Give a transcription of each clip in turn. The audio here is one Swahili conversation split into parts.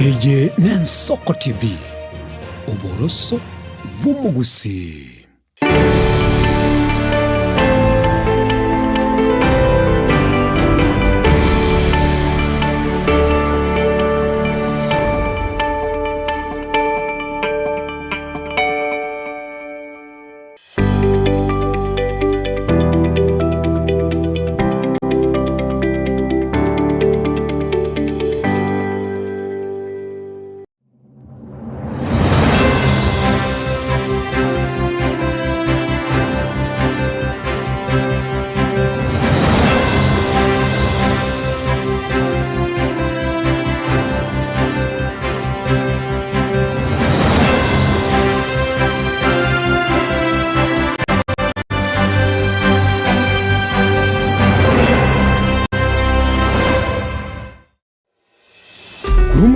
Eye n'Ensoko TV oboroso bw'umugusi.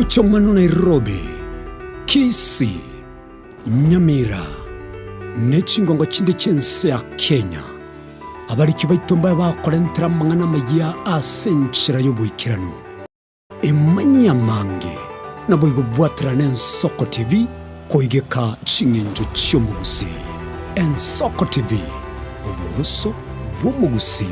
Chomano Nairobi, Kisii, Nyamira, Nechingongo chinde chense ya Kenya. Abariki baitomba bakorentera mangana magia asenchira yobuikirano. Emanya mange na boigo bwatra n'Ensoko TV koigeka chingenjo cy'omugusi. Ensoko TV oboroso bw'umugusi.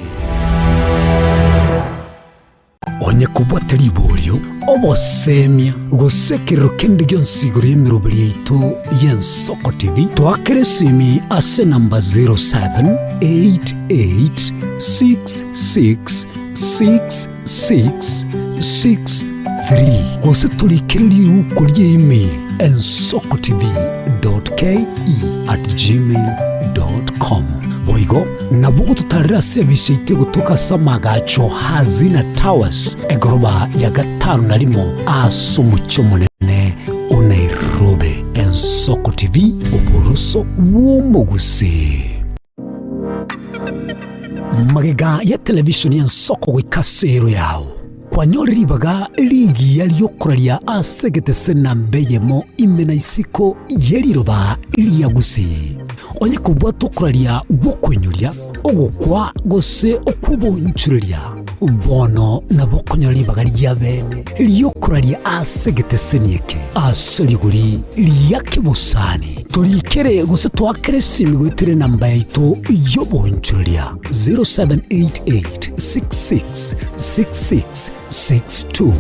Onye kubwatari bolyo obosemya gusekero kende gyonsigoro y'emirobiri yaitu y'Ensoko TV twakeresimi ase namba 0788666663 gose tulikereri uko ry'email ensokotv.ke@gmail.com boigo nabugo tutarira service ite gutuka samagacho hazina towers egoroba ya gatanu narimo asumucyo munene Nairobi. Ensoko TV oboroso bw'umugusi. Magega ya television y'Ensoko gwikasero yawo kwanyoliribaga ligi yaliyokoralia asegete nambeyemo imena isiko yeliroba liyagusi onye kubwato koralia bokwenyulia ogokwa gose okubonchuria bono nabokonyolibaga lyabene liyokoralia asegete senieke asoliguri liyakibusani tulikere gose twakeresimi gwitere namba yaito yobonchuria 0788666662.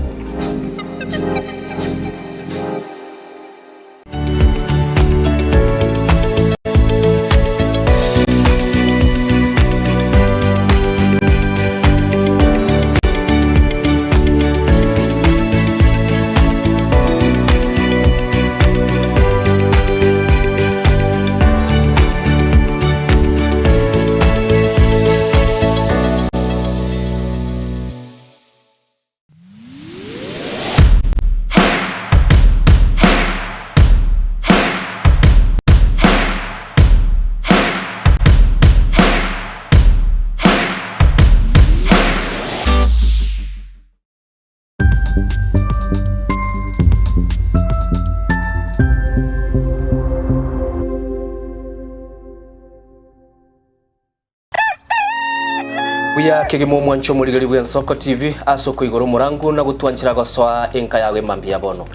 Buya kegemo mwancho muligari bw'Ensoko TV asoko igoro murangu na gutwanchira goswa enka yawe mambia bono.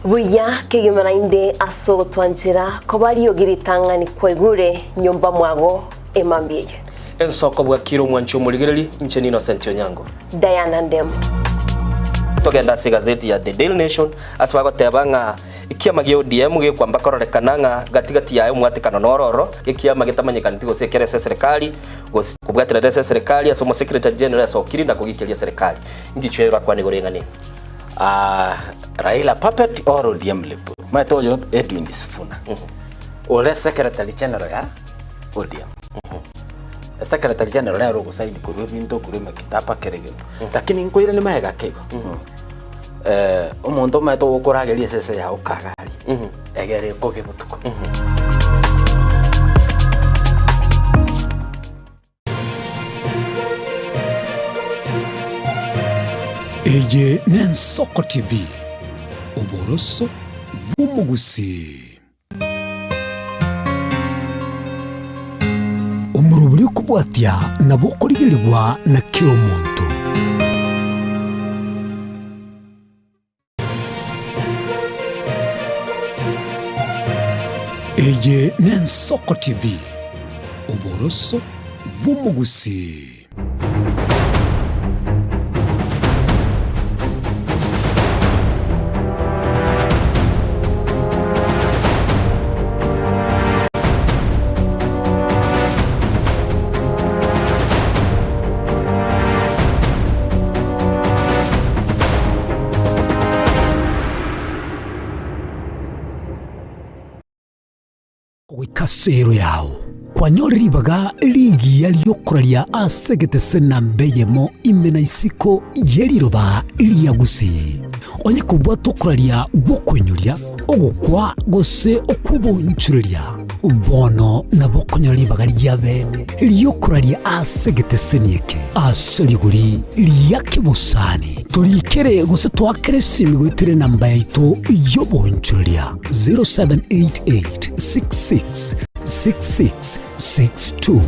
Buya kegemo nainde aso twanchira kobari yogiritangani kwegure nyomba mwago emambie. Ensoko bwa kiro mwancho muligari ncheni Innocent Onyango. Diana Ndem. Togenda se gazeti ya The Daily Nation asaba gotebanga ikiama gyo DM gyo kwamba kororekananga gatigati yayo mwatekano nororo ikiama gitamanyikana tigo sekerese serikali kubwatira serikali asomo secretary general sokirinda kugikiria serikali ngichwera kwani gorengane Raila puppet or ODM lepo matoyo Edwin Sifuna ole secretary general ya ODM secretary general ya rogo saini kuru binto kuru makitapa keregendo lakini nkoira ni maega kego umuntu mato gukurageria sese ya ukagari egere koge butuko Eye n'Ensoko TV oboroso bw'umugusi. Umuruburi kubwatia nabo kurigirirwa na kiro muntu. Eye Nensoko TV. Oboroso bw'omugusi. Kasero yao kwanyoribaga ligi yaliyokoralia asegete sena mbeyemo imena isiko yeliroba liyagusi onye kubwa tokoralia bokwenyoria ogukwa gose okubonchurelia bono na bokonyoribaga lyabene liyokoralia asegete senieke aseliguri liyakibusani tulikere gose twakere simigwitire namba yaito yobonchurelia 0788 666662.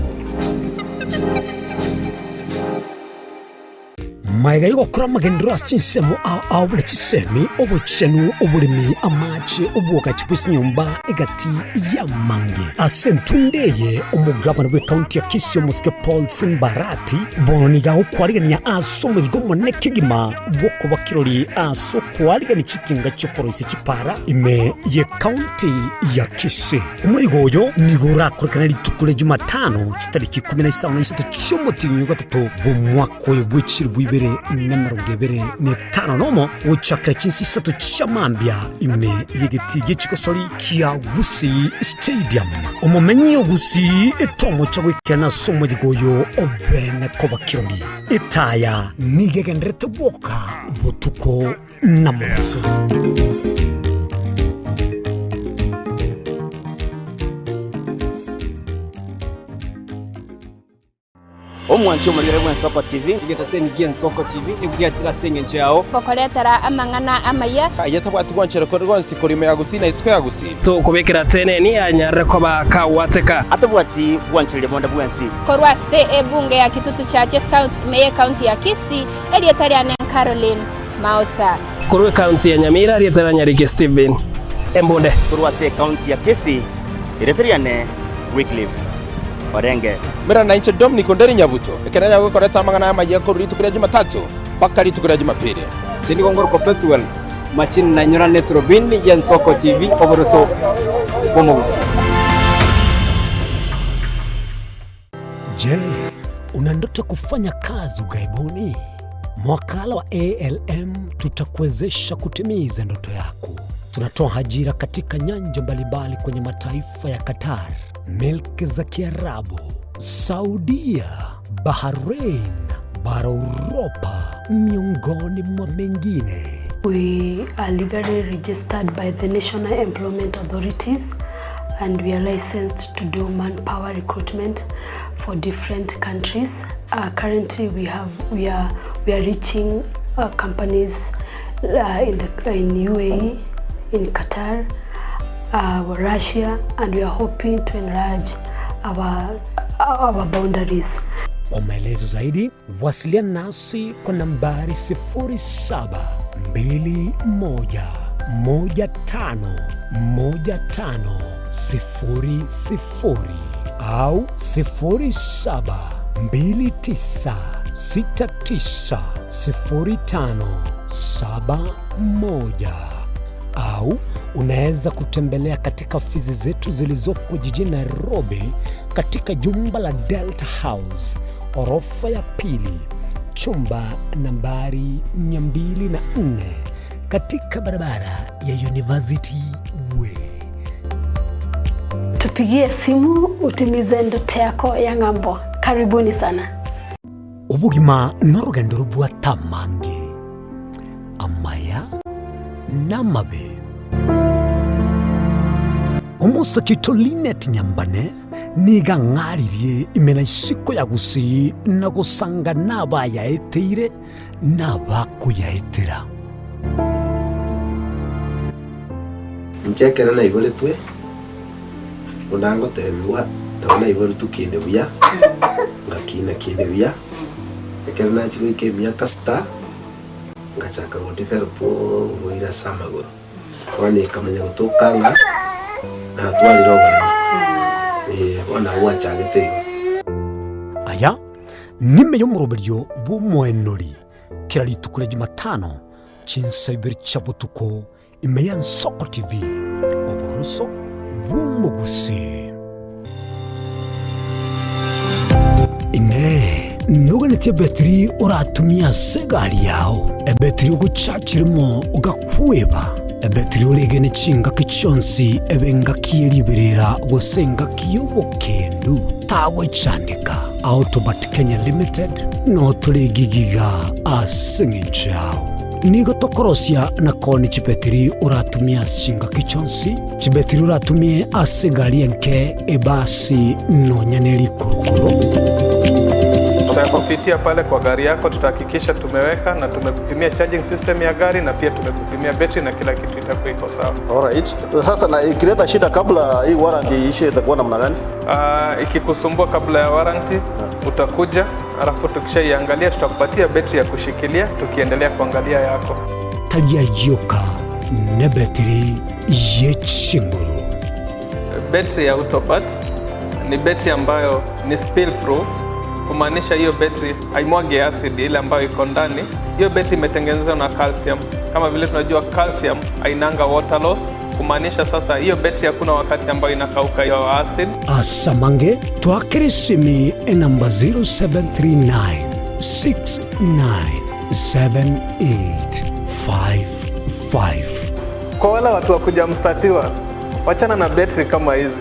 Maiga yuko kura magendro sinsemo awule chisemi obuchenu obulimi amache obuoka chipusi nyumba egati ya mange asentundeye omugabana we county ya Kisii Musike Paul Simbarati bononiga ukwarigania aso muhigo monekigima bwoko bakirori aso kwarigani chitinga chokoroise chipara ime ye county ya Kisii umuhigo oyo nigura kurikana litukule Jumatano chitariki 17 cy'umutinyo gatatu bw'umwaka w'ibwiciri bw'ibere n'amarongebere n'etano nomo ucakira cy'insisatu cy'amambya ime yegiti gikikosori kya Gusi Stadium umumenyi Gusi etomo cyabwikana somo gigoyo obene kobakirori etaya nigegendrete boka butuko namuso omwancho mulire Nsoko TV ngitaseni Nsoko TV nibwatira sengenje yao kokoretera amangana amaya ayatabwati gwanchero ko rwonsi kurime yagusi na isiko yagusi to kubekera tene ni anyare ko bakawateka atabwati gwanchire bonda bwansi korwa ebunge ya Kitutu Chache South Meye County ya Kisii elietari ana Caroline Mausa kurwe county ya Nyamira elietari Nyariki Steven Embonde kurwa county ya Kisii elietari ana Wycliffe Orenge mera na inche Dominic Onderi Nyabuto ekeranya gukoreta amangana amaye ko ritukira Jumatatu paka ritukira Jumapili chini gongoro perpetual machini na nyora netrobin ya Nsoko TV oboroso bomugusi. Je, una ndoto kufanya kazi ugaibuni? Mwakala wa ALM tutakuwezesha kutimiza ndoto yako. Tunatoa ajira katika nyanja mbalimbali kwenye mataifa ya Qatar, Milki za Kiarabu, Saudia, Bahrain, bara Europa, miongoni mwa mengine. We are legally registered by the National Employment Authorities and we are licensed to do manpower recruitment for different countries. Currently we are reaching companies in UAE, in Qatar, Russia, and we are hoping to enlarge our boundaries. Kwa maelezo zaidi, wasiliana nasi kwa nambari 0721151500 au 0729690571 au unaweza kutembelea katika ofisi zetu zilizopo jijini Nairobi katika jumba la Delta House, orofa ya pili, chumba nambari 204 katika barabara ya University Way. Tupigie simu utimize ndoto yako ya ng'ambo. Karibuni sana. Ubugima n'urugendo rubwa tamange amaya namabe Umusakito Linet Nyambane niga ngaririe imena isiko ya Gusi na gusanga nabayaeteire nabakuyaetera nchekera na ibole twe unango tebiwa ndabona ibole tukinde buya ngakina kinde buya ekera na chibike myaka sta ngachaka ngo develop ngoira samagoro wani kamenya gutokanga na twalirogora ona wachagete aya nime yo muroberio bumwenori kira litukule Jumatano chinsa ibiri cha butuko imeya Nsoko TV oboroso bumugusi ine nuganetie betri uratumia segari yao ebetri uguchachirimo ugakweba ebetri ulegene chinga kichonsi ebenga kieriberera gosenga kiyobokendu tawe chandika Autobat Kenya Limited no tuligigiga asingichao nigo tokorosia na koni chibetri uratumia chinga kichonsi chibetri uratumie asegari enke ebasi no nyaneli kurukuro. Tutakupitia pale kwa gari yako, tutahakikisha tumeweka na tumekupimia charging system ya gari na pia tumekupimia battery na kila kitu itakuwa iko sawa. Alright. Sasa na ikileta shida kabla hii warranty ishe itakuwa namna gani? Ikikusumbua kabla ya warranty utakuja, alafu tukishaiangalia tutakupatia battery ya kushikilia tukiendelea kuangalia yako. Talia yoka na battery yechinguru. Battery ya Autobat ni battery ambayo ni spill proof, kumaanisha hiyo battery haimwagi acid ile ambayo iko ndani. Hiyo battery imetengenezwa na calcium. Kama vile tunajua calcium hainanga water loss, kumaanisha sasa hiyo battery hakuna wakati ambayo inakauka hiyo acid. Asamange twakirisimi namba 0739697855. Kwa wale watu wakuja mstatiwa, wachana na battery kama hizi,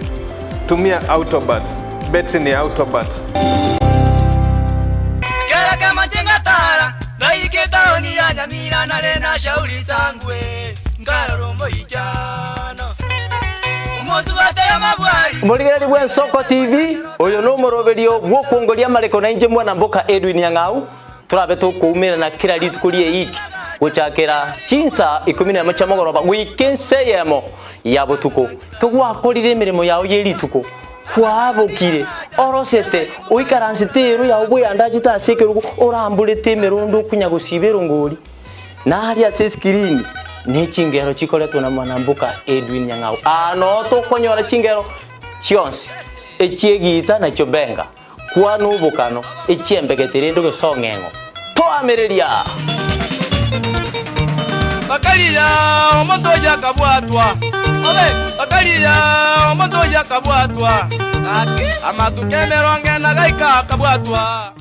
tumia Autobat. Battery ni Autobat. Muligeri bwa Nsoko TV uyu no muroberio gwokongoria mareko na inje mwana mboka Edwin Nyang'au turabe tukumira na kira litukurie iki guchakira chinsa 10 cha magoroba wikenseyemo ya butuko kugwakorire imirimo yawe yerituko kwabukire orosete uikaransitero ya ubwe andajita sekerugo orambulete merondo kunya gusibero ngori na hali ase screen ni chingero chikoletwo na mwanambuka Edwin Nyang'au ano to konyora chingero chionsi echiegita na chobenga kwa nubukano echiembegetere ndo gesongengo to ameriria bakaliya omoto yakabwatwa obe bakaliya omoto yakabwatwa amatukemero ngena gaika kabwatwa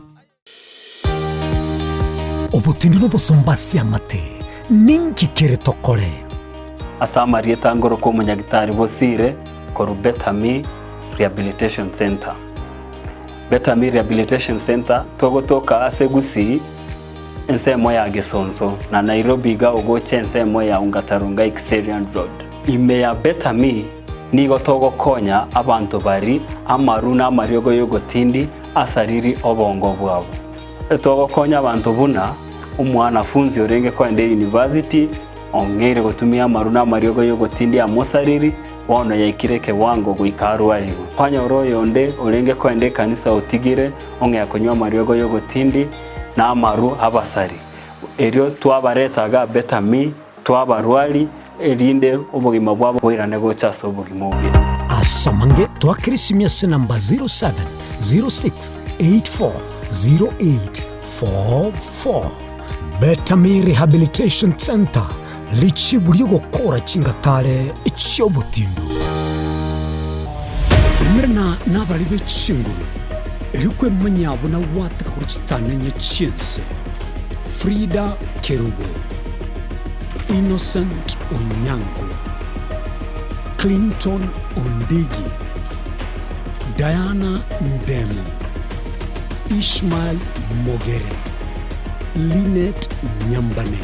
obutindi no bosombasi amate ninki kere tokore asamari etangoro ko munyagitari bosire koru Betami Rehabilitation Center. Betami Rehabilitation Center togotoka asegusi ensemo ya Gesonso na Nairobi ga ogoche ensemo ya Ungatarunga Xerian Road. Ime ya Betami nigo togokonya abantu bari amaruna amariogo yogotindi asariri obongo bwabo. Togokonya abantu buna umwanafunzi orenge kwende university ongere gutumia maruna mariogo yogotindi amosariri wono yaikireke wango guikaru aligo kwanya oroyo onde orenge kwende kanisa otigire onge yakonywa mariogo yogotindi na amaru abasari erio twabaretaga Betami twabarwali erinde obugima bwabo bwirane gochaso obugima bwe asamange twakirisimia namba 0706840844 Betami Rehabilitation Center lichiburio gukora chingatare ichiobutindu mirna nabari bechinguru erikwe manyabo na wataka kuruchitana nyechense Frida Kerubo, Innocent Onyango, Clinton Ondigi, Diana Ndemo, Ishmael Mogere, Linet Nyambane,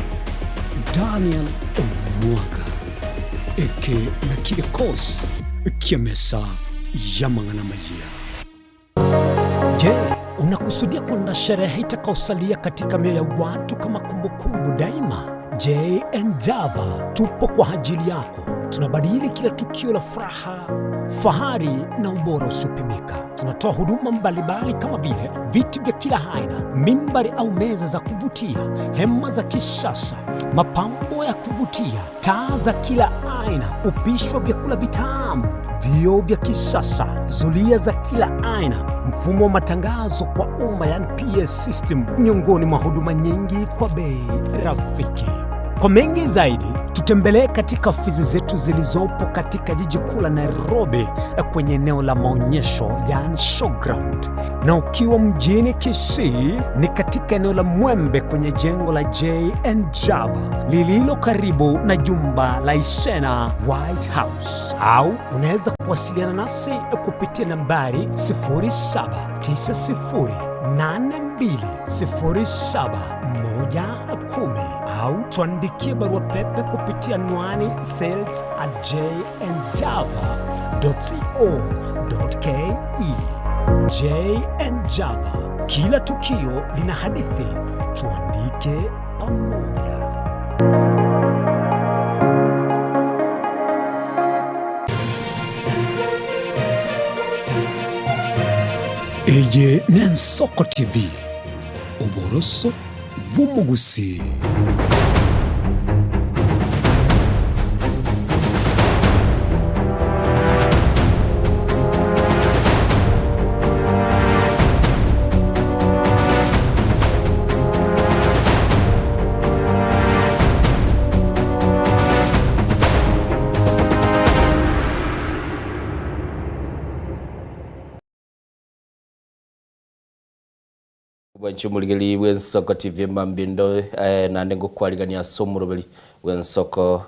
Daniel Omwaga, eke na kidekos kiamesa yamangana maya. Je, unakusudia kwenda sherehe itakaosalia katika mioyo ya watu kama kumbukumbu daima? J&Java tupo kwa ajili yako. Tunabadili kila tukio la furaha, fahari na ubora usiopimika. Tunatoa huduma mbalimbali kama vile viti vya kila aina, mimbari au meza za kuvutia, hema za kisasa, mapambo ya kuvutia, taa za kila aina, upishi wa vyakula vitamu, vioo vya kisasa, zulia za kila aina, mfumo wa matangazo kwa umma yani PS system, miongoni mwa huduma nyingi kwa bei rafiki. Kwa mengi zaidi, tutembelee katika ofisi zetu zilizopo katika jiji kuu la Nairobi kwenye eneo la maonyesho yani showground. Na ukiwa mjini Kisii ni katika eneo la Mwembe kwenye jengo la J&Java lililo karibu na jumba la Isena White House. Au unaweza kuwasiliana nasi kupitia nambari 0790720710 au tuandikie barua pepe kupitia anwani sales@j&java.co.ke. J&Java, kila tukio lina hadithi, tuandike pamoja. Eye ni Nsoko TV, uboroso bw'umugusi. Bwanchumuligeli bw'Ensoko TV mambindo nande ngukwarigania somurobeli bw'Ensoko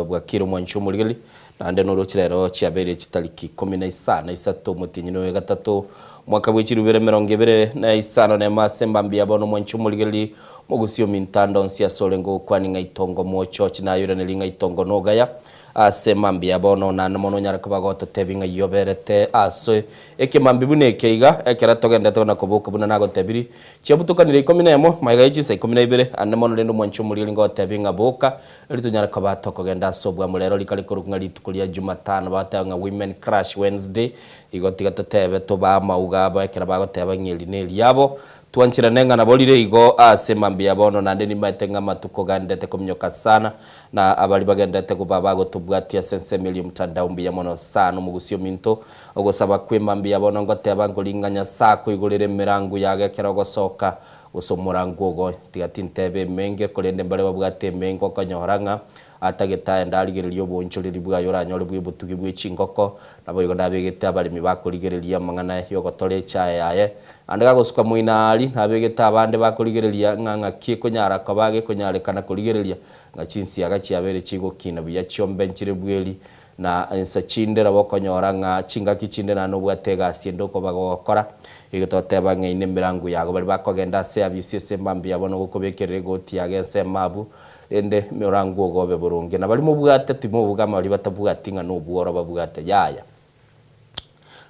bwa kiro mwanchumuligeli nande n'urukirero cyabere kitariki 13 mutinyino we gatatu mwaka w'ikirubere 2025 na masemba mbiyabono mwanchumuligeli mugusiyo mintando nsia solengo kwani ngaitongo mocho kinayure nelinga itongo nogaya asemambi abono na mono nyara kubagoto tebinga yoberete aso ekemambi buneke iga ekera togendete na kubuka buna nago tebiri cyabutukanire 11 maiga ichi sai 12 ande mono lendo mwancho muri ngo tebinga boka ritu nyara kubato kogenda sobwa mulero likali kurunga litukulia Jumatano batanga Women Crash Wednesday igotiga totebe to ba mauga ba ekera bagoteba ngeli neli yabo tuanchira nenga na bolire igo asemambi abono nande ni maitenga matuko gandete kumnyoka sana na abali bagendete kubabago tubwatia sense milium mtandao mbiya mono sana mugusio minto ogosaba kwemambi yabono ngoteba ngolinganya sako igurire mirangu yage kerogo soka usomurangu ogo tigatintebe menge kolende mbale babwate mengo konyoranga atageta ndarigiririo bonchuriri bwa yoranyore bwibutugi bw'ikingoko nabo yigo ndabegete abalimi bakurigereria mangana yogotore chaye yaye andaga gusuka muinali nabegete abande bakurigereria nganga kikunyara kabage kunyarekana kurigereria ngachinsi agachiabere chigo kina bya chombe nchire bweli na nsachindera bokonyora nga chinga kichindera no bwatega asiendo ko bagokora igototeba ngeine mirangu yago bali bakogenda service semambi yabono gukobekerere goti yage mabu ende mirangu gobe burunge na bali mu bwate timo bugama bali batabwatinga no bworo babwate yaya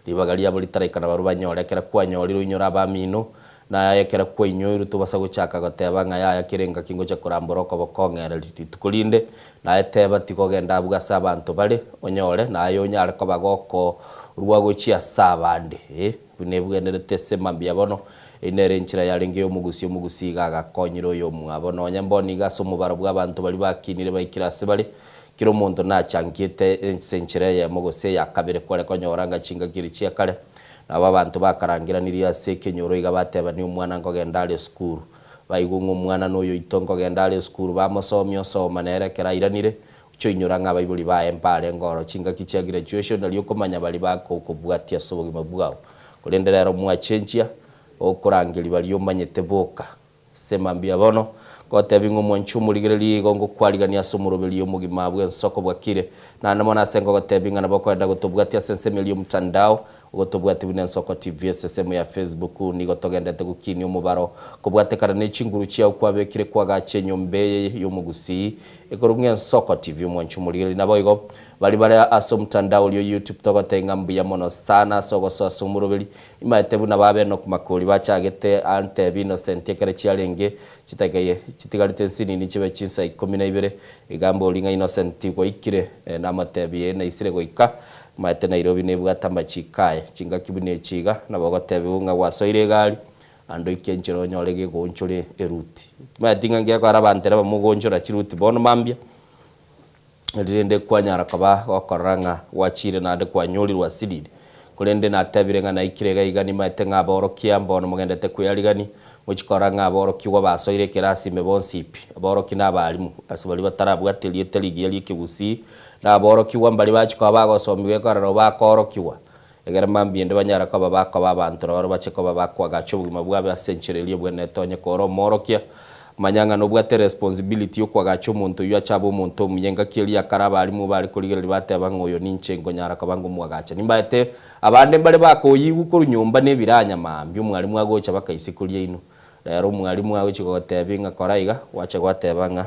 libagalia bali tarekana barubanyorekera kwanyoriro inyora bamino na yakera kwa inyoiru tubasa guchaka goteba nga yaya kirenga kingo cha kuramboroko bokongera litukulinde na eteba tikogenda bugasa abantu bali onyore na ayo nyare ko bagoko ruwago chia sabande bunebwenderete semambi yabono inere nchira yarengeyo mugusiga gakonyiro yo mwabono nyamboni gaso mubaro bw'abantu bali bakinire bayikirase bali kiro muntu na chankite enchira ya mugose yakabere kore konyoranga chinga kirichia kale aba bantu bakarangira niriya seke nyoro igabateba ni umwana ngogenda ali school bayigunga umwana noyo itongo genda ali school bamosomyo soma nerekera iranire ucho inyura nga bayibuli ba empare ngoro chinga kichia graduation ali yokomanya bali bako kubwatia sobogi mabwao kulendelera mwachenjia okurangiri bali yomanyete boka semambi abono kotebingo mwanchumuligireli gongo kwaligania somurobeli yomugima bw'Ensoko bwakire na namona sengo gotebinga nabokwenda gutubwatia sense milium mtandao gutubwatia bw'Ensoko TV SSM ya Facebook ni gotogendete gukini umubaro kubwatekana n'ikinguru cya kwabekire kwa gacenyo mbeye yomugusi ikorumwe Ensoko TV mwanchumuligireli naboigo bali aso mtandao lyo YouTube togotenga mbuya mono sana sogoso asumurubiri imaete buna babe no kumakuri bachagete ante Innocent ekere chialenge chitagaye chitigalite sinini chibe chinsa 12 igambo linga Innocent go ikire na matebi na isire go ika maete Nairobi nebwata machikaye chinga kibune chiga na bagotebi unga wasoire gali ando ikenjero nyorege gonchore eruti matinga ngia kwa rabantera bamugonjora chiruti bono mambia rinde kwanyara kaba gokoranga wachire na ande kwanyurirwa sididi kulende na tabirenga na ikirega igani maete ngaborokia mbono mugendete kuyaligani muchikoranga aboroki wa basoire kirasi mebonsipi aboroki na balimu asibali batarabwatelie teligi yali kibusi na aboroki wa mbali bachiko bagosomiwe korano bakorokiwa egera mambiende banyara kwa babako babantu baro bacheko babako agachobugima bwabe asencherelie bwene tonye koro morokia manyanga no bwate responsibility yo kwagacho umuntu yo achabo umuntu muyenga kili akaraba ali mu bali kuligera bate abangoyo nincengo nyara kabango mwagacha nimbaete abande mbale bako yigukuru nyumba nebiranya mambi umwalimu agocha bakaisikulie ino rero umwalimu awe chigotebinga koraiga wacha gwatebanga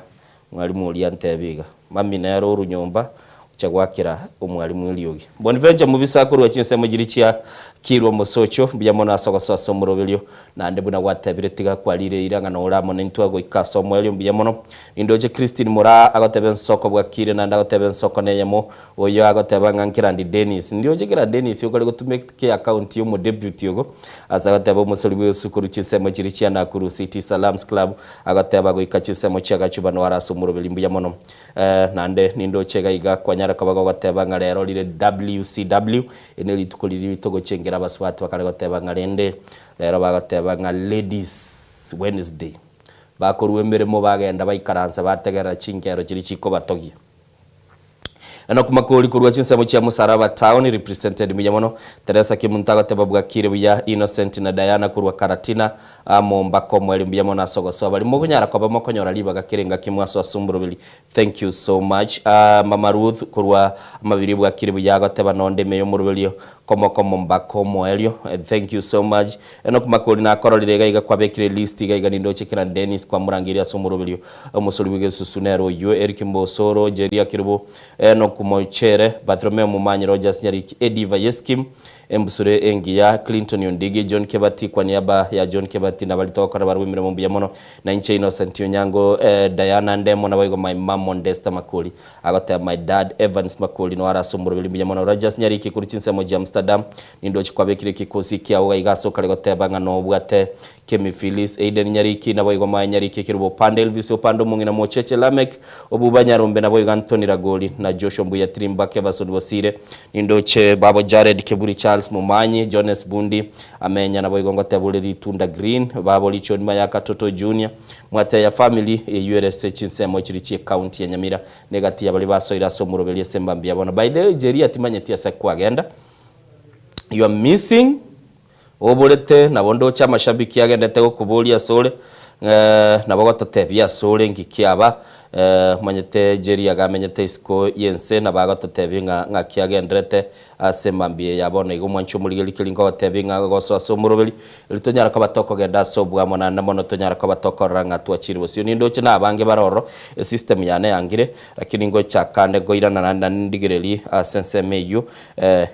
umwalimu uri antebiga mami nero urunyumba chagwakira umwalimu iliogi Bonaventure mubisakuru wachinsemo girichia kirwa musocho byamona sogososo murobelyo nande buna watabiretiga kwalire iranga no uramo nintwago ikaso mwelyo byamono indoje Christine Mura agotebe nsoko bwakire nande agotebe nsoko neyemo oyo agotebe ngankirandi Dennis ndioje kira Dennis yokole gutumeke account yo mu debut yogo azagotebe musoliwe sukuru chinsemo girichia na kuru City Salams Club agotebe go ikachinsemo cyagacuba no araso murobelyo byamono nande nindochega iga kwanya kabago gatebanga rero lire WCW eneli tukoliri bitogo chengera baswati bakare gatebanga rende rero bagatebanga Ladies Wednesday bakoruwe mirimo bagenda bayikaranza bategera chingero kiri chiko batogia ano kumakoli kurwa chinsemo cha Musaraba Town represented muyamono Teresa Kimuntaga tebabwa kire buya Innocent na Diana kurwa Karatina momba komwe muyamono asogoso bali mugunyara kwa bamokonyora libaga kirenga kimwaso asumburubili. Thank you so much. Mama Ruth kurwa mabiri bwa kire buya gateba nonde meyo murubelio komo momba komwe elio. Thank you so much. Ano kumakoli na korolire gaiga kwa bekire list gaiga nindo chekira Dennis kwa murangiria asumburubili omusulubiga susunero yo Eric Mbosoro Jeria Kirubo no kumoichere Bartholomew Mumanyi Rogers Nyariki Ediva Yeskim Embusure Engia Clinton Yondigi John Kebati kwa niaba ya John Kebati na balitoka na barwimire mu byamono na Inche Innocent Onyango Diana Ndemo na bayigo my mom Modesta Makuli agota my dad Evans Makuli no arasumuro byamono Rogers Nyariki kuri chinsemo ja Amsterdam nindo chikwabekire kikosi kyawo igaso kale gotebanga no bwate Kemi Phyllis Aiden Nyariki na bayigo my Nyariki kirubo Pande Elvis Opando mungina Mocheche Lamek Obubanyarombe na bayigo Anthony Ragoli na Joshua Mbuya Trimba Kebasod Bosire nindo Babo Jared Keburi Charles Mumanyi Jones Bundi amenya na boigongo tabuliri Tunda Green babo licho nyuma ya Katoto Junior mwate ya family URS chinsemo chirichi county ya Nyamira negati ya bali basoira somurobeli sembambia bona by the way Jeria timanye tia sakwa agenda you are missing obolete na bondo cha mashabiki agenda tego kubolia sole na bagota tebia sole ngikiaba manyete Jeria gamenyete isko yense na bagota tebinga ngakiagendrete asembambie yabona igumwancho muligeli kilingo tebinga goso asomurobeli litonyara ka batoko genda sobwa mona na mono tonyara ka batoko ranga twachiri bosio nindo china abange baroro system yane yangire lakini ngo chakande ngo irana na ndigireli sensemeyo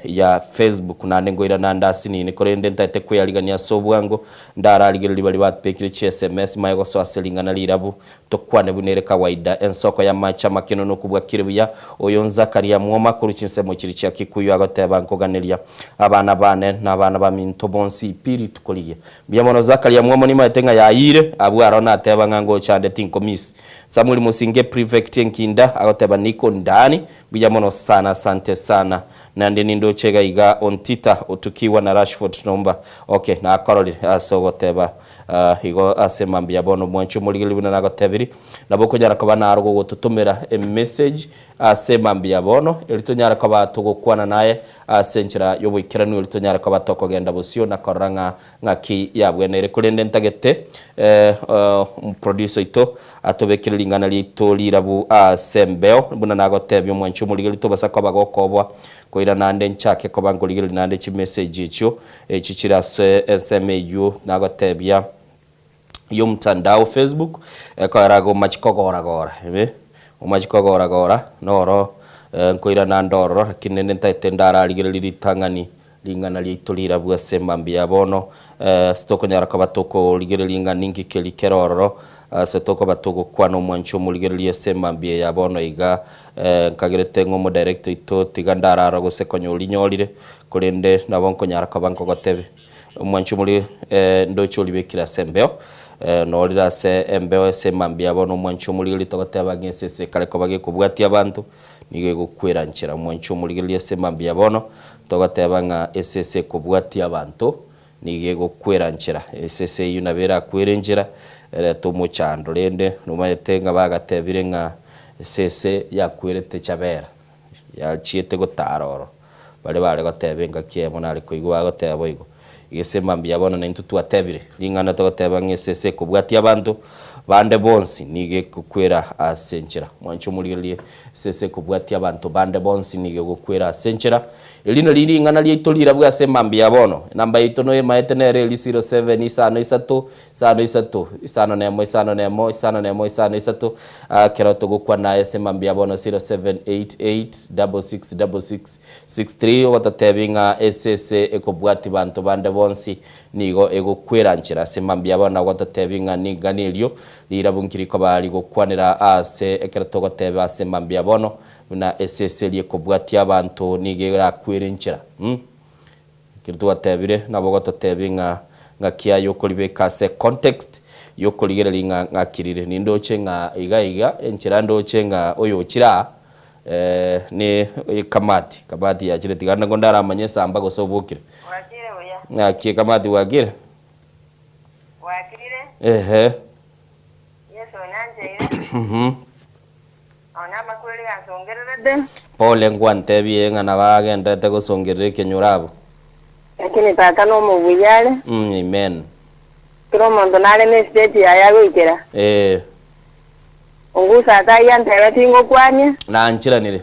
ya Facebook na ngo irana nda sinini korende ntate kuyaligania sobwango ndaraligeli bali batpekire chi SMS mayo so aselingana lirabu tokwane bunere kawaida ensoko ya macha makino no kubwa kiribuya oyonza kariya mwoma kuri chinsemo kiri cha Kikuyu agoteba nkoganelia abana bane n'abana ba minto bonsi piri tukoliye byamono Zakaria mwomo ni matenga ya ire abu arona ateba ngango chande tinkomis Samuel Musinge prefect nkinda agoteba niko ndani byamono sana asante sana na ndindo chega iga ontita utukiwa na Rashford nomba okay na Carol asogoteba higo asema mbiabono mwancho muligili buna nagotebiri naboko nyara ko bana argo gututumira a message asema mbiabono elitonyara ko batugukwana naye asenchira yobwikirano elitonyara ko batoko genda bosio na koranga ngaki yabwe nere kulende ntagete producer ito atobekira lingana lito lirabu asembeo buna nagotebyo mwancho muligili to basako bagokobwa koira nande nchake ko bangoligili nande chi message icho chichira SMU nagotebya yo mtandao Facebook ko arago machikogora gora umachikogora gora noro nkoira na ndororo lakini nentaite ndara ligiriri tangani lingana liitulira bwa semambi abono stoko nyaraka batoko ligiriri ngani ngikeli kerororo setoko batoko kwano mwancho muligiriri semambi yabono iga kagirete ngo mo director ito tigandara ro sekonyo linyolire kurende nabonko nyaraka banko gotebe mwancho muri ndocho libekira sembeo no lira se embeo semambi abono mwancho muligiriri togoteba ngesese kale ko bage kubwatia abantu nige gukwira nchira mwancho muligiriri semambi abono togoteba nga esese kubwatia abantu nige gukwira nchira esese yunabera kwira nchira tumuchando rende numayetenga bagatebire nga esese yakwirete chabera yachiete gotaroro bale gotebenga kiemo nari kuigwa gotebo igo igesemambi yabona nintu twatebire lingana togoteba nga esese kubwatia abantu bande bonsi nige kukwira asenchira mwancho muligiriri esese kubwatia abantu bande bonsi nige gukwira asenchira elino liri ngana liitulira bwa semambi yabono namba itono emaetenere li 07 isano isatu isano isatu isano nemo isano nemo isano nemo isano isatu kero tugukwa na semambi yabono 0788666663 watatebinga esese ekobwati bantu bande bonsi nigo egukwira nchira semambi yabona watatebinga niganilyo lirabunkiriko bali gukwanira ase ekero tugoteba semambi yabono na esese liekobwati abantu nigera kwirinchira kirtu watebire nabo gototebinga ngakia yokolibeka se context yokoligera ngakirire nindoche nga iga enchira ndoche nga oyo chira ni kamati ya chire tiganda gondara amanye samba gosobukire wakire oya ngakie kamati wakire yeso nanje ona makweli asongerede pole ngwantebie ngana bagendete gusongerere kenyurabo lakini tata no mubuyale amen kiro mondo nale ne state ya gwikira ungusa ta yantebe tingo kwanye na nchiranire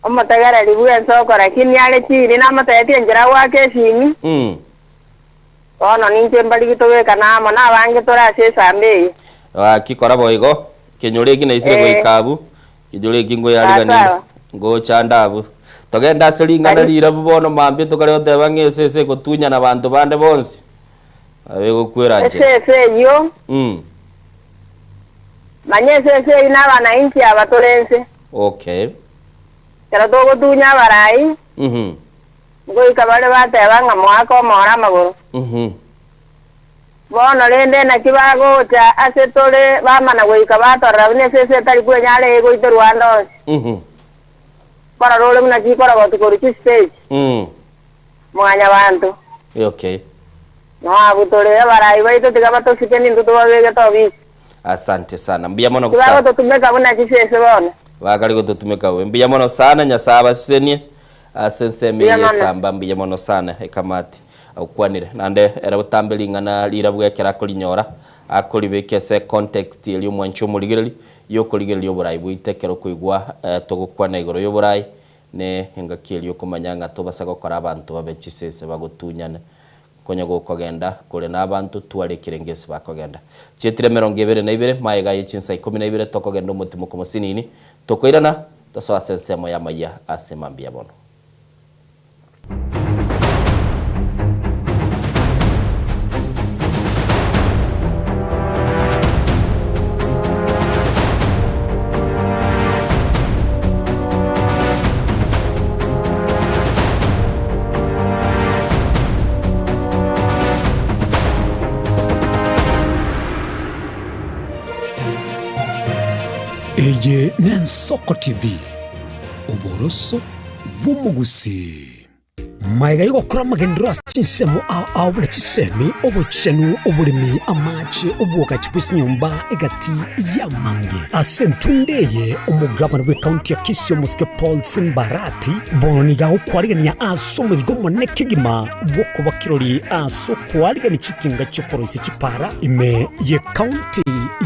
omotagara libuya nsoko lakini yale chiri na matayati njira wake simi ono ninje mbali gitobeka na mana bange tora sesambe akikora boigo kenyuregi na isire goikabu kijule kingo yaliganira ngo chandabu togenda selingana lira bubono mambe tokale oteba ngesese kutunya na bantu bande bonsi abe gukwiranje sese yo manye sese ina bana inti abatolense okay kera dogo tunya barai ngo ikabale bateba nga mwako mora magoro bono lende na kibago cha asetole bamana goikabatora bine sese tari kwenyale ego ito Rwanda para role mna jikora batukori stage mwanya bantu okay no abutole barai baito tigabato sikeni nduto babege tobi asante sana mbia mono kusaba kibago tumeka buna kisese bona bakali gotumeka we mbia mono sana nyasaba sisenie asenseme yesamba mbia mono sana ekamati ukwanire nande era butambelingana lira bwekera kulinyora akolibeke se context ili mwancho muligirili yokoligirili yoburai bwitekero kuigwa togukwana igoro yoburai ne engakili yokumanyanga tobasa gukora abantu babechisese bagutunyane konya gukogenda kule nabantu tuwarekire ngese bakogenda chetire 22 mayiga yichinsa 12 tokogenda umutima kumusinini tokoirana toso asensemo ya maya asemambia bono Eye Nensoko TV Oboroso Bumugusi Maiga yuko kura magendro chinsemo awule chisemi obochenu obulimi amache obuoka chipusi nyumba egati ya mange asentundeye omugabana we county ya Kisii Muske Paul Simbarati bononiga ukwarigani ya aso mwigomo nekigima bwoko bakirori aso kwarigani chitinga chokoroisi chipara ime ye county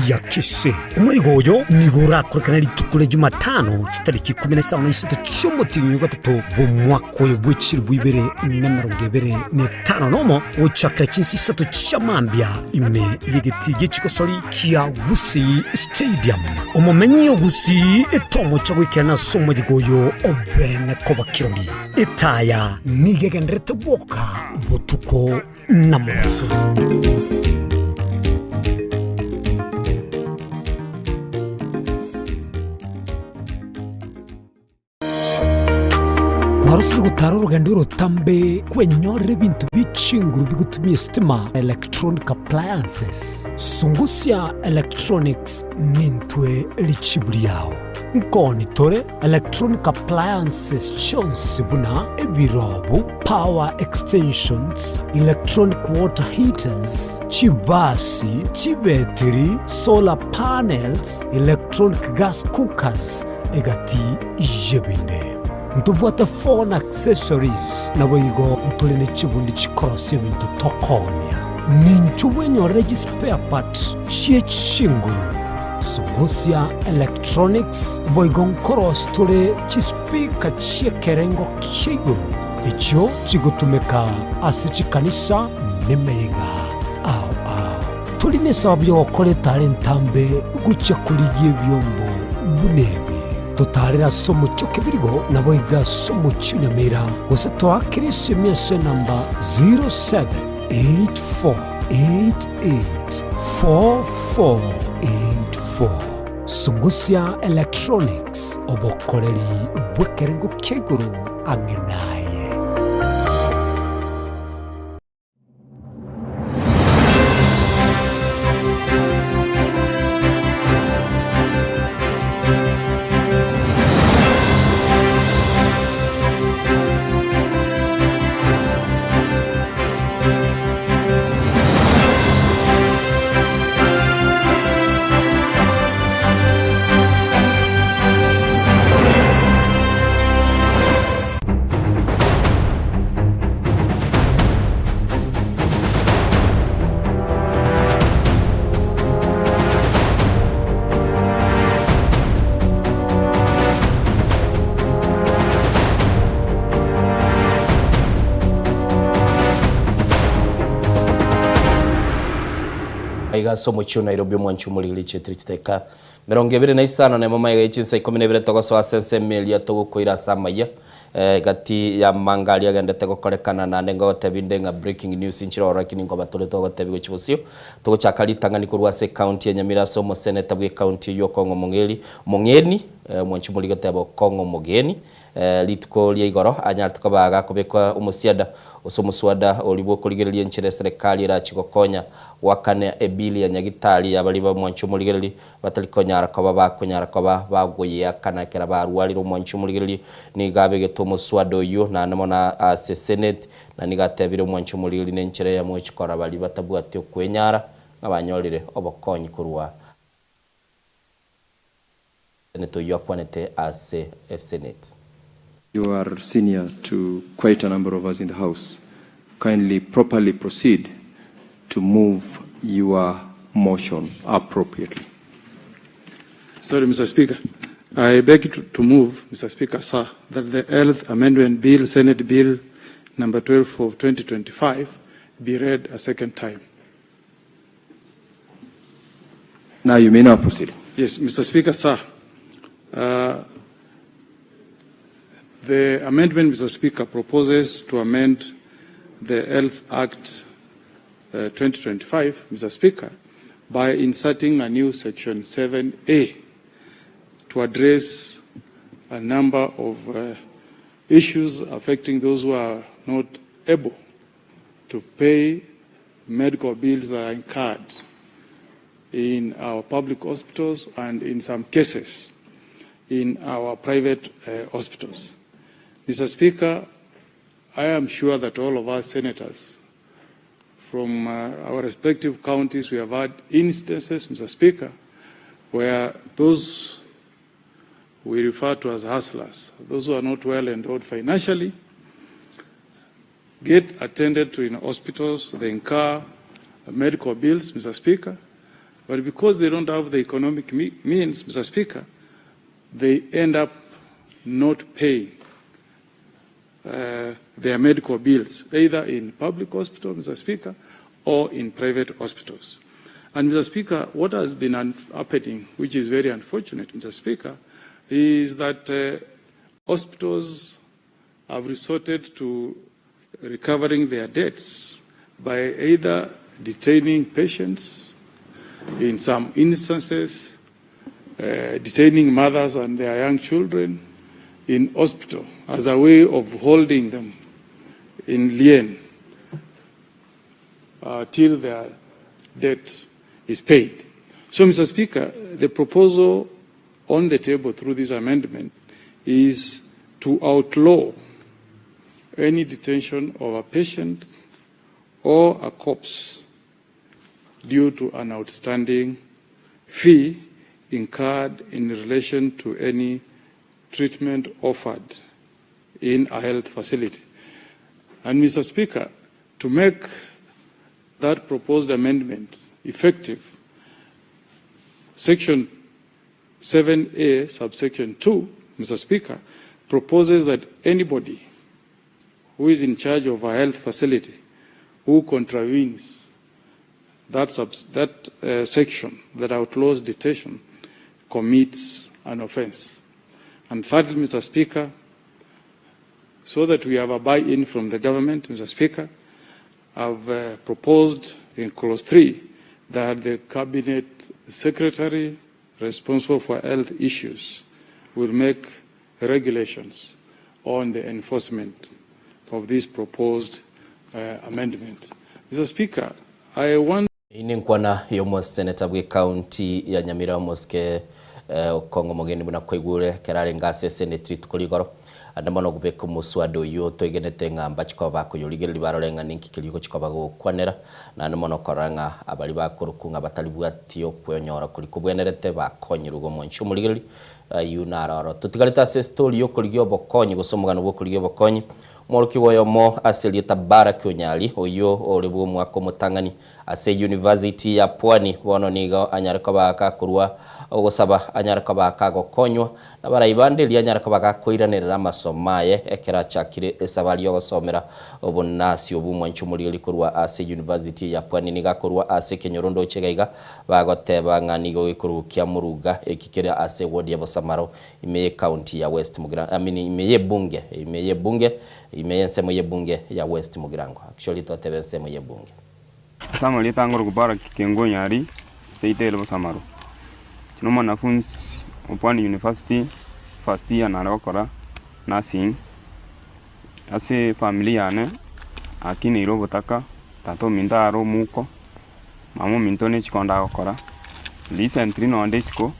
ya Kisii umwigoyo nigura kurikana litukule Jumatano chitariki 17 cy'umutinyo gatatu bo mwako yebwechiri 2025 nomo gucakira chinsisatu chamambia ime yigiti gicikosori kia Gusii Stadium umumenyi Gusii etomo chagwikana somo gigoyo obene koba kirori itaya nigegendrete boka botuko namoso. Warusiri gutara urugendo rutambe kwenyorera ibintu bicinguru bigutumye stima electronic appliances Sungusya Electronics nintwe lichiburi yawo nkoni tore electronic appliances chonsi buna ebirobu power extensions electronic water heaters chibasi chibeteri solar panels electronic gas cookers egati ijebinde ntubwata phone accessories na boigo ntulene chibundi chikorosi bintu tokonia ninchuwenyorera spare part chinguru Sungusya Electronics boigo nkoros tule chispika chiekerengo kiguru icho chigutumeka asichikanisa nemeiga au tuline sababu yo kore talentambe gucha kuliye byombo bunebi tutarira somo chokebirigo nabo iga somo chunyamira gose twakirisi miese namba 0784884484 Sungusya Electronics obokoreri bwekerengo keguru angenaye. Aiga somo chio Nairobi mwanchumuli lichetrichiteka 25 na mama ya chinsa 12 togoso asense melia togukwira samaya gati ya mangali agendete gukorekana na nengo tebindenga breaking news inchiro rakini ngo batore togotebi gochibusio togochakali tangani kurwase county ya Nyamira somo senator bwe county yo Kongo Mongeni mwanchumuli gatebo Kongo Mogeni litko lya igoro anyartuko baga kubekwa umusiada usomuswada olibwo kuligerelia nchire serikali ra chikokonya wakane ebili ya nyagitali abaliba mwanchumuligereli batalikonya arakoba bakunya arakoba bagoye akana kera barwaliro mwanchumuligereli ni gabe geto muswado yo na namona senate na nigatebire mwanchumuligereli nenchire ya mwechikora bali batabwatyo kwenyara ngabanyolire obokonyi kurwa senator yo akwanete as a senate. You are senior to quite a number of us in the House. Kindly properly proceed to move your motion appropriately. Sorry, Mr. Speaker. I beg to move, Mr. Speaker, sir, that the Health Amendment Bill, Senate Bill number 12 of 2025, be read a second time. Now you may now proceed. Yes, Mr. Speaker, sir. The amendment, Mr. Speaker, proposes to amend the Health Act 2025, Mr. Speaker, by inserting a new section 7A to address a number of issues affecting those who are not able to pay medical bills that are incurred in our public hospitals and in some cases in our private hospitals. Mr. Speaker, I am sure that all of us senators from our respective counties, we have had instances, Mr. Speaker, where those we refer to as hustlers, those who are not well endowed financially, get attended to in hospitals, they incur medical bills, Mr. Speaker, but because they don't have the economic means, Mr. Speaker, they end up not paying their medical bills, either in public hospital, Mr. Speaker, or in private hospitals. And Mr. Speaker, what has been happening, which is very unfortunate, Mr. Speaker, is that hospitals have resorted to recovering their debts by either detaining patients, in some instances, detaining mothers and their young children in hospital as a way of holding them in lien till their debt is paid. So, Mr. Speaker, the proposal on the table through this amendment is to outlaw any detention of a patient or a corpse due to an outstanding fee incurred in relation to any treatment offered in a health facility. And Mr. Speaker, to make that proposed amendment effective, Section 7A, subsection 2, Mr. Speaker, proposes that anybody who is in charge of a health facility who contravenes that section that outlaws detention commits an offense. And thirdly, Mr. Speaker, so that we have a buy-in from the government, Mr. Speaker, I've proposed in clause 3 that the Cabinet Secretary responsible for health issues will make regulations on the enforcement of this proposed amendment. Mr. Speaker, I want... Ini nkwana yomo seneta bwe county ya Nyamira Moske Kongo Mogeni buna kwigure kerare ngase senetri tukoligoro andamano gubeka muswado yo toigenete ngamba chikoba kuyuligere libarorenga ninki kiliko chikoba gukwanera na andamano koranga abali bakurukunga batalibwatio kwonyora kuri kubwenerete bakonyirugo moncho muligeri yunararo tutigalita se story yo kuligyo bokonyi gusomugano bwo kuligyo bokonyi Moroki woyomo asili tabara kyonyali oyo olebu mwako mutangani ase university ya Pwani bono nigo anyarako baka kurwa ogosaba anyarako baka gokonywa nabarayibande li anyarako baka koiranira masomaye ekera chakire esabali yo gosomera obunasi obumwanchu muri kurwa ase university ya Pwani niga kurwa ase Kenyorondo chegaiga bagoteba nganigo gikurukia muruga ekikere ase ward ya Bosamaro imeye county ya West Mugirango imeye bunge imeyensemo yebunge ya West Mugirango actually totebensemo yebunge Sama litangoro kubara kikengo nyari seitele Bosamaro kino mwanafunzi Pwani University first year na lokora nursing ase familia ne akini iro botaka tato mindaro muko mamu mintone chikonda gukora recently no ndesiko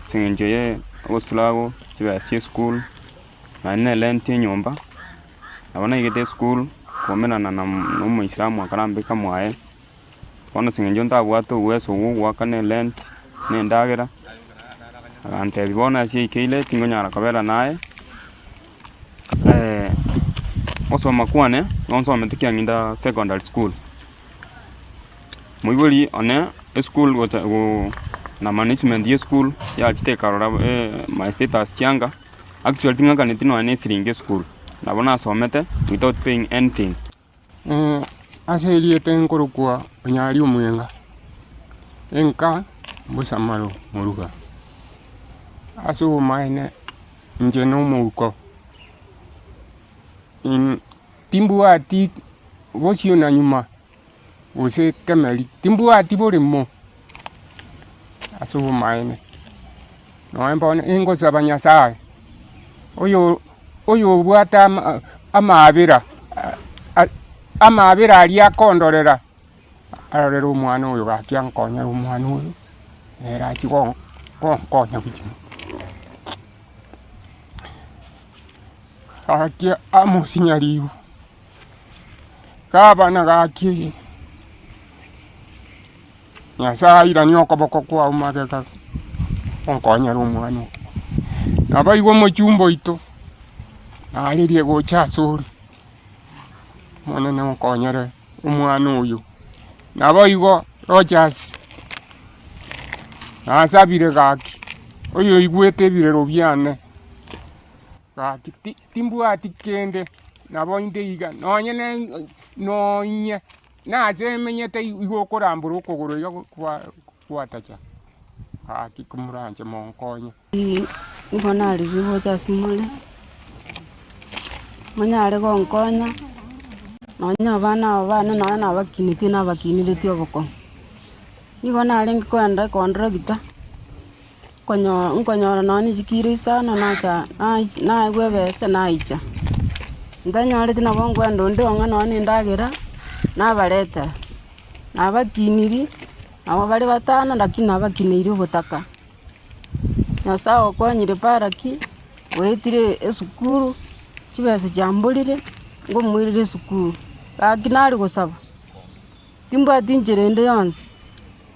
singenjoye ostulago chiba school na lente nyomba abana igete school komena na no Islamu akarambika mwae kono singenjonta bwato weso wakane lent ne ndagera ante bibona si ikile tingonyara kabera nae oso makwane onso metikia nginda secondary school muibuli one school go na management ye school ya chite karora my status changa actually tinga kanitino ane siringe school nabona asomete without paying anything aseli tenkoro kwa nyali omwenga enka Bosamaro muruga asu maine nje no muko in timbuati wosio na nyuma wose kameli timbuati borimo asu maine no embona ingo sabanya sai oyo bwata amabira ali akondorera arorera omwana oyo bakyankonya omwana oyo era chiko konya kuchimo akia amusinyaliu kabana gaki nyasaira nyokoboko kwa umageka onkonya omwana nabaigwa mochumbo ito alirie gocha suri mwana na nkonyere omwana oyo nabaigwa Rogers asabire gaki oyo igwete birero byane timbu atikende nabo inde iga nonye nonye naze menyete igokora ukuguru iga kwatacha akikumuranje monkonye ibona ari biboja simule manyare gonkonya nonya bana na bakiniti na bakiniriti oboko ibona ari nkwenda contractor nkonyora noni jikiri sana na gwebese naicha ndanyarete na bongo ndondo nga noni ndagira na bareta na bakiniri abo bari batana lakini abakiniri ubutaka nyasawo konyire paraki wetire esukuru kibese jambulire ngo mwirire esukuru akinari gusaba timba tinjirende yonse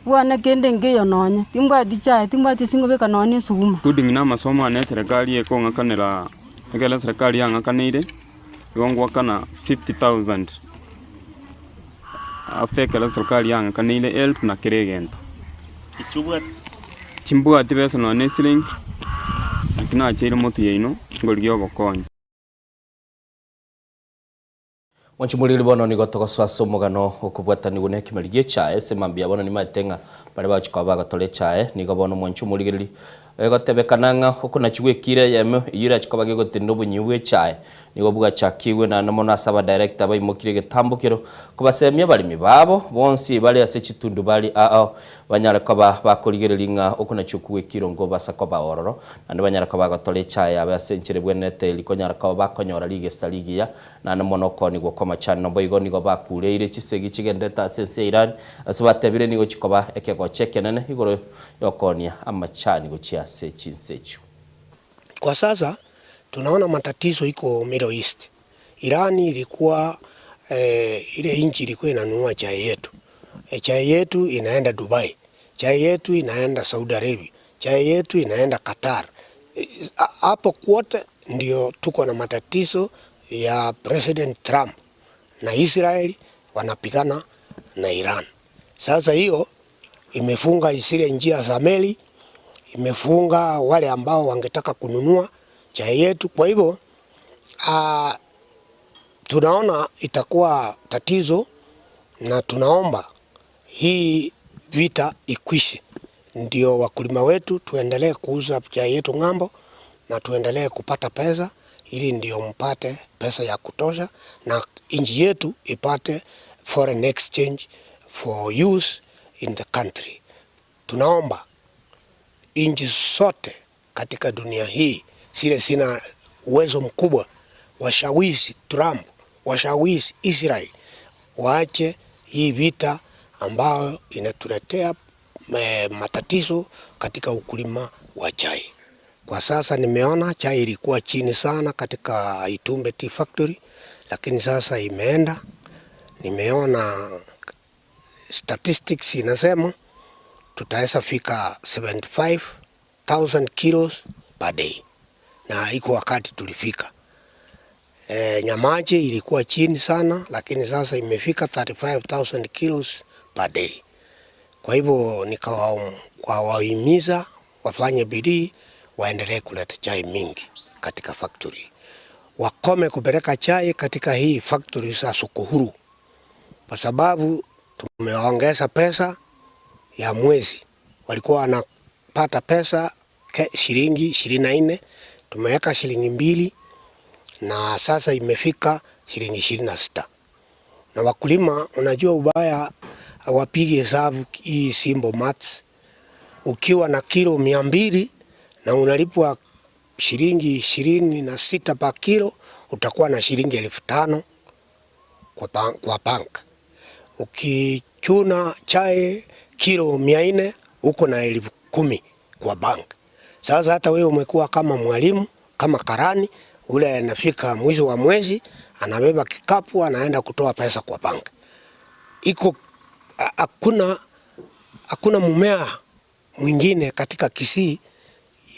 bwana kende ngeyo nonye timba dicha timba tisingo beka nonye suguma tuding na masomo ane serikali eko ngakanira ekela serikali yangakanire yongwa kana 50,000 after ekela serikali yangakanire help na kiregento chimbua tibesa nonye siling akina chire motu yeino ngolgyo bokonye Wanchumulili bono ni gotoko swaso mogano okubwata ni gune kimaligie chae semambia bono ni matenga bale bachiko bagatole chae ni gobono mwanchumulili gotebekananga okuna chigwekire yeme yira chiko bagegotindo bunyiwe chae ni gobuga chakiwe na namona saba director bayimukire getambukiro kubasemye bali mibabo bonsi bali ase chitundu bali banyara ko bakoligerelinga okuna chukwekiro ngo basako baororo nande banyara ko bagatole chae abasenchire bwenete likonyara ko bakonyora lige saligia na namono ko ni gukoma cyane no boygo ni go bakureire chisegi chigendeta sense Iran asibatebire ni go chikoba ekego chekenene igoro yokonia amachani go chiase chinsechu. Kwa sasa tunaona matatizo iko Middle East. Irani ilikuwa ile inchi ilikuwa inanunua chai yetu. Chai yetu inaenda Dubai. Chai yetu inaenda Saudi Arabia. Chai yetu inaenda Qatar. Hapo kwote ndio tuko na matatizo ya President Trump na Israeli wanapigana na Iran. Sasa hiyo imefunga zile njia za meli, imefunga wale ambao wangetaka kununua chai yetu. Kwa hivyo tunaona itakuwa tatizo na tunaomba hii vita ikwishe. Ndio wakulima wetu tuendelee kuuza chai yetu ng'ambo na tuendelee kupata pesa ili ndio mpate pesa ya kutosha na inji yetu ipate foreign exchange for use in the country. Tunaomba inji sote katika dunia hii sile sina uwezo mkubwa washawishi Trump, washawishi Israel waache hii vita ambayo inatuletea matatizo katika ukulima wa chai. Kwa sasa nimeona chai ilikuwa chini sana katika Itumbe Tea Factory, lakini sasa imeenda. Nimeona statistics inasema tutaweza fika 75,000 kilos per day. Na iko wakati tulifika. Nyamaje ilikuwa chini sana, lakini sasa imefika 35,000 kilos per day. Kwa hivyo nikawahimiza wafanye bidii waendelee kuleta chai mingi katika factory. Wakome kupeleka chai katika hii factory za Sukuhuru. Kwa sababu tumeongeza pesa ya mwezi. Walikuwa wanapata pesa shilingi 24, tumeweka shilingi 2 na sasa imefika shilingi 26. Na wakulima unajua ubaya wapige hesabu hii Simbo Mats. Ukiwa na kilo 200 na unalipwa shilingi 26 pa kilo, utakuwa na shilingi 5,000 kwa bank. Ukichuna chai kilo 400 uko na 10,000 kwa bank. Sasa hata wewe umekuwa kama mwalimu, kama karani, ule anafika mwisho wa mwezi, anabeba kikapu, anaenda kutoa pesa kwa bank. Iko hakuna mumea mwingine katika Kisii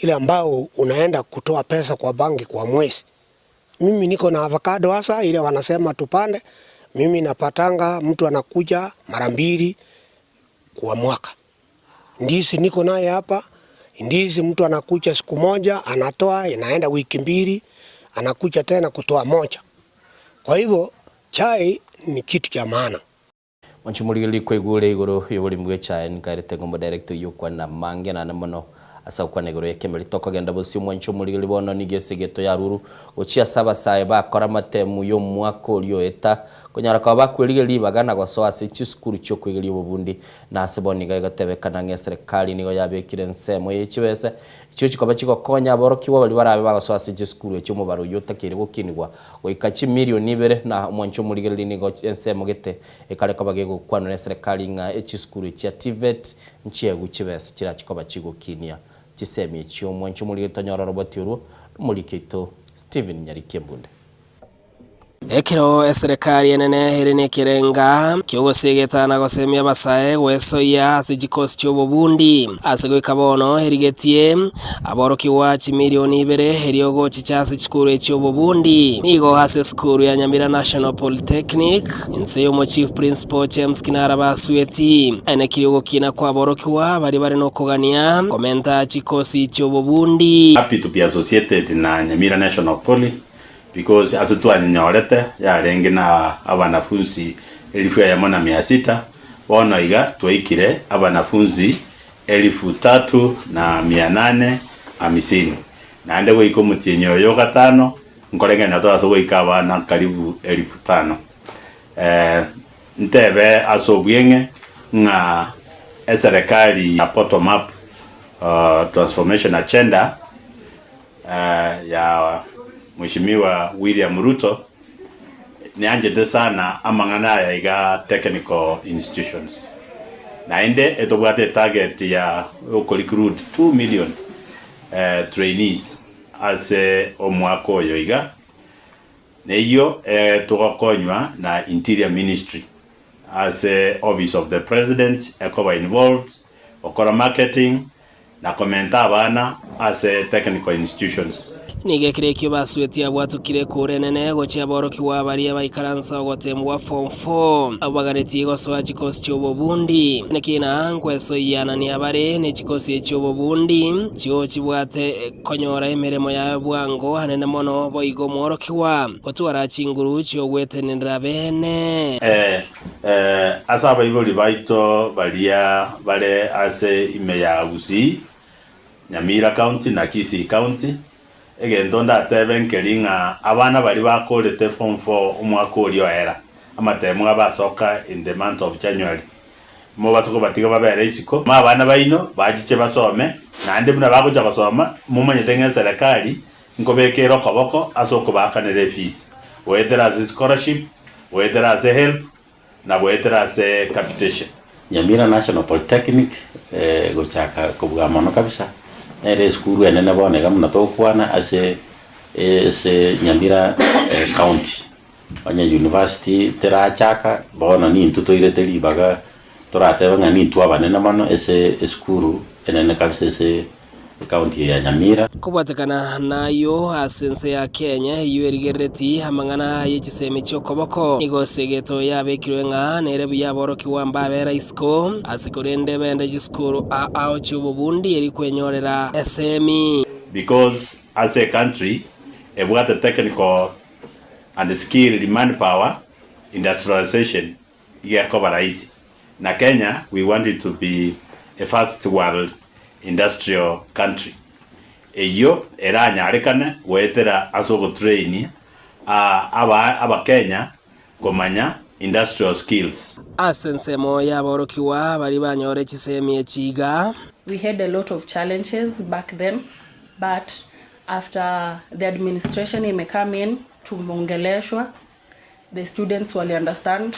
ile ambao unaenda kutoa pesa kwa banki kwa mwezi. Mimi niko na avocado hasa ile wanasema tupande. Mimi napatanga mtu anakuja mara 2 kwa mwaka. Ndizi niko naye hapa. Ndizi mtu anakuja siku moja anatoa, inaenda wiki 2. anakuja tena kutoa moja. Kwa hivyo chai ni kitu cha maana. Wanchumulili kwa igure iguru yobuli mwe chai nkarete ngombo director yukwa na mange na namono asa kwa negoro yake melitoko genda bosi mwanchumulili bono nigesegeto ya ruru ochia saba sae bakora matemu yo mwako lyo eta kunyara kwa bakwirigeri bagana goso ase chiskuru cyo kwigeri obundi na aseboni gagatebekana nge serikali nigo yabekire nsemo yechibese cyo chikoba chikokonya borokiwa bali barabe bagoso ase chiskuru cyo mubaro yotakire gukinirwa goikachi milioni 2 na mwanchumulili nigo nsemo gete ekale kwa bagego kwano na serikali nga echiskuru cya TVET nchiegu chibese kira chikoba chigukinia chisemi cyo mwanchumulili tonyora roboti uru mulikito Steven Nyarikembunde. Ekiro serikali enene herene kirenga kyogosegetana gosemia basae gwesoya asijikosi cyobubundi asegwika bono herigetie aborokiwa chimilioni 2 heriogo chichase chikuru cyobubundi nigo hase skuru ya Nyamira National Polytechnic inseyo mo chief principal James Kinara Basueti ene kiriogo kina kwa borokiwa bari no kogania komenta chikosi cyobubundi. Happy to be associated na Nyamira National Poly because as tu anyorete ya rengi na abanafunzi 1600 bona iga twaikire abanafunzi 3850 na ande goiko mutinyo yo gatano nkorenge na twaso goika abana karibu 5000 ntebe asobwenge nga serikali ya bottom up transformation agenda ya Mheshimiwa William Ruto ni anjete sana amangana ya iga technical institutions na ende etobwate target ya recruit 2 million trainees as omwako yo iga na iyo tugakonywa na Interior Ministry as Office of the President ekoba involved okora marketing na komenta abana as technical institutions. Nigekire kibaswetia bwatukire kurenene gocha boroki wa bari baikaransa gotemwa form 4 abagareti gosoa chikosi cyobubundi nekina nkweso yana ni abare ne chikosi cyobubundi cyo chibwate konyora emeremo ya bwango hanene mono boigo mworokiwa gotwara chinguru cyo gwetenera bene asaba iboli baito balia bale ase ime ya Gusii Nyamira County na Kisii County egendo ndatebenkelinga abana bali bakolete form 4 umwaka olio era amatemu abasoka in the month of January mo basoko batiga babere isiko ma abana baino bajiche basome na ande buna bagoja basoma mumanye tenge serikali nkobekero koboko asoko bakanere fees whether as scholarship whether as help na whether as capitation. Nyamira National Polytechnic gochaka kubwa mono kabisa ere skuru enene bonega muna tokwana ase Nyamira County banya university terachaka bona ni ntuto ireteri baga torate banga ni twa banene mano ese skuru enene kabisa ese county ya Nyamira kubwatekana nayo asense ya Kenya yuerigereti hamangana yechisemi chokoboko igosegeto yabekirwe nga nerebu yaboroki wamba bera isko asikorende bende jiskuru ao chububundi eri kwenyorera SME because as a country we got the technical and skilled manpower industrialization yakoba rahisi na Kenya we want it to be a first world industrial country eyo eranya arekane wetera asogo train aba Kenya komanya industrial skills. Asensemo yaborokiwa bari banyore chisemi echiga. We had a lot of challenges back then, but after the administration came in to mongeleshwa, the students will understand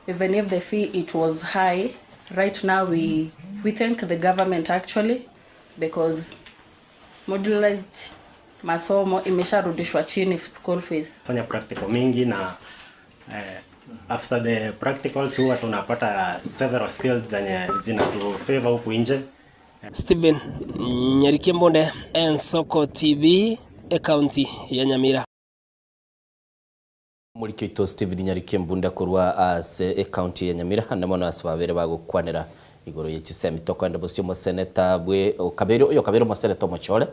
even if the fee it was high. Right now we thank the government actually because modularized masomo imesharudishwa chini school fees. Fanya practical mingi na after the practicals huwa tunapata several skills zenye zinatu favor huku nje. Steven Nyarikembunde, Ensoko TV, county ya Nyamira. Mulikito Steven Nyarikembunde kurwa as county ya Nyamira handamano asababere bagukwanira igoro yechisemi tokanda bosyo mo senator bwe kabero yo kabero mo senator mochole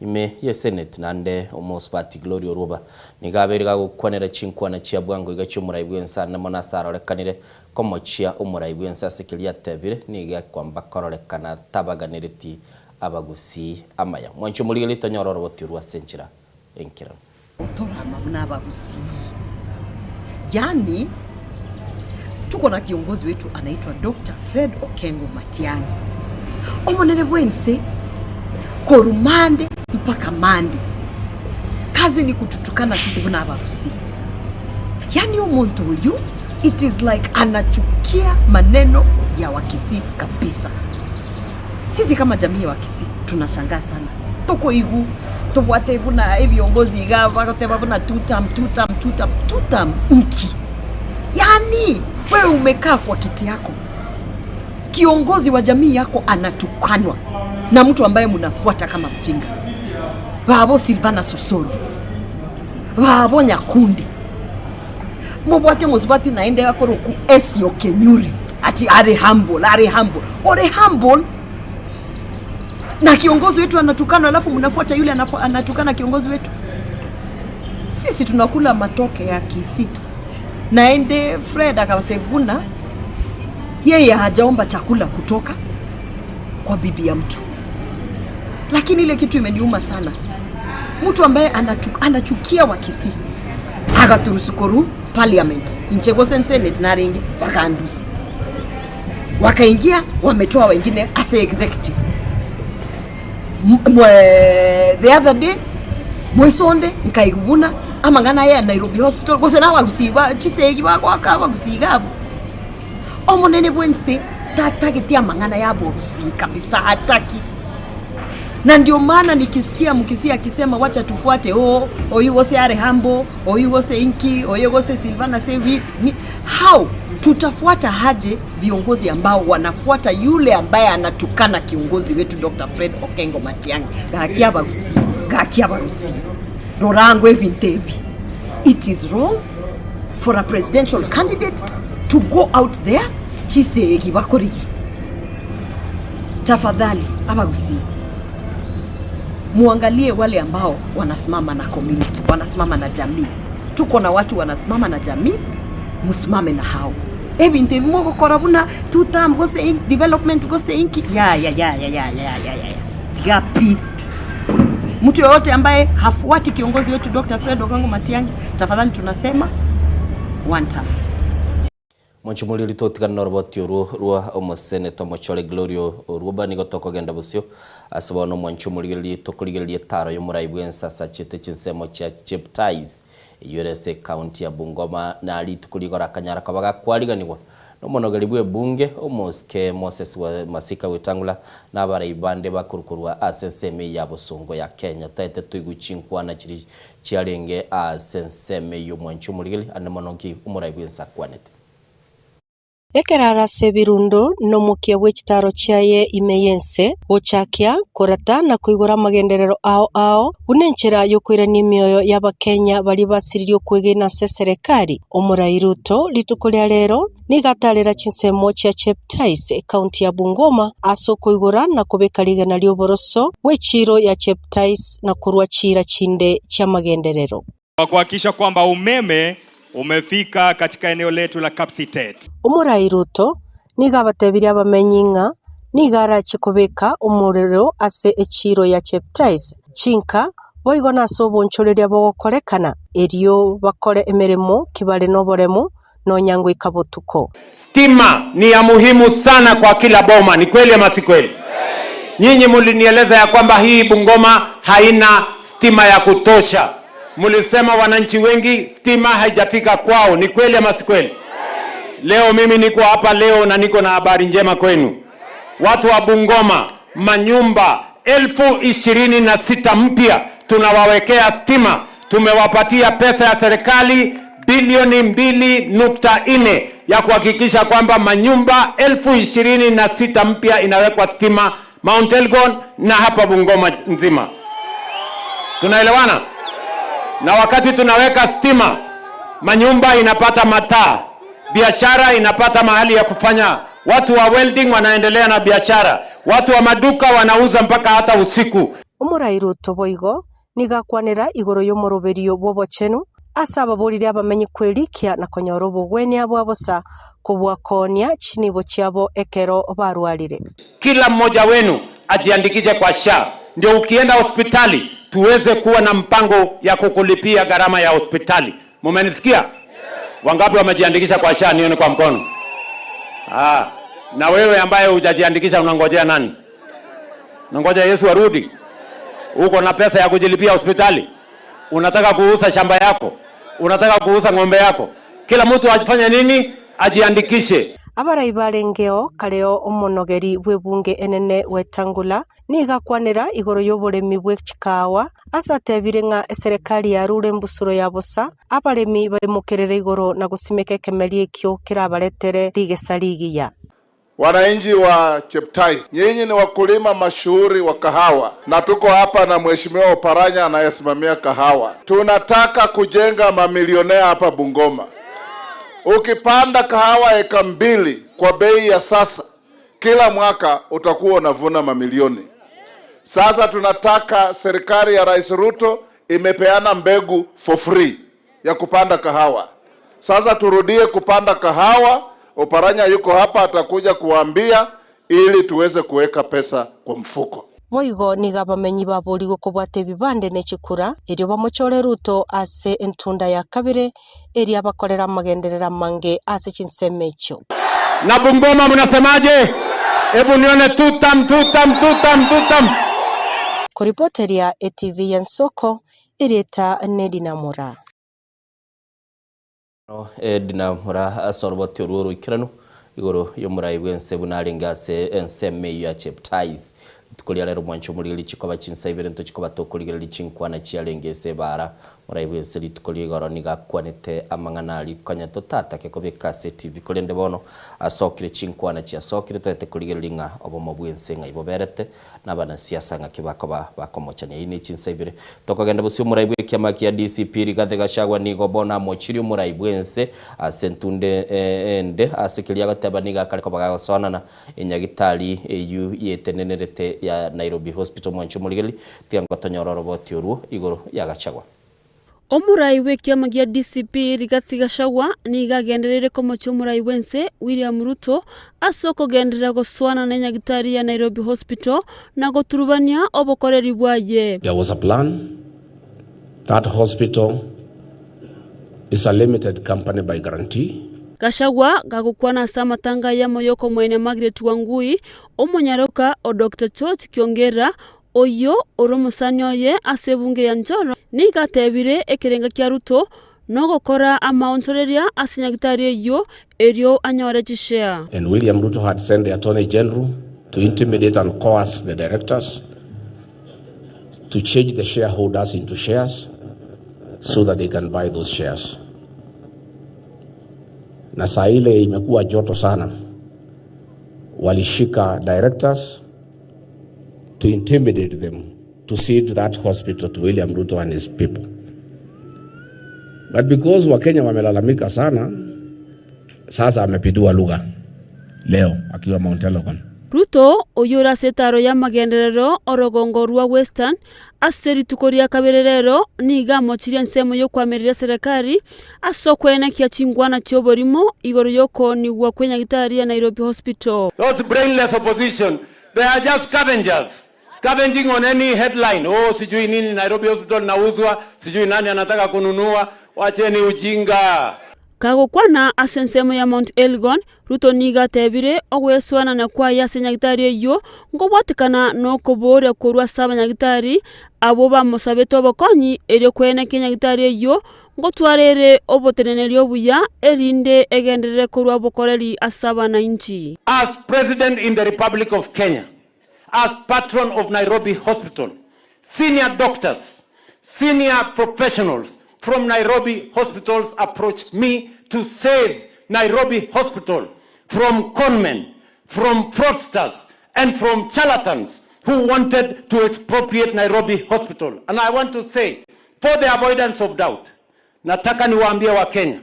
ime ye Senate nande omospati Glory Oruba nigaberiga gukwanera chinkwana chia bwango igacho muraibwensa na monasara rekanire komochia umuraibwensa sekilia tebire niga kwamba kororekana tabaganiriti abagusi amaya mwancho muligeli tonyororo botirwa senchira enkira otorama n'abagusi. Yani tuko na kiongozi wetu anaitwa Dr. Fred Okengo Matiang'i. Omonene bwense korumande mpaka mande. Kazi ni kututukana sisi n'abagusi. Yani umuntu huyu it is like anachukia maneno ya Wakisi kabisa. Sisi kama jamii ya Wakisi tunashangaa sana. Toko igu tobwate buna viongozi igava koteba buna tutam inki. Yani wewe umekaa kwa kiti yako, kiongozi wa jamii yako anatukanwa na mtu ambaye mnafuata kama mjinga. Babo Silvana Sosoro, babo Nyakundi, mubwate muzibati naende yako ku Esio Kenyuri ati are humble na kiongozi wetu anatukana, alafu mnafuata yule anatukana kiongozi wetu. Sisi tunakula matoke ya Kisii. Naende Fred akawatevuna, yeye hajaomba chakula kutoka kwa bibi ya mtu. Lakini ile kitu imeniuma sana. Mtu ambaye anachukia Wakisi agaturusukuru parliament inchego Senate na ringi wakaandusi. Wakaingia wametoa wengine as executive. The other day Mwesonde nkaigubuna amangana ya Nairobi Hospital gose na wagusiba chisegi wakaba gusigabo. Omonene bwense tatagetia mangana ya borusi kabisa hataki. Na ndio maana nikisikia Mkisi akisema wacha tufuate oyu wose are hambo, oyu wose inki, oyu wose Silvana sewi, how tutafuata haje viongozi ambao wanafuata yule ambaye anatukana kiongozi wetu Dr. Fred Okengo Matiang'i. Gakia barusi Rorango Evintebi. It is wrong for a presidential candidate to go out there chisegi bakorigi. Tafadhali abagusi, muangalie wale ambao wanasimama na community, wanasimama na jamii. Tuko na watu wanasimama na jamii, musimame na hao. Evinte moko korabuna tutam gose development gose inki ya tigapi. Mtu yote ambaye hafuati kiongozi wetu Dr. Fred Okengo Matiang'i, tafadhali tunasema one time. Mwanchumuli litotikana noroboti ruwa omoseneto mochole Glory Oruba nigotoko genda busyo asabano mwanchumuli litokuligelie taro yomuraibwensa sachete chinsemo cha Cheptais Yurese County ya Bungoma na litukuligora kanyara kabaga kwaliganirwa nomonogelibwe bunge omoske Moses wa Masika Wetangula na baraibande bakurukurwa asenseme ya Busongo ya Kenya taite tuiguchinkwa na chiri chiarenge asenseme yo mwanchumuli anemonogi umuraibwensa kwanete Ekerara sebirundo no mukia wechitaro chiaye imeyense gochakia korata na kuigura magenderero ao unenchera yokwirani mioyo y'Abakenya bali basiririo kwegena serikali Omurai Ruto litukulia lero nigatarira chinsemo chia Cheptais county ya Bungoma aso kuigura na kubeka ligana lyoboroso wechiro ya Cheptais na kurwa chira chinde cha magenderero kwa kuhakikisha kwamba umeme umefika katika eneo letu la Kapsitet. Omurai Ruto nigabatebiria abamenyinga nigara chikobeka umuriro ase echiro ya Cheptais chinka boigona sobonchoreria bogokorekana erio bakore emeremo kibale noboremo no nyango ikabotuko. Stima ni ya muhimu sana kwa kila boma, ni kweli ama si kweli? Nyinyi mulinieleza ya kwamba hii Bungoma haina stima ya kutosha. Mulisema wananchi wengi stima haijafika kwao, ni kweli ama si kweli? Leo mimi niko hapa leo na niko na habari njema kwenu. Watu wa Bungoma, manyumba 26,000 mpya tunawawekea stima. Tumewapatia pesa ya serikali bilioni 2.4 ya kuhakikisha kwamba manyumba 26,000 mpya inawekwa stima Mount Elgon na hapa Bungoma nzima. Tunaelewana? Na wakati tunaweka stima, manyumba inapata mataa, biashara inapata mahali ya kufanya, watu wa welding wanaendelea na biashara, watu wa maduka wanauza mpaka hata usiku. Omurai Ruto boigo nigakwanira igoro y'omuroberio bw'obochenu asa ababurire abamenyi kwelikia na konyora obugwenia bwabosa kubwakonia chinibo chiabo ekero barwarire. Kila mmoja wenu ajiandikishe kwa SHA ndio ukienda hospitali tuweze kuwa na mpango ya kukulipia gharama ya hospitali. Mumenisikia? Wangapi wamejiandikisha kwa SHA? Nione kwa mkono. Na wewe ambaye hujajiandikisha unangojea nani? Unangoja Yesu arudi? Uko na pesa ya kujilipia hospitali? Unataka kuuza shamba yako? Unataka kuuza ng'ombe yako? Kila mtu afanye nini? Ajiandikishe. Abarai barengeo kareo omonogeri bwebunge enene Wetangula nigakwanira igoro y'oburemi bw'ekikawa asa tebirenga serikali ya rure mbusuro ya bosa abaremi bamukerere igoro na gusimeka kemeri ekyo kirabaretere ligesaligiya. Wananchi wa Cheptais, nyinyi ni wakulima mashuhuri wa kahawa na tuko hapa na Mheshimiwa Oparanya anayesimamia kahawa. Tunataka kujenga mamilionea hapa Bungoma. Ukipanda kahawa eka 2 kwa bei ya sasa, kila mwaka utakuwa unavuna mamilioni. Sasa tunataka serikali ya Rais Ruto imepeana mbegu for free ya kupanda kahawa. Sasa turudie kupanda kahawa. Oparanya yuko hapa atakuja kuambia ili tuweze kuweka pesa kwa mfuko. Boigo nigabamenyi baburi gukubwate bibande n'ekikura eri bamuchore Ruto ase entunda ya kabire eri abakorera magenderera mange ase chinsemecho. Na Bungoma mnasemaje? Hebu nione tutam. Kuripoteria ATV Yansoko ireta Nedina Mura. Edina Mura asorbote ururu ikirano igoro yomurai bwense bunalingase enseme ya Cheptais tukolia lero mwancho muri lichikoba chinsayibere nto chikoba tokoligere lichinkwana chialengese bara murai bwense litukolia igoro nigakwanete amanganali kanya totata kekobeka TV kolende bono asokire chinkwana chia sokire toete koligere linga obomo bwense nga iboberete nabana siasa nga kibakoba bakomochania ine chinsayibere tokagenda busyo murai bwe kiama kia DCP Rigathi Gachagua nigo bona mochiri murai bwense asentunde ende asikilia gataba niga kaliko bagosonana inyagitali eyu yetenenerete ya Nairobi Hospital mwancho muligeli tiango tonyororo botioru igoro ya Gachagua. Omurai wekiama gia DCP Rigathi Gachagua nigagenderere komocho murai wense William Ruto asoko gendera goswana na nyagitari ya Nairobi Hospital na goturubania obokoreri bwaye. There was a plan. That hospital is a limited company by guarantee. Gachagua gagukwana sama tanga ya moyoko mwene Margaret Wangui omonyaroka o Dr. George Kiongera oyo oromusanyoye asebunge ya Njoro nigatebire ekerenga kia Ruto nogokora amaontoreria asinyagitari yo erio anyore chishare. And William Ruto had sent the Attorney General to intimidate and coerce the directors to change the shareholders into shares so that they can buy those shares. Na saa ile imekuwa joto sana, walishika directors to intimidate them to cede that hospital to William Ruto and his people. But because Wakenya wamelalamika sana, sasa amepidua lugha leo akiwa Mount Elgon. Ruto oyura setaro ya magenderero orogongo rwa Western aseri tukoria kabererero niga mochiria nsemo yo kwamerera serikali asokwena kia chingwana choborimo igoro yoko ni gwa kwenya gitari ya Nairobi Hospital. Those brainless opposition, they are just scavengers. Scavenging on any headline. Oh, sijui nini Nairobi Hospital nauzwa, sijui nani anataka kununua, wacheni ujinga. Kagokwana asensemo ya Mount Elgon Ruto niga tebire ogweswana na kwa ya senyagitari yo ngobwatikana no kobore korwa saba nyagitari abo bamusabeto bokonyi eryo kwena kenyagitari yo ngotwarere oboteneneri obuya erinde egenderere korwa bokoreri asaba na inchi. As President in the Republic of Kenya, as patron of Nairobi Hospital, senior doctors, senior professionals from Nairobi hospitals approached me to save Nairobi Hospital from conmen, from fraudsters, and from charlatans who wanted to expropriate Nairobi Hospital. And I want to say, for the avoidance of doubt, nataka niwaambie wa Kenya,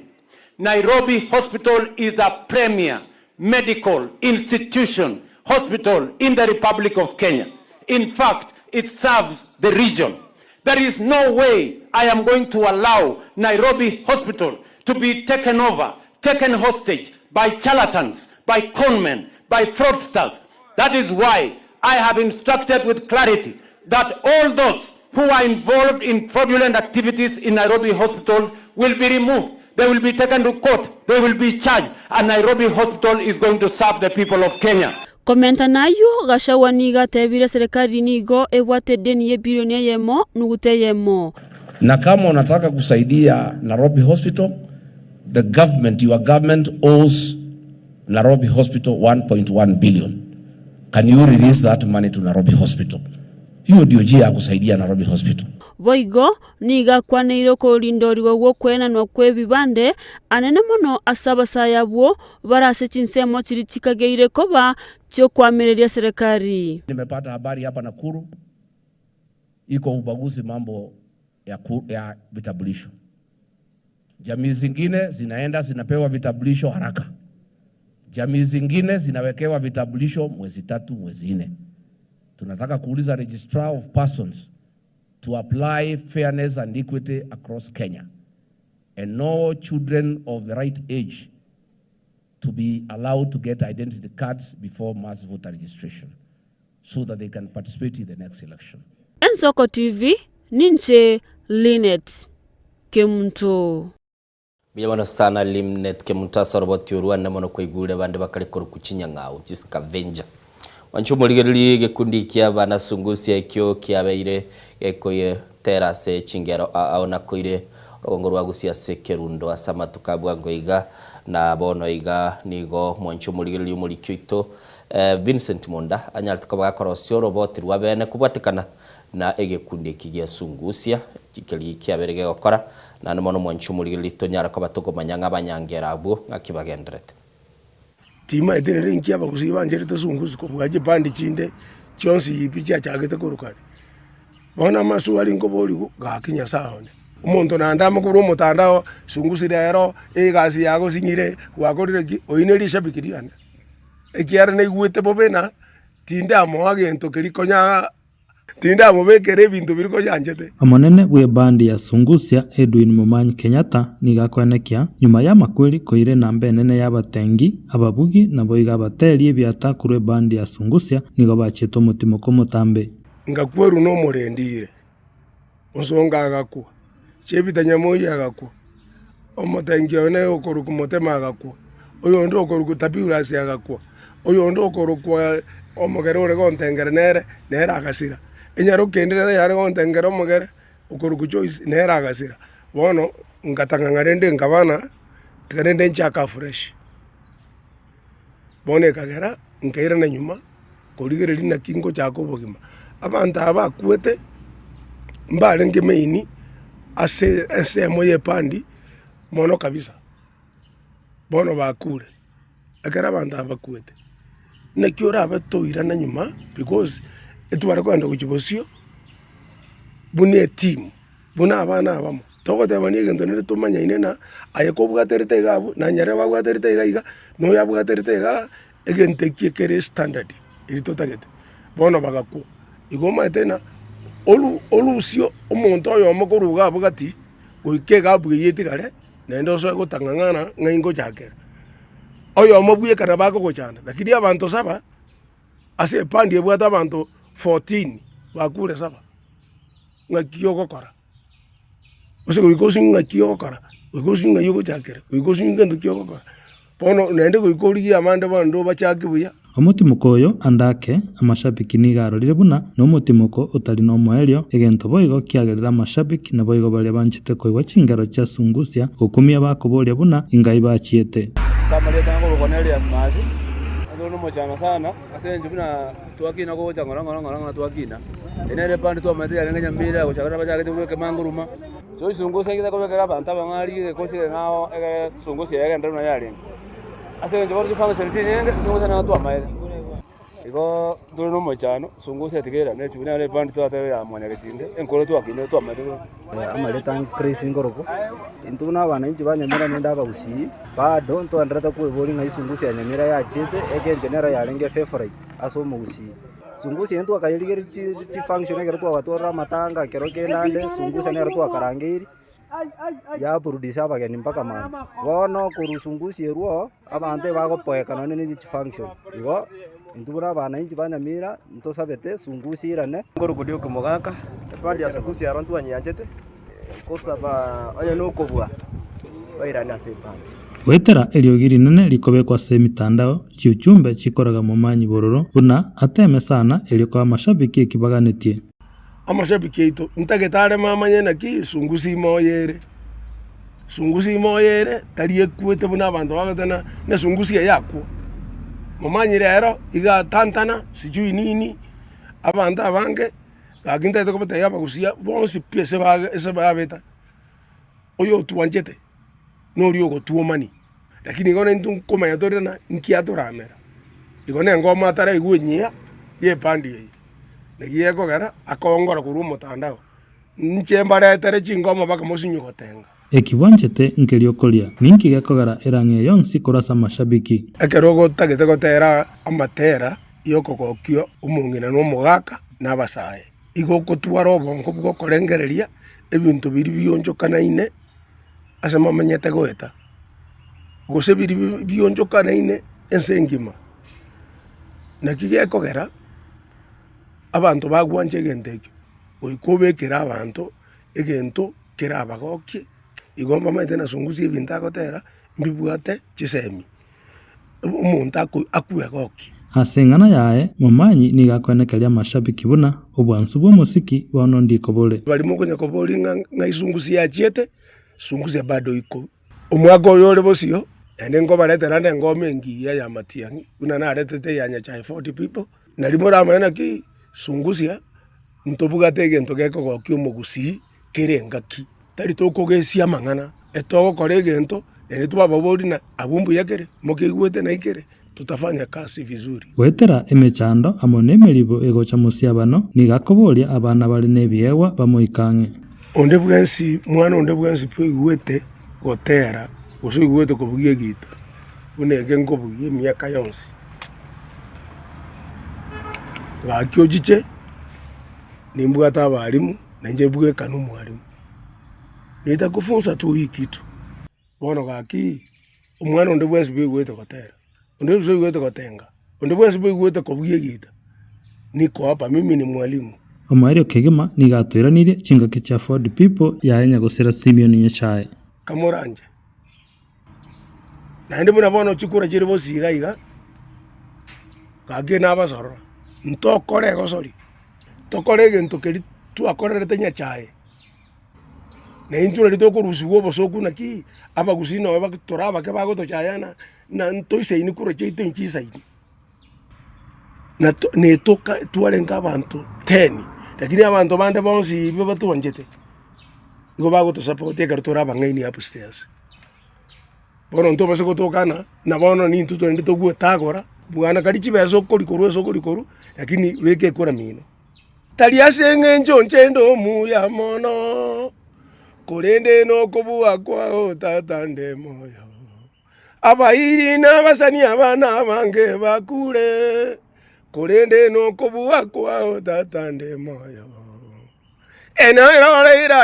Nairobi Hospital is a premier medical institution hospital in the Republic of Kenya. In fact, it serves the region. There is no way I am going to allow Nairobi Hospital to be taken over, taken hostage by charlatans, by conmen, by fraudsters. That is why I have instructed with clarity that all those who are involved in fraudulent activities in Nairobi Hospital will be removed. They will be taken to court. They will be charged. And Nairobi Hospital is going to serve the people of Kenya. Komenta nayo Gachagua niga tebire serikali nigo ebwate deni ye bilioni yemo nugute yemo. Na kama unataka kusaidia Nairobi Hospital, the government, your government owes Nairobi Hospital 1.1 billion. Can you release that money to Nairobi Hospital? Hiyo ndio njia ya kusaidia Nairobi Hospital. Boigo niga kwaneiro ko lindori wo kwena no kwebibande anene mono asaba sayabwo barase chinsemo chiri chikageire koba cyo kwamereria serikali. Nimepata habari hapa Nakuru iko ubaguzi mambo ya vitambulisho. Jamii zingine zinaenda zinapewa vitambulisho haraka. Jamii zingine zinawekewa vitambulisho mwezi 3, mwezi 4. Tunataka kuuliza Registrar of Persons to apply fairness and equity across Kenya, and no children of the right age to be allowed to get identity cards before mass voter registration, so that they can participate in the next election. Enzoko TV, Ninche Linet Kemunto. Biyamano sana Linet Kemunto soroboti uruana mono kwigure bande bakari koru kuchinyangao scavenger. Wanchumo ligeri gikundi kia bana sungusia ikyo kiabeire ekoye terase chingero aona koire rogongo rwa gusia sekerundo asama tukabwa ngoiga na bono iga nigo mwanchumo ligeri umurikyo ito Vincent Monda anyal tukabwa korosyo roboti rwa bene kubwatikana na egekundi kigia sungusia kikeli kiaberege gokora na nomono mwanchumo ligeri tonyara kwabatoko manyanga banyangera abo ngakibagendrete. Tima eterere inkia bakusiba njerete sunguzi ko bwaje bandi chinde chonsi yipicha chagete korukari bona masu ali ngoboli gakinya saone umuntu nandama kuri umutandao sunguzi rero egasi yago sinyire wakorire oineri shabikiriana ekiara ne gwete bobena tinda mo agento kirikonya tinda mo bekere bintu biriko yanjete amonene bwe bandi ya sungusia Edwin Momanyi Kenyatta nigakwenekia nyuma ya makweli koire nambe nene y'abatengi ababugi na boiga bateri ebyata kure bandi ya sungusia nigo bacheto mutimo ko mutambe ngakweru no murendire usonga agakwa chebitanya moya agakwa omutengi one okoru kumotema agakwa oyo ndo okoru kutapiura si agakwa oyo ndo okoru kwa omugerore gontengere nere agasira enyaro kendere yare gontengere omugere okoru kuchoice nere agasira bono ngatangangare ngabana tgerende nchaka fresh bone kagera nkaira na nyuma korigere lina kingo chako bogima abantu abakwete mbale ngemeini ase moye pandi mono kabisa bono bakure akara abantu abakwete nekiora abatoira na nyuma because etwara kwanda kuchibosio bune team buna abana abamo togote bani gento ne tumanya inena ayeko bwaterite gabu na nyare bwaterite gaiga no ya bwaterite ga egente kekere standard iri totagete bono bagaku igoma tena olu sio omuntu oyo mukuru gabu gati goike gabu yiti gare nendo so gutangangana ngaingo jakera oyo mobwiye kana bako gochana lakini abantu saba ase pandi ebwata abantu 14 bakure saba ngakiyo gokora ose goikosi ngakiyo gokora goikosi ngayo jakera goikosi ngendo kiyo gokora pono nende goikori amande bando bachakibuya omutimoko oyo andake amashabiki nigarorire buna no mutimoko utari no moerio egento boigo kiagerera amashabiki na boigo bali banchite koigwa chingaro cha sungusia gukumia bakoboria buna ingai bachiete Samaria tango Cornelius Mazi ndo mochana sana asenje buna tuakina ko changoranga tuakina enere pande to madri alenganya mbira ko chagara baja ke ke manguruma so sungusia kita ko ke banta bangari ke kosi ngao ke sungusia ke ndana yale asenje bor jifanga sertine nge sungusia na to amae iko ndo mochano sungusia tigera ne chuna le pande to ate ya mwanya ketinde enkolo tuakina to amae amaleta increase ngoroko intuna wananchi banyamira nenda bagusi bado nto andrata ku bori ngai sungusia nyamira ya chete ege genera ya lenge favorite asomo usi sungusi entu akayirigeri chi function egere twatwara matanga kero kendande sungusi nero twakarangiri ya burudisha abageni mpaka manzi bono kurusungusi eruo abante bagopoekana nini chi function igo intubura abana inchi banyamira ntosabete sungusi irane ngorukudio kumugaka pandi ya sungusi arontu anyanjete kosa ba anya no kobwa bairana sepa gwetera eriogiri nene rikobekwa se mitandao chiuchumbe chikoraga mumanyi bororo buna ateme sana erioka mashabiki kibaganitie amashabiki ito ntagetare mamanye naki sungusi moyere tari ekuete buna abantu bagatana na sungusi yakwo mumanyi rero iga tantana sijui nini abantu abange gakinta ito kobata yaba gusia bonsi piese babeta oyo tuanjete nori ogo tuomani lakini ngone ntu komanya torena nkiatoramera igone ngoma atara igwenyia ye pandi negiye kogera akongora kuru mutandao nchembara tere chingoma baka mosinyo gotenga ekibwanjete nkeriokoria ninki gekogera erange yonsi korasa mashabiki ekerogo tagete gotera amatera yoko kokyo umungina no mugaka nabasaye igoko twaro bonko bwo korengereria ebintu biri biyonjokana ine asema manyete goeta gose biri biyonjokana ine ensengima nakige kogera abantu bagwanje gentekyo oikobekera abantu egento kera abagoki igomba maite na sungusi ebintu agotera mbibwate chisemi umuntu akuya goki asengana yae mumanyi nigakonekeria mashabiki buna obwansu bwo musiki bono ndiko bole bali mukonya koboli nga isungusi ya chiete sungusi bado iko omwago yole bosio ende ngo baletera ne ngoma engi ya matiangi una na retete ya nya chai 40 people na limora maana ki sungusia ntobuga tegento geko gokyo mugusi kerengaki tari tokogesia mangana etogo koregento ene tubababori na abumbu yakere mokigwete na ikere tutafanya kazi vizuri gwetera emechando amone meribo egocha musiabano nigakoboria abana bali nebiewa bamoikange onde bwensi pwigwete gotera goso igwete kobugie gita unege ngobugie miaka yonsi gakyo jiche nimbwata abalimu nanje buge kanu mwalimu nita kufunza tu hii kitu bono gaki umwana onde bwensi pwigwete gotera onde bwensi pwigwete gotenga onde bwensi pwigwete kobugie gita niko hapa mimi ni mwalimu Omwario kegima nigatwiranirie chingaki cha Ford people yaenya gusira Simeon Nyachae kamoranje naende buna bono chikura chiri bosiga iga gake nabasoro ntokore gosori tokore gento keri twakorerete Nyachae na intura ritokurusiwo bosoku naki abagusina bagitora bake bagotochayana na ntoise ini kura cheite nchisaini na netoka twarenga abantu 10 lakini abantu bande bonsi biba tuanjete igo bago to support ekartora bangaini upstairs bono nto base gotokana na bono ni ntuto ndi to gwetagora bwana karichi beso korikoru lakini weke kora mino talia senge nchonchendo muya mono korende no kobuwa kwa tatande moyo abairi na basani abana bange bakure korende no kobuwa kwa tatande moyo ena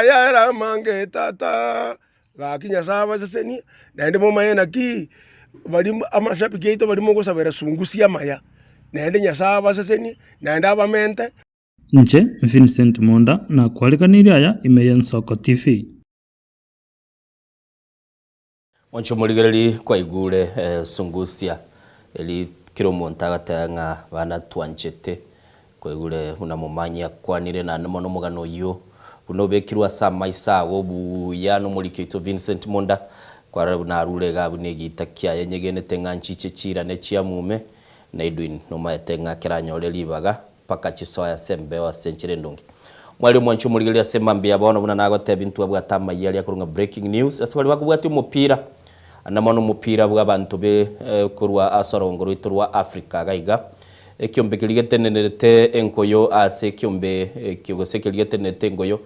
ya mange tata gakinya saba seseni naende momayena ki bali amashabiki ito bali mogo sabera sungusia maya naende nyasaba seseni naende abamente nje Vincent Monda na kwalikaniri aya Imeyen Soko TV Wancho muligereri kwa igure sungusia eli kiro montaga tanga bana twanchete kwa igure una mumanya kwanire na mono mugano yo unobekirwa sama isawo buya no mulikito Vincent Monda kwa na rurega bunegita kya yenyegene tenga nchiche chira ne chia mume na Edwin no maetenga kiranyole libaga paka chisoya sembe wa senchire ndongi mwali mwancho muligeria sema mbia bona buna nago te bintu abwa tama yali akurunga breaking news asabali bakubwati umupira anamono umupira bw'abantu be kurwa asorongoro iturwa Africa gaiga ekyombe kiligetenenete enkoyo ase kyombe kigose kiligetenenete enkoyo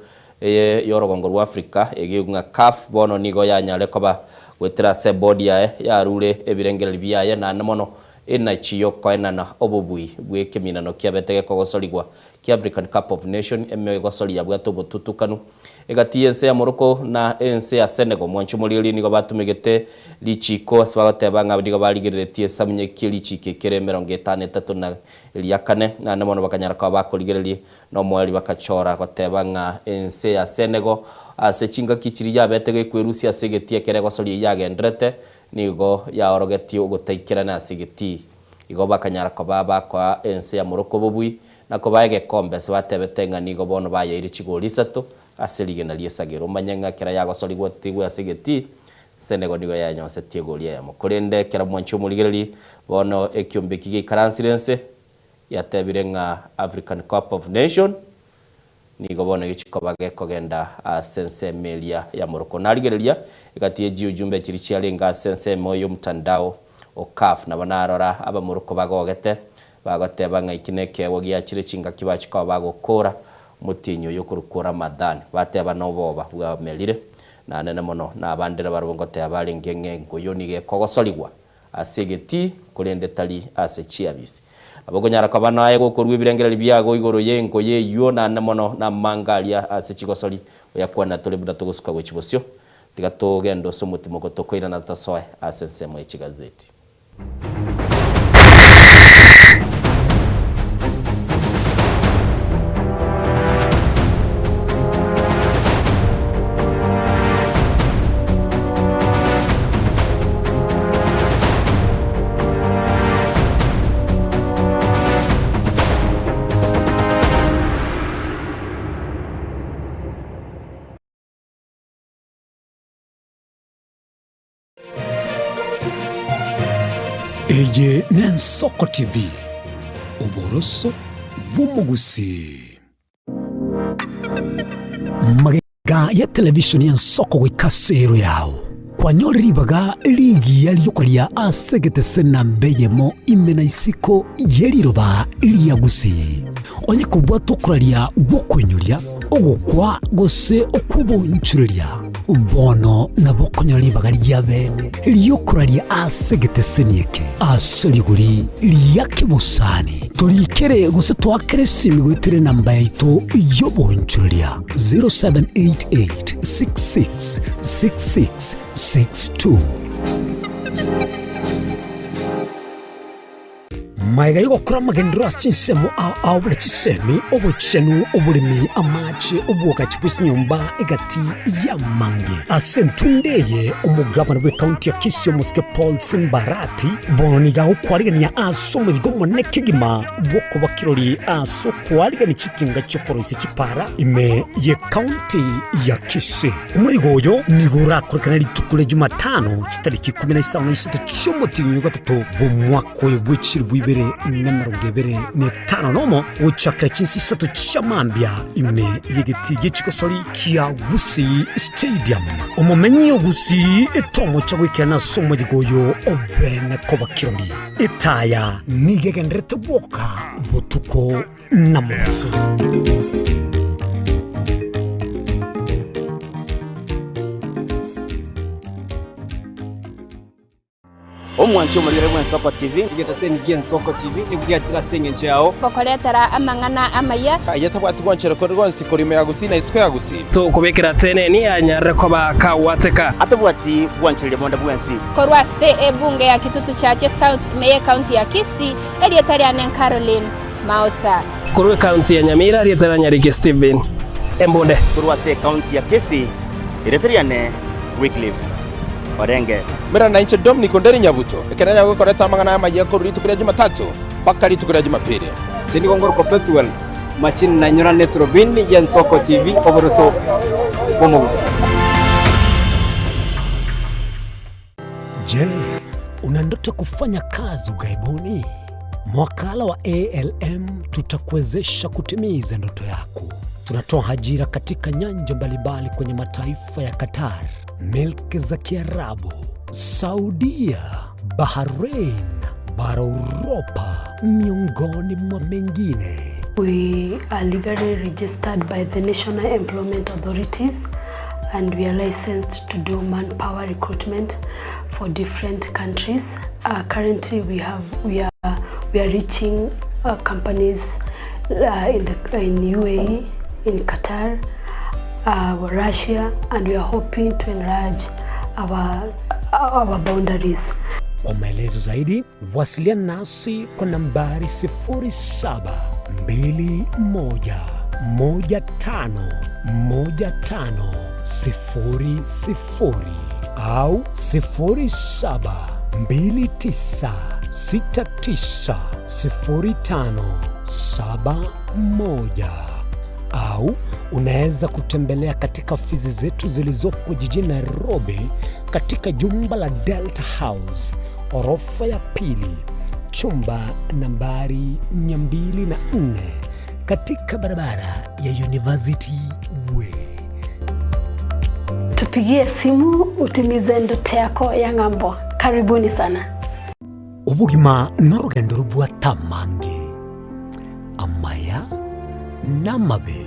yorogongo rwa Africa egiunga CAF bono nigo yanyale koba wetera se body ya rule ebirengere biyaye na namono ina chiyo koenana obobui bwe keminano kia betege kogosorigwa kia African Cup of Nation eme gosori ya bwato botutukanu egati ense ya Morocco na ense ya Senegal mwancho muriori nigo batumigete lichiko asbagoteba ngabdigo baligeretie samye kilichike kere 53 na liakane na namono bakanyara kwa bakoligerelie no mwali bakachora goteba nga ense ya Senegal ase chinga kichiri ya betege kwerusi asegetie kere gosori ya gendrete nigo ya orogetio gotaikira na asigeti igo bakanyara kwa baba kwa ense ya Morocco bobui na kobaege kombe swatebete nga nigo bono baye iri chigoli 3 aselige na liesagero manyanga kera yago sori gwatigwe asigeti Senegal nigo yanyosetie goli ya mukurende kera mwancho muligereri bono ekyombe kige karansirense yatebire nga African Cup of Nation nigo bono gichikobage kogenda sense melia ya Morocco naligereria igatie jumbe chirichi alenga sense moyo mtandao okaf na banarora aba Morocco bagogete bagoteba nga ikineke wogia chire chinga kibachika bagokora mutinyo yokurukura madani bateba noboba bwa melire na nene mono na bandera barubongote abali ngenge ngoyonige kogosoligwa asegeti kurende tali ase chiabisi abogonyara kabana aye gokorwa ibirengera byago igoro yengo yeyo na nene mono na mangalia ase chigosoli yakwana tole buda togosuka gwechibosyo tigatogendo somutimo gotokoira na tasoe ase semo echigazeti Eye Nensoko TV Uboroso bw'umugusi Magega ya television ya Nsoko gwikasero yao kwanyoriribaga ligi yaliyokolia asegete sena mbeyemo imena isiko yeliroba liyagusi onye kubwa tokuralia gukwenyulia ogukwa gose okubonchuria bono nabokonyolibaga lyabene liyokuralia asegete senieke asoliguri liyakibusani tolikere gose twakere simigwitire namba yaito yobonchuria 0788666662 Maiga yuko kura magendro asinsemo au bule chisemi obo chenu obulimi amache obuoka chipisi nyumba egati ya mange asentundeye omugabana we county ya Kisii Musike Paul Simbarati bono niga ukwarigani ya asomo yigomo nekigima bwoko bakirori aso kwarigani chitinga chokoroise chipara ime ye county ya Kisii umurigoyo nigura kurikana litukule Jumatano chitariki 17 cy'umutinyo gatatu bomwako yobwiciri bwibere nemarongevere netano nomo uchakira chinsi sato chamambia ime yegiti gichikosoli kia Gusi Stadium omumenyi Gusi etomo chawikana somo digoyo obene kobakirori itaya nigegendrete boka botuko namoso omwancho muri rewe Nsoko TV igeta sen Nsoko TV ibwatira senge njao kokoretera amangana amaya ayatabwati gwanchero ko rwonsi korime ya Gusi na isiko ya Gusi to kubekera tene ni anyare ko bakawateka atabwati gwanchero bonda bwansi korwa se ebunge ya kitutu chache South Meye County ya Kisii elietari anen Caroline Mausa korwe county ya Nyamira elietari Nyariki Steven Embonde korwa se county ya Kisii elietari ane Wycliffe Orenge mera na inche Dominic Onderi Nyabuto ekeranya gukoreta amangana amaye ko ritukira Jumatatu paka ritukira Jumapili Jeni Gongoro Perpetual machini na nyora netrobin ya Nsoko TV oboroso bomugusi Je, una ndoto kufanya kazi ugaibuni? Mwakala wa ALM tutakuwezesha kutimiza ndoto yako. Tunatoa ajira katika nyanja mbalimbali kwenye mataifa ya Qatar, Milki za Kiarabu, Saudia, Bahrain, bara Europa, miongoni mwa mengine. We are legally registered by the National Employment Authorities and we are licensed to do manpower recruitment for different countries Currently, we are reaching companies in UAE, in Qatar, Russia, and we are hoping to enlarge our boundaries. Kwa maelezo zaidi, wasiliana nasi kwa nambari 0721151500 au 0729690571 au unaweza kutembelea katika ofisi zetu zilizopo jijini Nairobi katika jumba la Delta House, orofa ya pili, chumba nambari 204 katika barabara ya University Way. Tupigie simu utimize ndoto yako ya ng'ambo. Karibuni sana. Ubugima n'urugendo rubwa tamange amaya namabe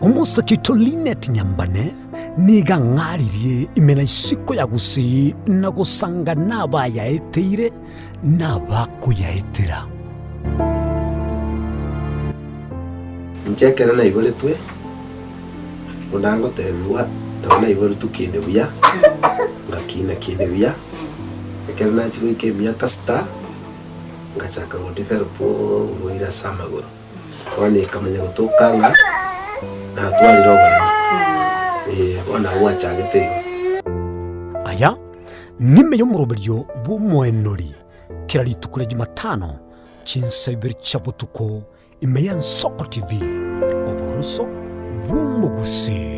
umusakito Linet Nyambane niga ng'aririe imena isiko ya gusi na gusanga n'abayaeteire n'abakuyaetera. Nchekera na ibole twe unango tebiwa ndabona ibole tukinde buya ngakina kinde buya ekera na chiko ikemia kasta ngachaka ngotiferpo ngoira samagoro wani kamenya gutokanga na twaliro bana wana wachagete aya nime yo muroberio bumwenori kirali tukule Jumatano chinsabiri chabutuko imeya Nsoko TV oboroso bumugusi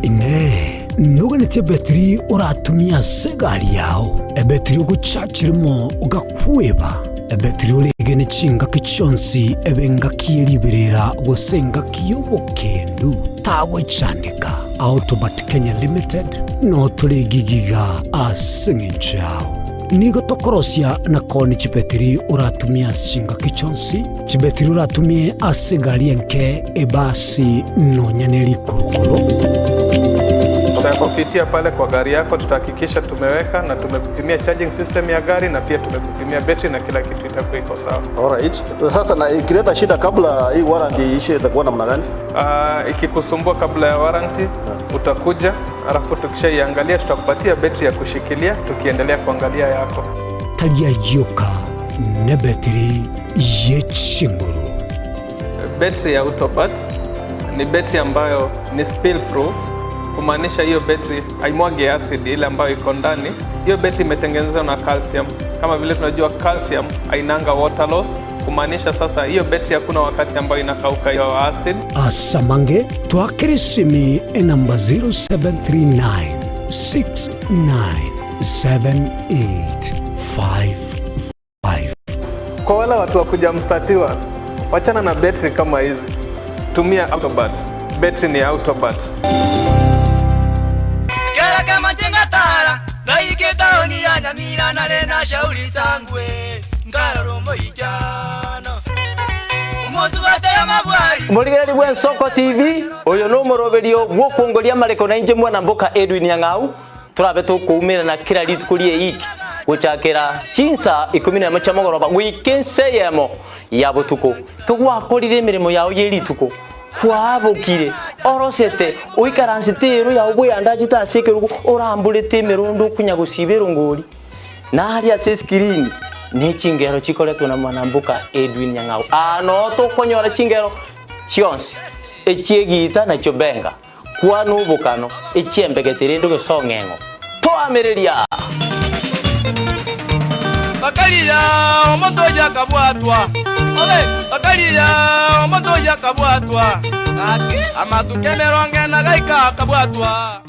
ine nuganete betri uratumia segari yao ebetri uguchachirimo ugakweba ebetri ulegene chinga kichonsi ebenga kieriberera gosenga kiyobokendu tawe chanika Autobat Kenya Limited no tulegigiga asingi chao nigo tokorosia na koni chibetri uratumia chinga kichonsi chibetri uratumie asegari enke ebasi no nyaneli kurukuru. Tutakupitia pale kwa gari yako, tutahakikisha tumeweka na tumekupimia charging system ya gari na pia tumekupimia battery na kila kitu itakuwa iko sawa. Alright. Sasa na ikileta shida kabla hii warranty ishe itakuwa namna gani? Ikikusumbua kabla ya warranty utakuja, alafu tukishaiangalia tutakupatia battery ya kushikilia tukiendelea kuangalia yako. Talia yoka ne battery yechinguru. Battery ya Autobat ni battery ambayo ni spill proof, kumaanisha hiyo battery haimwagi acid ile ambayo iko ndani. Hiyo battery imetengenezwa na calcium. Kama vile tunajua calcium hainanga water loss, kumaanisha sasa hiyo battery hakuna wakati ambayo inakauka hiyo acid. Asamange twakirisimi namba 0739697855. Kwa wale watu wa kuja mstatiwa, wachana na battery kama hizi. Tumia Autobat. Battery ni Autobat. Kera kama tingatara, gaike taoni ya Nyamira na rena shauri sangwe, ngararo ijana. Umozubate ya mabwari. Muligeri bwa Nsoko TV, oyo no muroberio gwo kuongoria mareko na inje mwana mboka Edwin Nyang'au, turabe tukumira na kira litukurie iki. Guchakira chinsa 10 chamogoroba wikenseyemo ya butuko. Kugwakorire emirimo yawe yerituko. Kwabukire orosete uikaransitero ya ubwe andajita asekerugo orambulete merondo kunya gusibero ngori na hali ase screen ne chingero chikoletwa na mwanambuka Edwin Nyang'au ano to konyora chingero chionsi echiegita na chobenga kwa nubukano echiembegetere ndo gesongengo to amereria Bakaliya omoto yakabwatwa ole bakaliya omoto yakabwatwa ati amatukemero ngena gaika kabwatwa.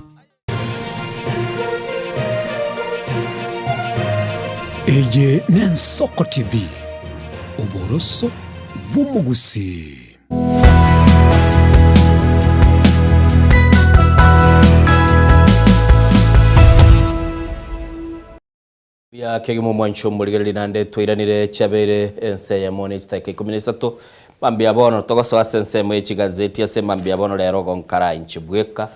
Eye ne Nsoko TV oboroso bumugusi. Ya kegimo mwancho muligeri nande twiranire chabere ense ya mone chitake 13 mambia bono togoso asense mwe chigazeti ase mambia bono lero gonkara inchibweka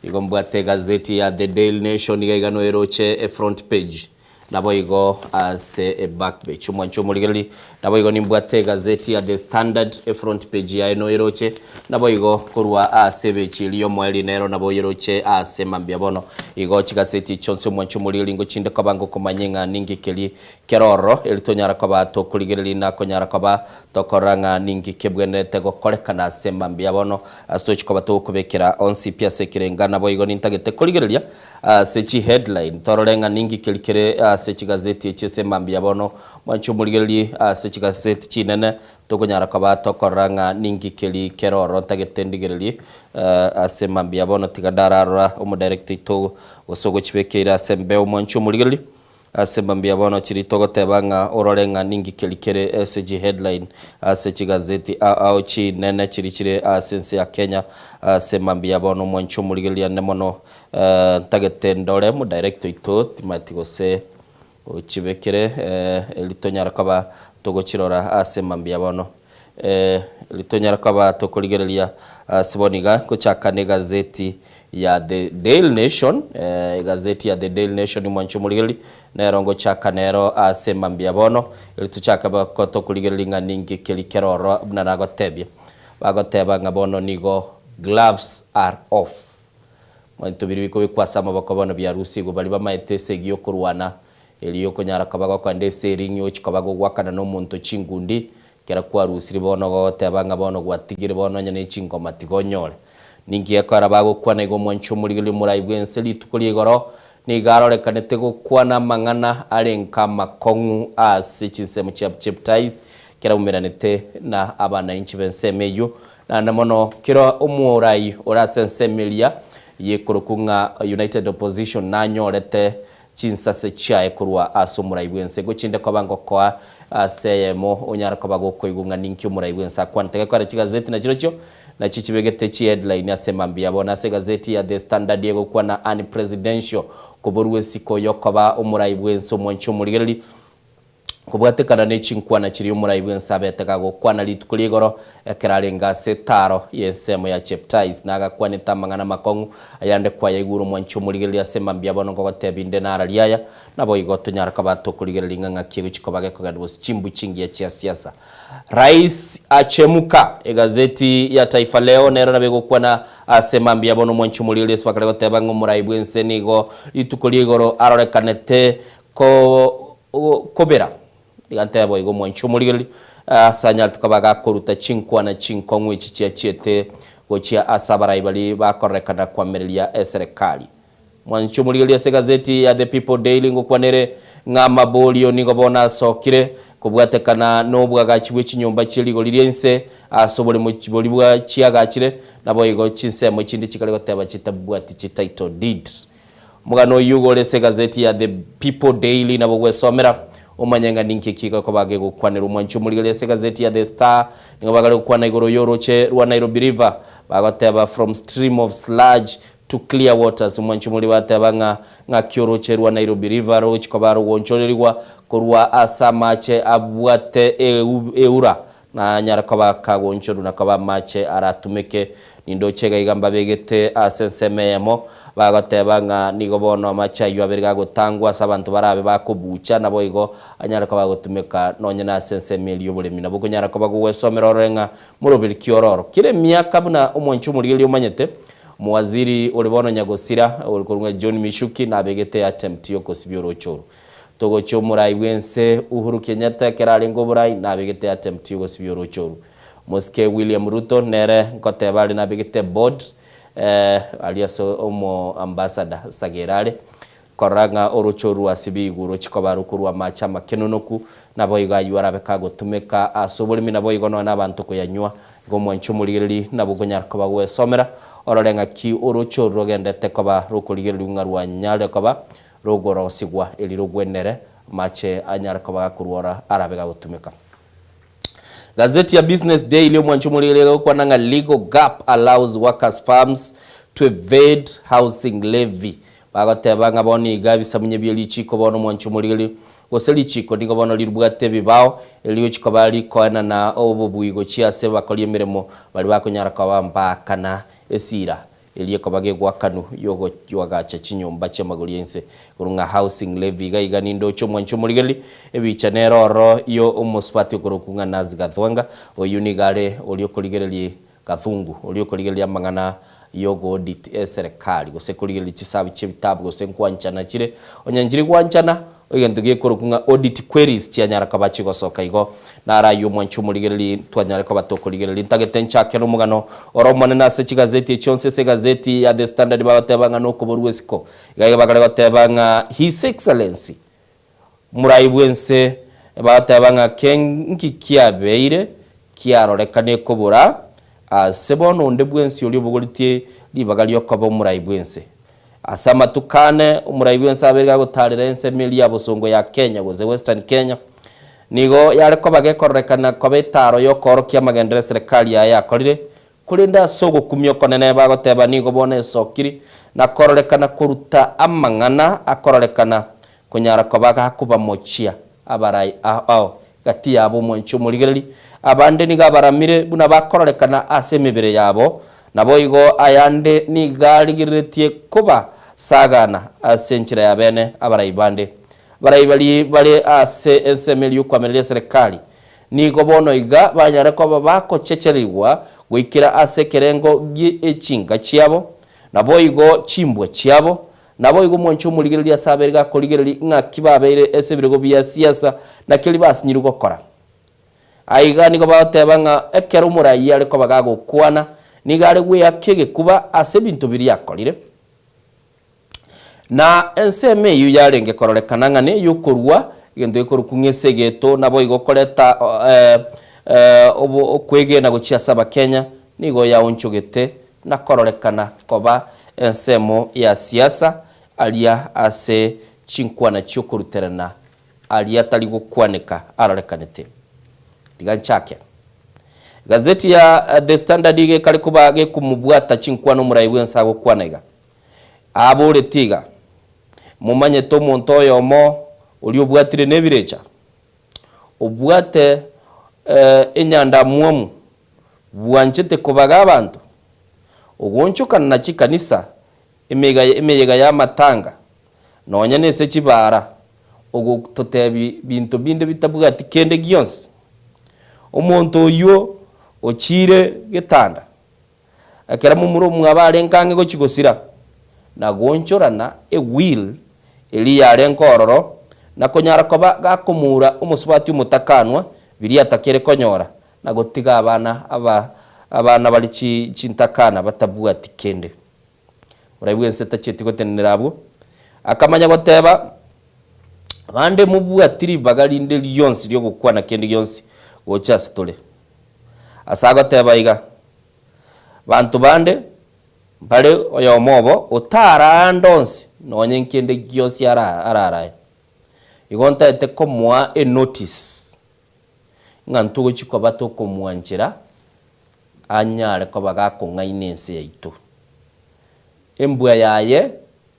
igombwate gazeti ya The Daily Nation igaigano eroche front page nabo igo as a back page mwancho muligeli nabo igo nimbwate gazeti ya The Standard front page ya eno eroche nabo igo korwa as bechi liyo mweli nero nabo eroche as mambia bono igo chigazeti chonse mwancho muligeli ngo chinde kabango komanyenga ningi keli keroro elitonyara kaba to kuligeli na konyara kaba tokoranga ningi kebwenete go kolekana sembambia bono astochi kaba to kubekera onsi pia sekirenga nabo igo nintagete kuligelia sechi headline torolenga ningi kelikere sechi gazeti chese mambia bono mwancho muligeli sechi gazeti chinene tokonyara kaba tokoranga ningi keli keroro tagetendigereli asemambia bono tigadarara omo director to osogo chibekera sembe mwancho muligeli asemambia bono chiritogo tebanga orolenga ningi kelikere SG headline sechi gazeti au chi nene chirichire sense ya Kenya asemambia bono mwancho muligeli anemono tagetendore mu director ito timatigo se uchibekere elitonyara kaba togochirora asemambia bono elitonyara kaba tokoligerelia siboniga kuchakane gazeti ya The Daily Nation gazeti ya The Daily Nation mwancho muligeli nerongo chakanero asemambia bono elituchaka bakoto kuligelinga ningi kelikeroro nanago tebye bagoteba ngabono nigo gloves are off mwanto biribiko bikwasama bakobono byarusi go bali bamaitese giyo kurwana eliyo konyara kabago kwande sering yo chikabago gwakana no muntu chingundi kera kwa rusiri bono go teba ngabono gwatigire bono nyane chingo matigonyole ningi yakara bago kwana igo mwancho muligeli muraibwense litukulie goro ni garore kanete go kwana mangana alenka makongu asichisemu cheptais kera umeranete na abana inchi bensemeyo na namono kira umurai ora sensemelia yekurukunga United Opposition nanyorete chinsase chae kurwa asumuraibwense go chinde kwa bango kwa seyemo onyara kwa bago koigunga ninki umuraibwense kwanteke kwa chigazeti na chirocho na chichibegete chi headline asemambia bona se gazeti ya The Standard yego kwa na unpresidential kuboruwe siko yokoba umuraibwense mwancho muligeli kubwatekana nechinkwa na chiri umuraibwense abeteka go kwa na litukuligoro ekeralenga setaro yensemo ya cheptais naga kwa nitamangana makongu ayande kwa yeguru mwancho muligeli asemambia bona ngo batebinde na araliaya nabo igoto nyara kabato kuligeli nganga kigo chikobage ko gadbos chimbu chingi ya siasa Rais achemuka gazeti ya Taifa Leo nero nabego kwa na asemambia bona mwancho muligeli swakale gotebanga umuraibwense nigo litukuligoro arorekanete kobera digante boy go mwancho muligeli sanyal tukabaga koruta chinkwa na chinkongu ichichia chiete gochia asabarai bali bakorekana kwa melia serikali mwancho muligeli ya gazeti ya The People Daily ngokwanere ngama bolio nigo bona sokire kubwatekana nobwaga chibwe chinyomba chiligo liriense asobole mu chibolibwa chiagachire nabo igo chinsemo chindi chikalego teba chitabwati chititle deed mugano yugo lese gazeti ya The People Daily nabo gwesomera umanyanga ninki kika ko bage gukwanira umwancho muligeli ese gazeti ya The Star ngo bagale gukwana igoro yoroche rwa Nairobi River bagoteba from stream of sludge to clear waters umwancho muri bateba nga kyoroche rwa Nairobi River ro chikobaro woncholerwa korwa asamache abwate eura na nyara kaba kagonchoru na kaba mache aratumeke nindo chega igamba begete asensememo bagoteba nga nigo bono macha yo aberga gotangwa sabantu barabe bakubucha nabo igo anyara kaba gotumeka nonye na sensemelio bulemi nabo kunyara kaba gwesomero renga murobili kiororo kire miaka buna umwancho muligeli umanyete muwaziri olibono nyagosira olikorunga John Mishuki na begete attempt yo kosibiro choro togo chomurai wense Uhuru Kenyatta keralengo burai na begete attempt yo kosibiro choro Moske William Ruto nere kotebali na begete board alias omo ambassador Sagerale koranga orochoru asibi guru chikobaru kurwa macha makenonoku nabo iga yuarabe kago tumeka asobulimi nabo igono nabantu ko yanywa go mwancho muligeli nabo gonyar ko bagwe somera orolenga ki orochoru rogendete ko ba rokuligeli ngarwa nyale ko ba rogoro sigwa eli rogwenere mache anyar ko ba kurwara arabe kago tumeka gazeti ya Business Daily mwancho muligeli ko nanga legal gap allows workers farms to evade housing levy bagoteba ngaboni gabisa munyebyeli chiko bono mwancho muligeli goseli chiko ningo bono lirubwate bibao eliyo chiko bali koana na obubuigo chiase bakoliye miremo bali bakonyara kwa mbakana esira elie kobage gwakanu yogo yagacha chinyumba cha magoliense kurunga housing levy gaiga nindo chomwancho muligeli ebicha neroro yo omuswati kurukunga nazigathwanga oyunigale oliokoligerelie kathungu oliokoligerelia mangana yogo audit serikali gosekoligerelie chisabi chebitabu gosenkwanchana chire onyanjiri gwanchana ogentugie kurukunga audit queries chianyara kabachi gosoka igo nara yo mwancho muligereli twanyara kabatokoligereli ntagetencha kero mugano oromone na se gazeti chonse se gazeti ya The Standard bagatebanga no kuborwesiko igaye bagale batebanga His Excellency Muraibwense bagatebanga kenki kiabeire kiarorekane kobora sebono ndebwensi oli bugolitie libagali yokobo Muraibwense asama tukane Muraibwense aberga gutarira ensemeli ya bosongo ya Kenya goze Western Kenya nigo yareko bagekorekana kobetaro yokorokia magendere serikali ya yakorire kulinda sogo kumyo konene bagoteba nigo bone sokiri na kororekana kuruta amangana akororekana kunyara kobaga kuba mochia abarai gati yabo mwancho muligereli abande niga baramire buna bakororekana asemebere yabo nabo igo ayande ni galigiretie kuba sagana asenchira ya bene abarayibande barayibali bale ase SML kwamelia serikali nigo bono iga banyare ko bako checherirwa gwikira ase kerengo gi echinga chiabo nabo igo chimbwe chiabo nabo igo mwancho muligerelia saberga koligereli nga kibabere ese birego bya siasa na kili basinyiru gokora aiga nigo batebanga ekero murayi ariko bagago kwana nigare gwe yakege kuba ase bintu biri yakolire na enseme yu yarenge kororekana ngane yukorwa gendo ikorukunge geto nabo igokoreta okwege na guchia saba Kenya nigo ya onchogete na kororekana koba ensemo ya siasa alia ase chinkwana chyokuruterana alia taligokwaneka ararekanete tiganchake gazeti ya The Standard ge kalikuba ge kumubwata chinkwano Muraibwense agokwanega abore tiga mumanye to monto yomo uli obwatire nebirecha obwate enyanda muomu bwanchete kubaga abantu ogonchuka na chikanisa emeyega ya matanga nonya nese chibara ogo totebi bintu binde bitabwati kende gyonse omonto yo ochire getanda akera mumuro mwabare nkange go chigosira na gonchorana e will eli yare nkororo na konyara koba gakumura umusubati umutakanwa biri atakere konyora na gotiga abana bali cintakana batabuati kende Muraibwense tacheti gotenerabo akamanya goteba bande mubuatiri bagalinde lyonsi lyo gukwana kende lyonsi gocha stole asaga teba iga bantu bande bale oyo mobo utara ndonsi nonye nkende gyosi arara igonta ete komwa a notice ngantugo chikoba to komwanjira anyare kobaga kongainense yaitu embwa yaye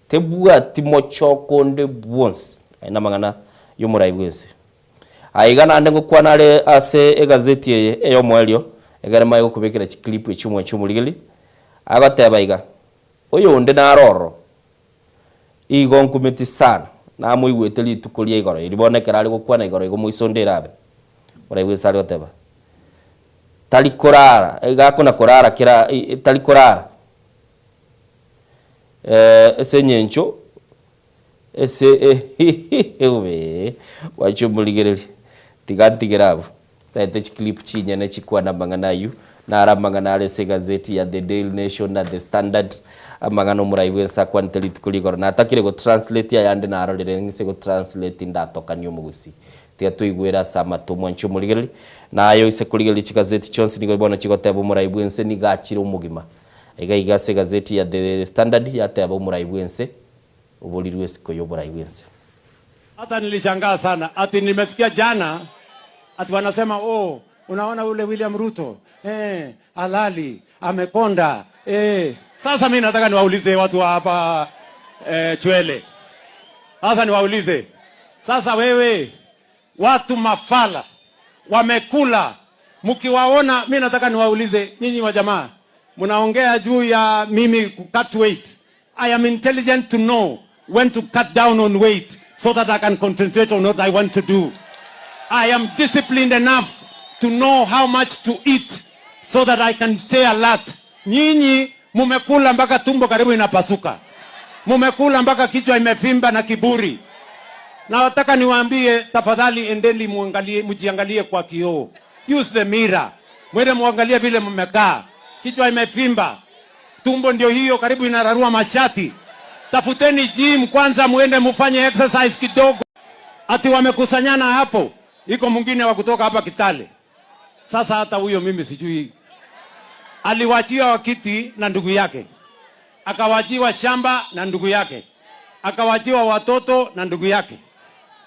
tebua timochoko nde bwons aina mangana yo Muraibwense aigana ande ngokwanale ase egazeti eyo mwelio egarema yo kubekera clip echumwe chumuligeli agateba iga oyo nde naroro igo nkumeti sana na muigwete litukulia igoro iribonekera ali gukwana igoro igo muisonderabe Muraibwense ali goteba talikorara egakona korara kira talikorara ese nyencho ese ewe wachumuligereli tigantigerabo taite clip chinyane chikwana mangana yu na aramangana ale se gazeti ya The Daily Nation na The Standard amangano Muraibwense kwanteli tukuligoro na atakire go translate ya yande na arolere ngise go translate ndatoka niyo mugusi tia tuigwera sama to mwancho muligereli na ayo ise kuligereli chigazeti chonsi nigo bona chigotebo Muraibwense ni gachira umugima ega se gazeti ya The Standard ya tebo Muraibwense ubulirwe siko yo Muraibwense. Hata nilishangaa sana ati nimesikia jana ati wanasema unaona ule William Ruto halali amekonda sasa mimi nataka niwaulize watu hapa Chwele. Sasa niwaulize sasa, wewe watu mafala wamekula mkiwaona, mimi nataka niwaulize nyinyi wa jamaa, Mnaongea juu ya mimi cut weight. I am intelligent to know when to cut down on weight so that I can concentrate on what I want to do. I am disciplined enough to know how much to eat so that I can stay alert. Nyinyi mumekula mpaka tumbo karibu inapasuka. Mumekula mpaka kichwa imefimba na kiburi. Na nataka niwaambie, tafadhali endeni muangalie, mjiangalie kwa kioo. Use the mirror. Mwende muangalie vile mmekaa. Kichwa imefimba. Tumbo ndio hiyo karibu inararua mashati. Tafuteni gym kwanza, muende mufanye exercise kidogo. Ati wamekusanyana hapo. Iko mwingine wa kutoka hapa Kitale. Sasa hata huyo mimi sijui. Aliwachiwa kiti na ndugu yake. Akawachiwa shamba na ndugu yake. Akawachiwa watoto na ndugu yake.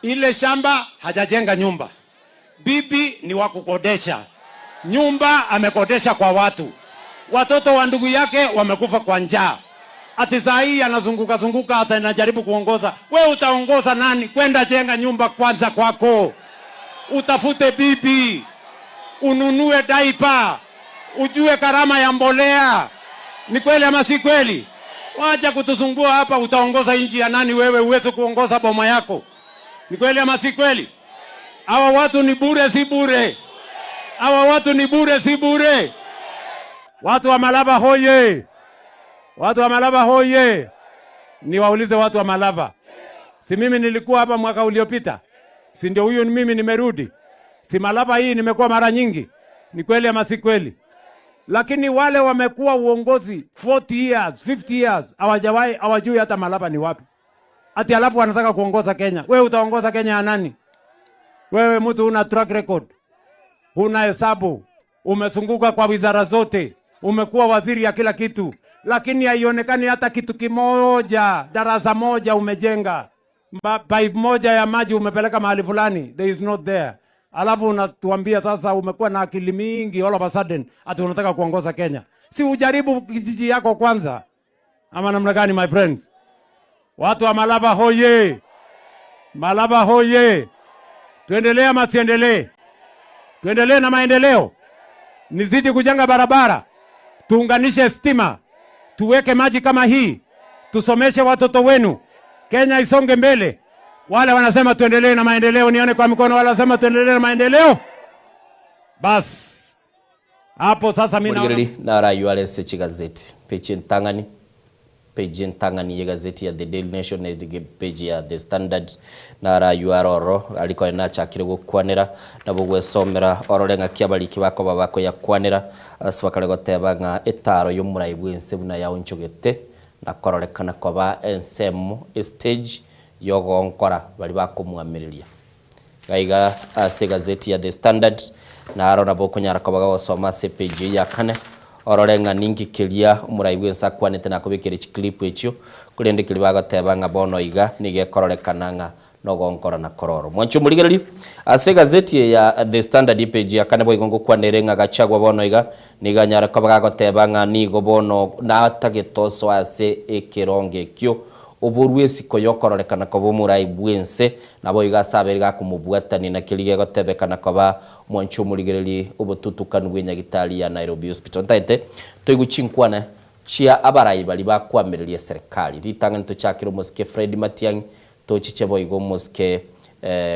Ile shamba hajajenga nyumba. Bibi ni wa kukodesha. Nyumba amekodesha kwa watu. Watoto wa ndugu yake wamekufa kwa njaa. Ati saa hii anazunguka hata anajaribu kuongoza. We utaongoza nani? Kwenda jenga nyumba kwanza kwako. Utafute bibi. Ununue daipa. Ujue karama ya mbolea. Ni kweli ama si kweli? Wacha kutusumbua hapa, utaongoza nchi ya nani wewe uweze kuongoza boma yako? Ni kweli ama si kweli? Hawa watu ni bure si bure. Hawa watu ni bure si bure. Watu wa Malaba hoye. Watu wa Malaba hoye. Niwaulize watu wa Malaba. Si mimi nilikuwa hapa mwaka uliopita? Si ndio huyu mimi nimerudi? Si Malaba hii nimekuwa mara nyingi? Ni kweli ama si kweli? Lakini wale wamekuwa uongozi 40 years, 50 years, hawajui hata Malaba ni wapi. Ati alafu wanataka kuongoza Kenya. Wewe utaongoza Kenya ya nani? Wewe mtu una track record. Huna hesabu. Umezunguka kwa wizara zote. Umekuwa waziri ya kila kitu. Lakini haionekani hata kitu kimoja, darasa moja umejenga. Pipe moja ya maji umepeleka mahali fulani. There is not there. Alafu unatuambia sasa umekuwa na akili mingi all of a sudden ati unataka kuongoza Kenya. Si ujaribu kijiji yako kwanza. Ama namna gani my friends? Watu wa Malaba hoye. Malaba hoye. Tuendelee ama tuendelee? Tuendelee na maendeleo. Nizidi kujenga barabara. Tuunganishe stima. Tuweke maji kama hii. Tusomeshe watoto wenu. Kenya isonge mbele. Wale wanasema tuendelee na maendeleo, nione kwa mikono. Wale wanasema tuendelee na maendeleo. Bas. Hapo sasa mimi naona na rayu wale sechi gazeti. Page ntangani ya gazeti ya The Daily Nation na page ya The Standard na rayu aroro aliko na chakire gukwanira na bugwe somera ororenga kiabaliki bako babako ya kwanira aswakale goteba nga etaro y'umurayi bwense buna ya unchogete na kororekana koba ensemo stage yogo nkora bali bakumwamiriria gaiga ase gazeti ya The Standard na arona bokonyara kobaga osoma se page ya kane ororenga ningi kilia umurayi bwense akwanete na kubikira clip echo kulende kilibaga teba nga bono iga nige kororekana nga nogo nkora na kororo mwanchu muligereri ase gazeti ya The Standard page ya kane boigongo kwanerenga gachagwa bono iga niga nyara kobaga goteba nga nigo bono na atagetoso ase ekironge kyo oborwesi koyokororekana ko bomurayi bwense nabo igasabere gakumubwatani na kilige gotebekana koba mwanchu muligereri obotutukanu bwenyagitali ya Nairobi Hospital taite toiguchinkwana chia abarayi bali bakwamiriria serikali ritangani to chakiro moske Fred Matiang'i to chichebo igo moske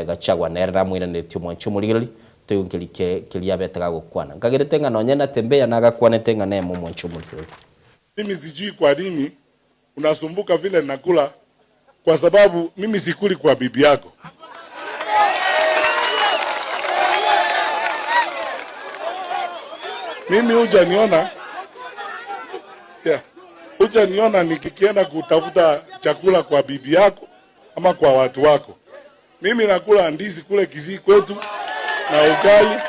gachagwa nerera mwira netyo mwanchu muligereri toyungirike kilia betega gukwana ngagerete ngano nyena tembea na gakwanete ngane mu mwanchu muligereri. Mimi sijui kwa nini unasumbuka vile nakula, kwa sababu mimi sikuli kwa bibi yako. Mimi hujaniona nikikienda kutafuta chakula kwa bibi yako ama kwa watu wako. Mimi nakula ndizi kule Kisii kwetu na ugali.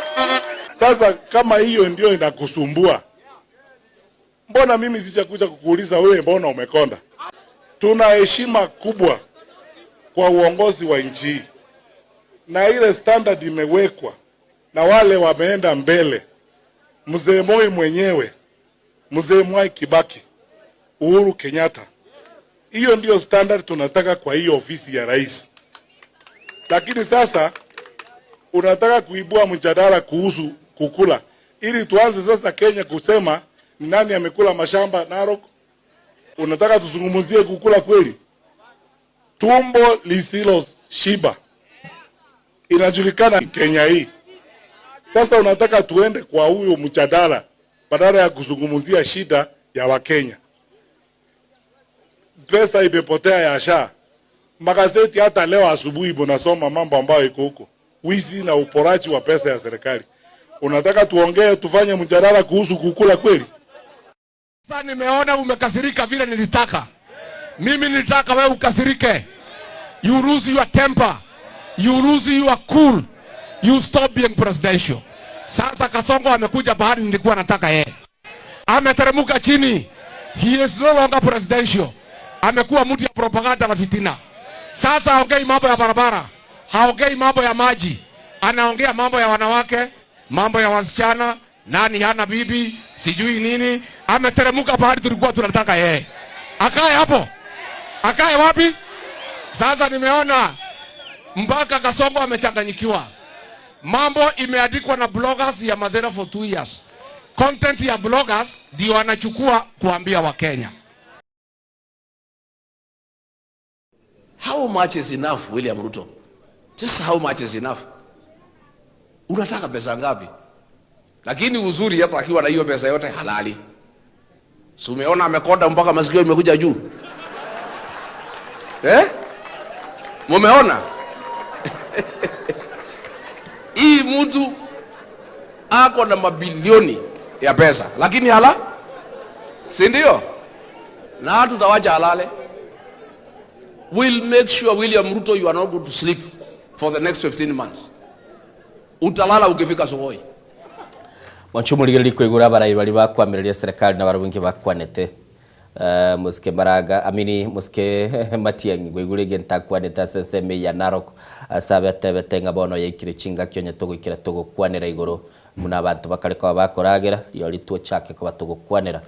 Sasa kama hiyo ndio inakusumbua, mbona mimi sijakuja kukuuliza wewe mbona umekonda? Tuna heshima kubwa kwa uongozi wa nchi. Na ile standard imewekwa na wale wameenda mbele. Mzee Moi mwenyewe, Mzee Mwai Kibaki, Uhuru Kenyatta. Hiyo ndio standard tunataka kwa hiyo ofisi ya rais. Lakini sasa unataka kuibua mjadala kuhusu kukula ili tuanze sasa Kenya kusema Ni nani amekula mashamba Narok? Unataka tuzungumzie kukula kweli? Tumbo lisilo shiba inajulikana Kenya hii. Sasa unataka tuende kwa huyo mjadala badala ya kuzungumzia shida ya Wakenya. Pesa imepotea ya SHA. Magazeti hata leo asubuhi bonasoma mambo ambayo iko huko. Wizi na uporaji wa pesa ya serikali. Unataka tuongee tufanye mjadala kuhusu kukula kweli? Sasa nimeona umekasirika vile nilitaka. Mimi nilitaka wewe ukasirike. You lose your temper. You lose your cool. You stop being presidential. Sasa Kasongo amekuja bahari nilikuwa nataka yeye. Ameteremuka chini. He is no longer presidential. Amekuwa mtu ya propaganda na fitina. Sasa haongei mambo ya barabara. Haongei mambo ya maji. Anaongea mambo ya wanawake, mambo ya wasichana, nani hana bibi, sijui nini. Ameteremuka bahari tulikuwa tunataka yeye. Akae hapo. Akae wapi? Sasa nimeona mpaka Kasongo amechanganyikiwa. Mambo imeandikwa na bloggers ya Mathera for 2 years. Content ya bloggers ndio anachukua kuambia Wakenya. How much is enough, William Ruto? Just how much is enough? Unataka pesa ngapi? Lakini uzuri hapa akiwa na hiyo pesa yote halali. Si umeona amekonda mpaka masikio imekuja juu? Mumeona? Hii mtu ako na mabilioni ya pesa, lakini hala? Si ndio? Na tutawacha halale. We'll make sure, William Ruto, you are not going to sleep for the next 15 months. Utalala ukifika Sokoi. Mwanchumuligeli kwigura barayi bali bakwamiria serikali na barabungi bakwanete. Muske Maraga, amini muske Matiangi gwigure gentakwaneta seseme ya Narok asabete betenga bono yikire chinga kyonye tugukira tugukwanira iguru muna abantu bakareka bakoragira yo litwo chake ko batugukwanira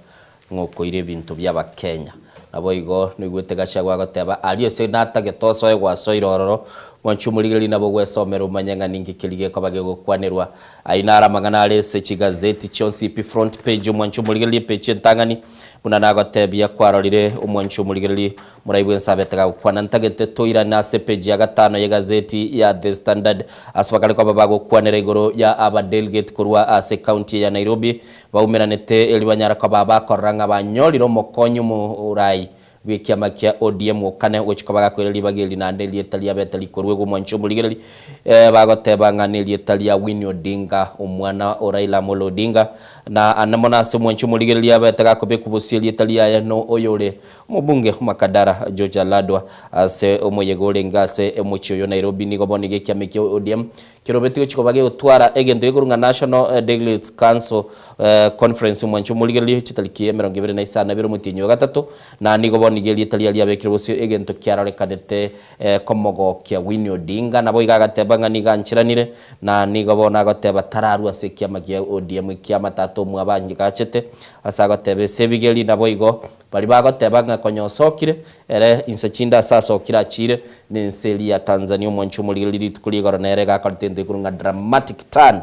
ngoko ire bintu byaba Kenya nabo igo nigwete gashagwa goteba aliyo se natage toso egwa soirororo Mwanchumuligeli nabo gwesomera umanyanga ningi kilige ko bage gukwanirwa ainara magana alese chigazeti chonsipi front page Mwanchumuligeli page ntangani muna nagotebia kwarorire Mwanchumuligeli muraibwe nsabetega gukwana ntagete toira na page ya gatano ya gazeti ya The Standard asbakale ko babago kwanira igoro ya aba delegate kurwa ase county ya Nairobi baumeranete elibanyara ko baba koranga banyoriro mokonyu mu urai wikiama kia ODM okane gochikobaga kwireli bageli na ndeli etalia betali korwe go Mwanchumuligeli bagoteba nganeli etalia Winnie Odinga omwana Raila Amolo Odinga na anamona se Mwanchumuligeli abetega kobe kubusili etalia ya no oyole mubunge Makadara George Ladwa ase omoyegole ngase emuchyo Nairobi nigo bonige kiama kia ODM kirobeti gochikobage utwara egento igurunga National Delegates Council Conference Mwanchumuligeli chitalikie 2025 mutinyo gatatu na nigo nigeli italia lia bekire bose egento kiarorekanete komogo kia Winnie Odinga nabo igagatebanga niganchiranire na nigobona goteba tararu ase kiama kia ODM kiama tato mwabanyi gachete asagotebe sebigeli nabo igo bali bagotebanga konyosokire ere insechinda sasa kira chire ninseli ya Tanzania Mwanchumuligeli tukuligora nere gakaltende kurunga dramatic turn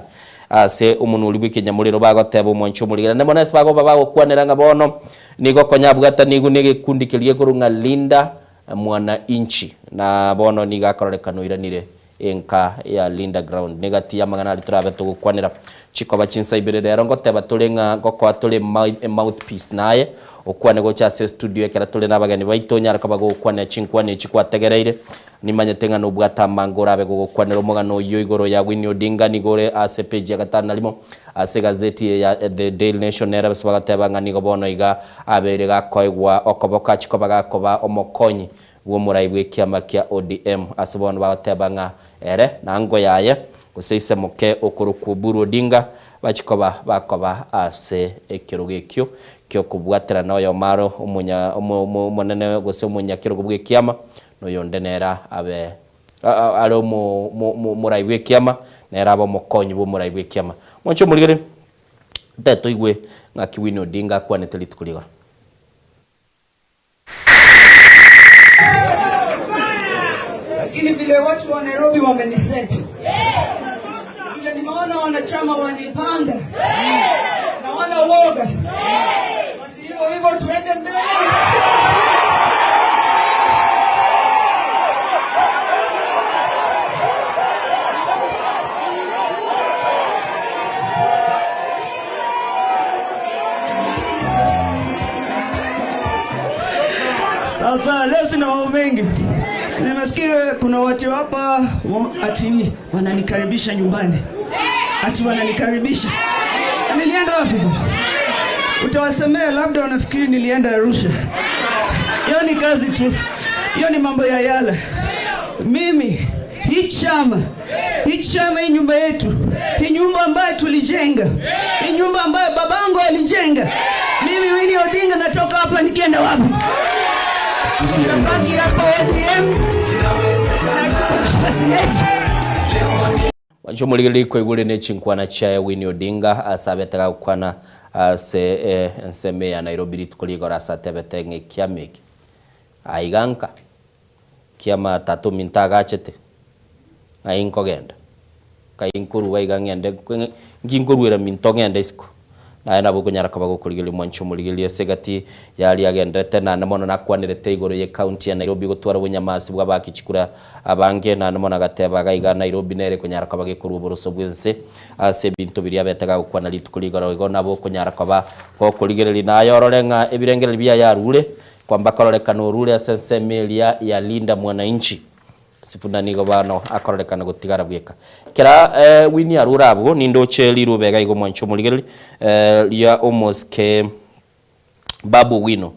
ase umuntu uri Kenya bagoteba Mwanchumuligeli nemona esibago babago kwanera ngabono nigo konyabwata nigune gikundi kilie kurunga Linda mwana inchi na bono nigakorekano iranire enka ya Linda ground negati ya magana liturabe tugukwanira chikoba chinsa ibere rero ngoteba tulenga gokwa tule mouthpiece naye okwane go cha studio ekera tule nabagani baitonya rakabago okwane chinkwane chikwategereire nimanyetenga no bwata mangora be gukwanira omugano yo igoro ya Winnie Odinga nigore ase page ya gatana limo ase gazeti ya The Daily Nation era basagateba ngani go bono iga abere gakoigwa okoboka chikoba gakoba omokonyi wo muraibwe kiama kia ODM asibona bagatebanga ere nango yaye guseise muke okuru kuburu Odinga bachikoba bakoba ase ekirugekyo kyo kubwatira nayo maro umunene gose umunya kirugubwe kiama no yondenera abe alo muraibwe kiama nera abo mokonyi bo muraibwe kiama Mwanchumuligeli teto igwe ngaki Winnie Odinga kwanete litukuliga lakini vile watu wa Nairobi wameniseti vile nimeona wanachama wanipanga na wana woga Sasa leo sina mambo mengi. Nimesikia kuna watu hapa ati wananikaribisha nyumbani. Ati wananikaribisha. Nilienda wapi? Utawasemea labda wanafikiri nilienda Arusha. Hiyo ni kazi tu. Hiyo ni mambo ya yala. Mimi hii chama, hii nyumba yetu, hii nyumba ambayo tulijenga, hii nyumba ambayo babangu alijenga. Mimi Winnie Odinga natoka hapa nikienda wapi? Nabaki hapa ODM. Wancho muligili kwa igule nechi nkwana chaya Winnie Odinga asabetega kwana se nseme ya Nairobi litukuligo rasa tebetenge kiamiki aiganka kiama tatu mintaga chete ainko genda kainkuru waigangende nginkuruira mintongende isiko na ena bukunyara kabago kuligili mwancho muligili segati yali agendete na namono nakwanirete igoro ye county ya Nairobi gutwara bunyamasi bwa bakichikura abange na namono gateba gaiga Nairobi nere kunyara kabage kuru boroso bwense ase bintu biri abetega gukwana litukuligoro igo nabo kunyara kaba ko kuligili na yororenga ebirengere bya yarule kwamba korolekana urule asensemelia ya linda mwananchi sifunda nigo bano akorolekana gutigara bweka kera Winnie arurabo nindo cheli rubega igo mwancho muligeli ya almost ke babu wino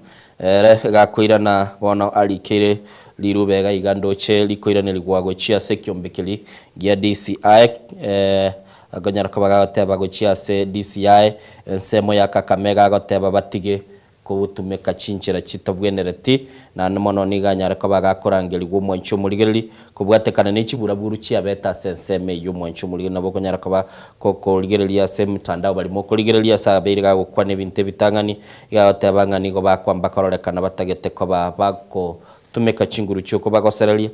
gakwirana bono alikire lirubega igando cheli koirane ligwago chia sekyombekeli gya DCI agonyara kabaga teba go chia se DCI nsemo ya Kakamega goteba batige kutumeka chinchira chitabwenereti na nomono niganyara kabaga korangeli gwo mwancho muligeli kubwatekana n'ikibura buru cyabeta senseme yo mwancho muligeli nabo konyara kaba koko ligereli ya sem tandao bali mo ligereli ya sabirga gukwa n'ebinte bitangani yatabangani go bakwamba korolekana batagete ko bako tumeka chinguru cyoko bagoserelia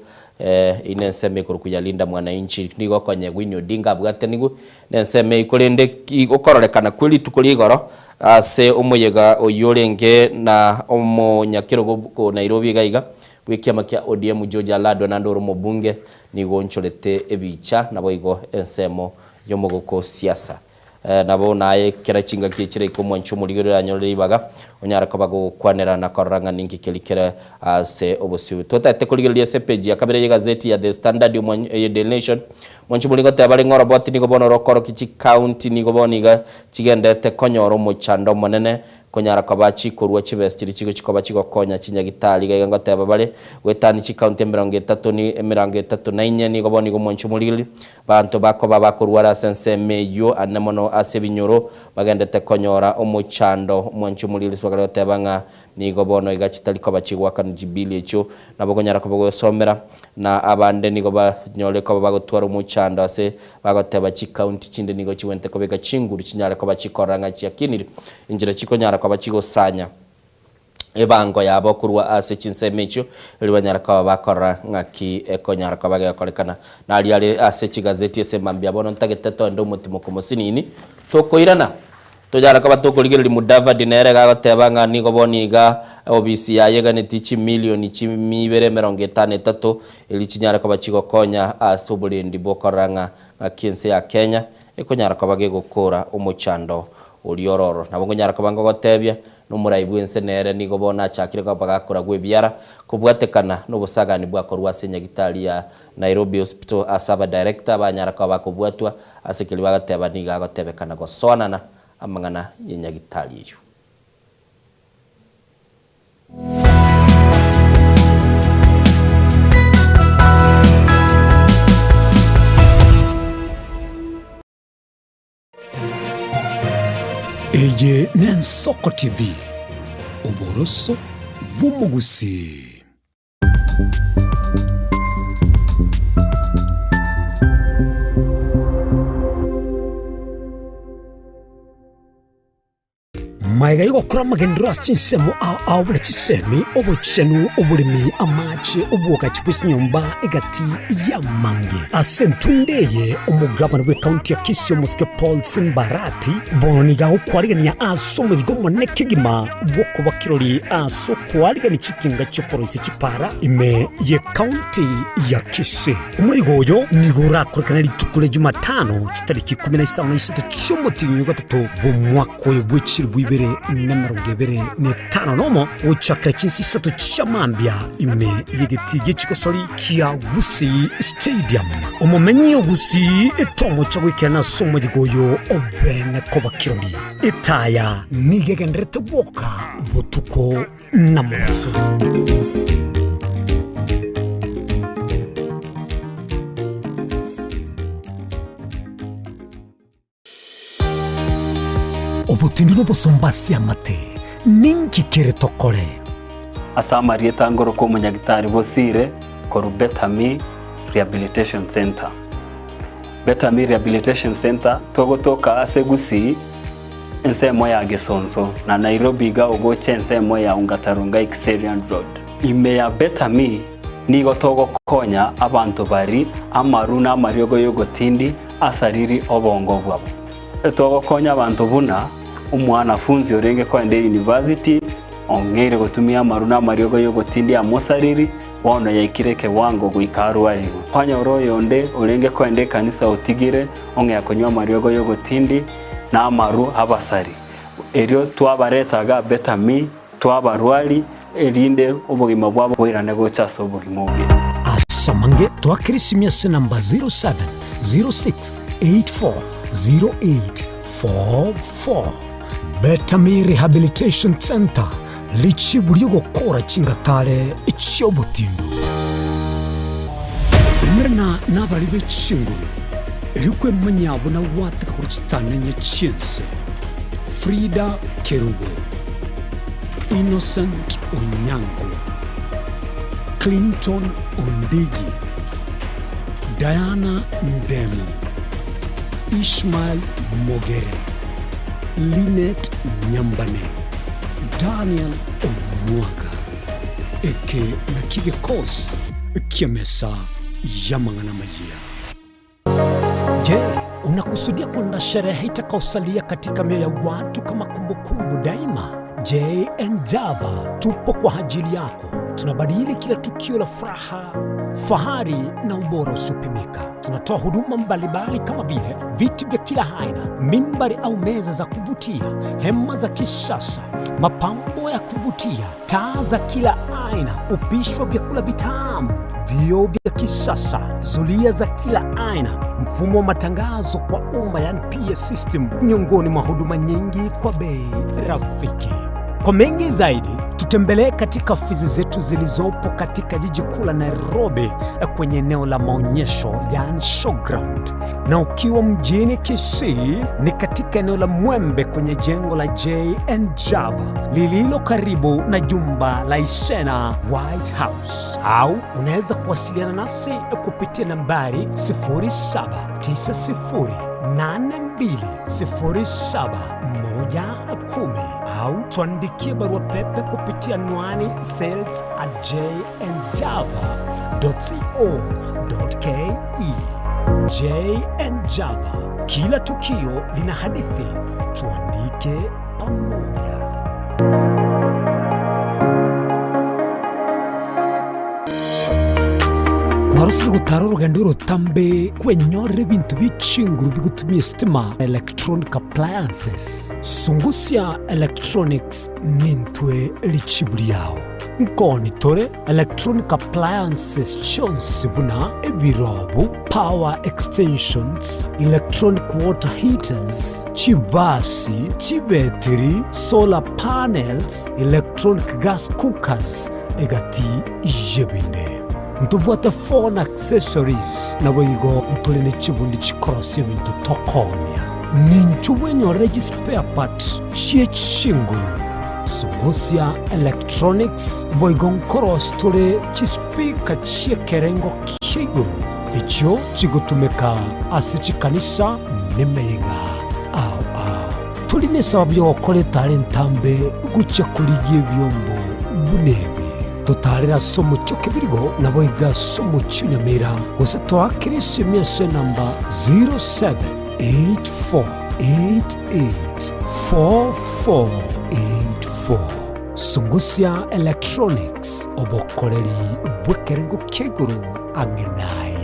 inenseme kurukuyalinda mwananchi nigo konye Winnie Odinga bwate nigo nenseme ikolende ikorolekana kweli tukuligoro ase umuyega oyolenge na omonyakiro go Nairobi gaiga wikiama kya ODM George Alado na ndoro mobunge nigo ncholete ebicha nabo igo ensemo yomogoko siasa nabo naye kera chinga kichire ko mwancho muligero anyolere ibaga onyara kabago kwanera na koranga ninki kelikera ase obusibu totate kuligero page ya kabere gazeti ya The Standard ya The Nation mwancho muligo tabali ngoro boti nigo bono rokoro kichi county nigo boniga chigendete konyoro muchando monene konyara kabachi kurwa chibestiri chigo chikobachi gokonya chinyagitali gaiga teba bale wetani chi county 33 ni 34 nigo boni go mwancho muligero bantu bako babakurwa senseme yo anemono asebinyoro bagendete konyora omuchando mwancho muligero swagalo tebanga nigo bono igachitali ko bachigwa kan jibili echo nabogonyara ko bagosomera na abande nigo banyole ko bagotwara umuchando ase bagoteba chi county chinde nigo chiwente ko bega chinguru chinyara ko bachikoranga chiakiniri injira chikonyara ko bachigosanya ebango yabo kurwa ase chinsemecho libanyara ko bakora ngaki ekonyara ko bagakolekana nali ali ase chigazeti ese mambya bono ntagete ndo mutimo komosinini tokoirana tojara kaba tokoligeri Mudavadi nere gagoteba ngani go boniga obisi yayega netichi milioni 253 ili chinyara kaba chigokonya asubulindi bokoranga akinse ya Kenya ekonyara kaba gegokora umuchando uliororo nabo nyara kaba ngotebya numuraibu ensenere nigo bona chakire kaba gakora gwebyara kubwatekana nobusagani bwakorwa senyagitali ya Nairobi Hospital asaba director banyara kaba kubwatwa asikili bagateba niga gotebekana go sonana amangana yenyagitali yo Eye Nensoko TV Oboroso Bumugusi. Maiga yuko kura magendro asinsemo awule chisemi obochenu obulimi amache obuoka chipisi nyumba egati ya mange asentundeye omugabana we county ya Kisii Musike Paul Simbarati boniga ukwarigani ya aso mugigomo nekigima bwoko bakirori aso kwarigani chitinga cy'polisi chipara ime ye county ya Kisii umuyigoyo nigura kurikana litukule Jumatano chitariki 17 cy'umutinyi gatatu bo mwako y'ubwiciri bwibere 2025 nomo uchakira chinsisatu chamambia ime yigiti gikosori kia Gusii Stadium umumenyi Gusii etomo chagwikana somo gigoyo obene koba kirori itaya nigegendrete boka butuko namoso obutindiro bosombasi amate ninki kere tokore asamari etangoro ko munyagitari bosire koru Betami Rehabilitation Center. Betami Rehabilitation Center togotoka ase Gusii ensemo ya Gesonso na Nairobi ga ogoche ensemo ya Ungatarunga Xerian Road. Ime ya Betami nigo togo konya abantu bari amaruna amariogo yogotindi asariri obongo bwabo. Togo konya abantu buna umwanafunzi orenge kwende university ongere gutumia maruna mariogo yogotindi amosariri wana yaikireke wango guikaru aligo panya oroyo onde orenge kwende kanisa utigire onge yakonywa mariogo yogotindi na amaru abasari erio twabaretaga Betami twabarwali erinde obugima bwabo bwirane gochaso obugima obi asamange twakirisimia se namba 0706840844 Betami Rehabilitation Center lichiburio gukora chingatare ichiobutindu mrena nabali bechinguru erikwe manyabo na watika kuruchitana nyechinse Frida Kerubo, Innocent Onyango, Clinton Ondigi, Diana Ndemo, Ishmael Mogere, Linet Nyambane, Daniel Omwaga, eke nakige kos kiamesa yamangana majia. Je, unakusudia kwenda sherehe itakaosalia katika mioyo ya watu kama kumbukumbu daima? JN Java tupo kwa ajili yako. Tunabadili kila tukio la furaha, fahari na ubora usipimika. Tunatoa huduma mbalimbali kama vile viti vya kila aina, mimbari au meza za kuvutia, hema za kisasa, mapambo ya kuvutia, taa za kila aina, upishi wa vyakula vitamu, vioo vya kisasa, zulia za kila aina, mfumo wa matangazo kwa umma yani PA system, miongoni mwa huduma nyingi kwa bei rafiki. Kwa mengi zaidi, tutembelee katika ofisi zetu zilizopo katika jiji kuu la Nairobi kwenye eneo la maonyesho yani showground. Na ukiwa mjini Kisii ni katika eneo la Mwembe kwenye jengo la JN Java lililo karibu na jumba la Isena White House. Au unaweza kuwasiliana nasi kupitia nambari 0792071110 au tuandikie barua pepe kupitia anwani sales@jnjava.co.ke. JN Java, kila tukio lina hadithi, tuandike pamoja. Warusiri gutara urugendo rutambe kwenyorera ibintu bicinguru bigutumye stima electronic appliances. Sungusia Electronics nintwe lichiburi yao. Nkoni tore electronic appliances chonsi buna ebirobu, power extensions, electronic water heaters, chibasi, chibetiri, solar panels, electronic gas cookers, egati ijebinde. Ntubwata phone accessories na boigo ntulene chibundi chikorosi bintu tokonya. Ninchuwenyo regi spare part chie chinguru. Sungusia Electronics boigo nkoros tule chispika chie kerengo kiguru. Icho chigutumeka asichikanisa nemeiga au. Tuline sababu ya wakole talentambe gucha kuligie vyombo bunebi. Tutarira somo choke birigo na boiga somo chunyamira gose twakirishimye se namba 0784884484. Sungusia Electronics obokoreri bwekerengo keguru angenaye.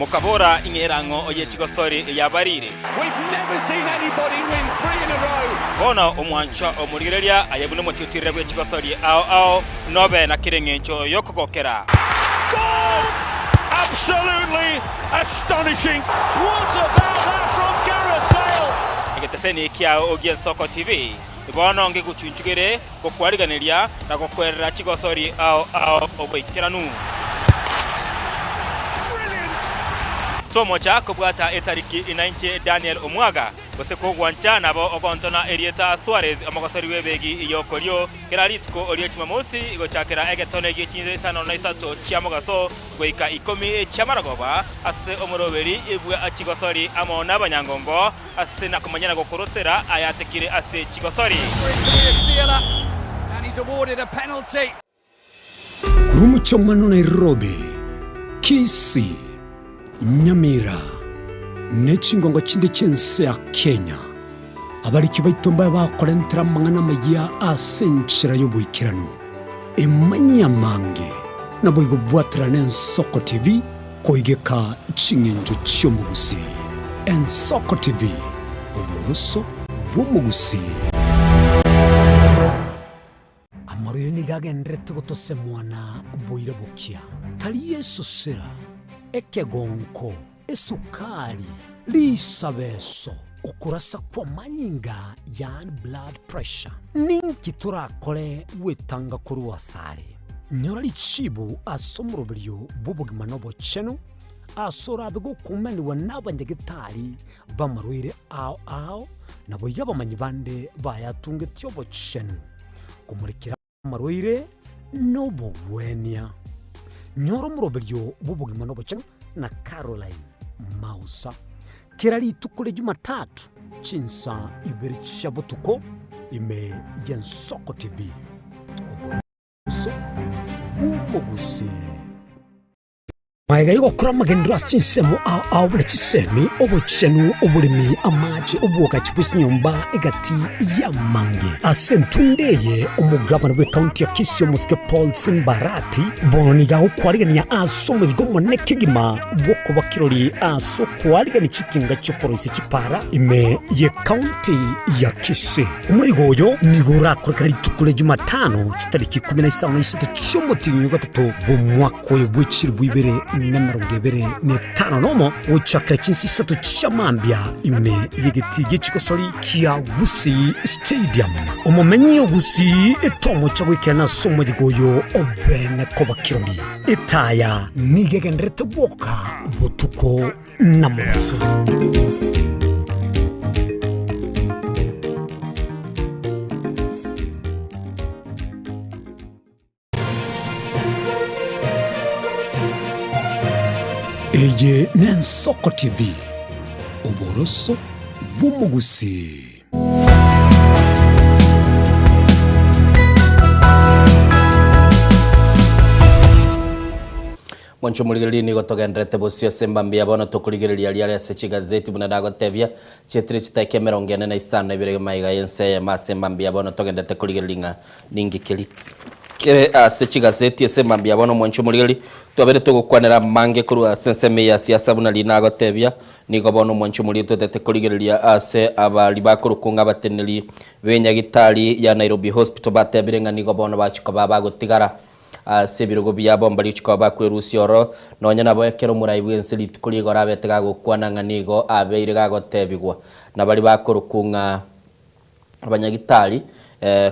Mukabora ingerango oye chigosori yabarire. We've never seen anybody win 3 in a row. Bona omwancho omurigereria ayebune mutitire bwe chigosori ao nobe na kirengencho yokokokera. Goal! Absolutely astonishing. What about that from Gareth Bale? Egeteseni kia Ogien Soko TV. Ibono nge kuchunchugere kokwariganiria na kokwerera chigosori ao oboikiranu. Tomo cha kubwata etariki inanche Daniel Omwaga goseko gwancha nabo ogontona Erieta Suarez amagosori webegi iyokolyo keraritko oliechima mosi igochakera egetone gichinze sano na isato chiamogaso goika 10 chamaragoba ase omoroberi ibwe achigosori amo nabanyangongo ase nakumanyana gokorosera ayatekire ase chigosori and he's awarded a penalty. Kurumucho mano Nairobi Kisii Nyamira nechingongo chinde chense ya Kenya abariki baitomba bakorentera mangana magia asenchira yobuikirano emanya mange naboigo bwatra n'Ensoko TV koigeka chingenjo chyomugusi Ensoko TV oboroso bw'omugusi amarire nigagendrete gotose mwana boire bukia tali Yesu sera ekegonko esukari lisabeso okurasa kwa manyinga yani blood pressure ninki turakore wetanga kuri wasare nyora lichibu asomurobiryo bubugima nobo cheno asora bego kumeni wanabanyegitari bamarwire ao nabo yabamanyi bande bayatunge tyobo cheno kumurikira marwire nobo wenia nyoro murobelyo bubugima nobo chano na Caroline Mausa kirali tukule Jumatatu chinsa iberi chabutuko ime Ensoko TV oboso umugusi Maiga yuko kura magendro asinsemo awule chisemi obo chenu obulimi amache obuoka chipisi nyumba egati ya mange asentundeye omugabana we county ya Kisii Musike Paul Simbarati boniga ukwarigania aso mugigo nekigima bwoko bakirori aso kwarigani chitinga chokoroise chipara ime ye county ya Kisii umuigoyo nigura kurikari tukule Jumatano chitariki 17 chomotinyo gatatu bomwako yobwechiri bwibere nemerongevere netano nomo uchakra chinsi sato chamambia ime yegeti gichikosori kia Gusii Stadium omomenyi Gusii etomo chagwikena somo digoyo obene kobakirori etaya nigegendrete boka botuko namoso Eye n'Ensoko TV oboroso bw'omugusi Mwancho muligeli ni gotogendrete bosio sembambia bono tokuligeli yali sechi gazeti bunadago tebia chetri chitake 45 ibirege maiga yense masembambia bono togendete kuligeli nga ningi kili kere sechi gazeti sembambia bono mwancho muligeli twabere tugukwanira mange kuru senseme ya siasa buna linago tebia nigo bono mwancho mulito tete kuligelia ase abali bakurukunga bateneli benyagitali ya Nairobi Hospital batebirenga nigo bono bachiko babagotigara sebirogo byabo mbali chiko bakwerusioro nonya nabo ekero muraibwe nseli tukuligo rabetega gukwananga nigo abeire gagotebigwa nabali bakurukunga abanyagitali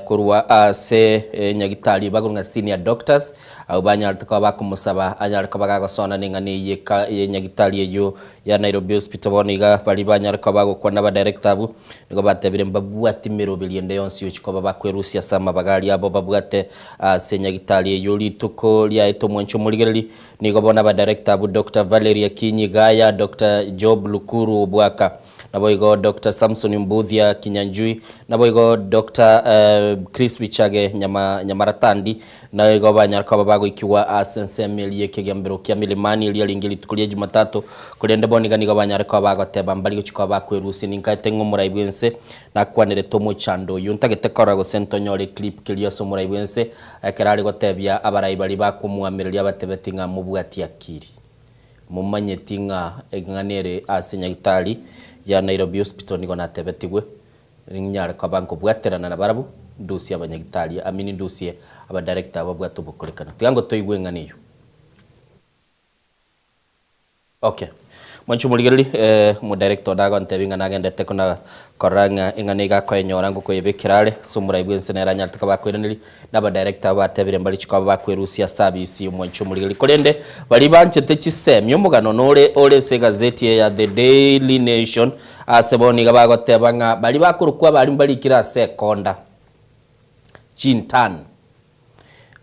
kurwa ase nyagitali bagurunga senior doctors au banyaltaka bakumusaba anyalka bagagosona ningani yeka nyagitali eyo ya Nairobi Hospital boniga bali banyalka bagokwana ba director bu nigo batebire mbabwati mirobili yonsi yochiko bakwerusia sama bagali abo babwate ase nyagitali eyo lituko lya eto mwancho muligereli nigo bona ba director bu Dr. Valeria Kinyigaya Dr. Job Lukuru Bwaka naboigo Dr. Samson Mbuthia Kinyanjui naboigo Dr. Chris Bichage Nyamaratandi naboigo banyarka babago ikiwa asensemi yekegembero kya milimani ili lingili tukulie Jumatatu kulende boniga nigo banyarka bagoteba mbali guchiko bakwerusi ninkate ngomuraibwense nakwanire tomo chando yuntagete korago sentonyole clip kilio somuraibwense akerali gotebya abarayi bali bakumwamirira batebetinga mubwati yakiri mumanyeti ng'anere ase nyagitari ya Nairobi Hospital nigo natebetigwe nyare kwa banko bwaterana na barabu ndusi abanyagitari amini ndusi aba director babwato bukorekana tigango toigwe ng'aniyo. Okay. Mwanchu muligeli mu director dago ntebinga nagendete kuna koranga inganiga ko enyora ngo koyebekirale sumura ibwense nera nyartaka bakwereneri naba director batebire mbali chiko bakwerusia service mwanchu muligeli kolende bali banchete chisemi omugano nore ole se gazeti ya The Daily Nation aseboni gabagotebanga bali bakurukwa bali mbali kira sekonda Chintan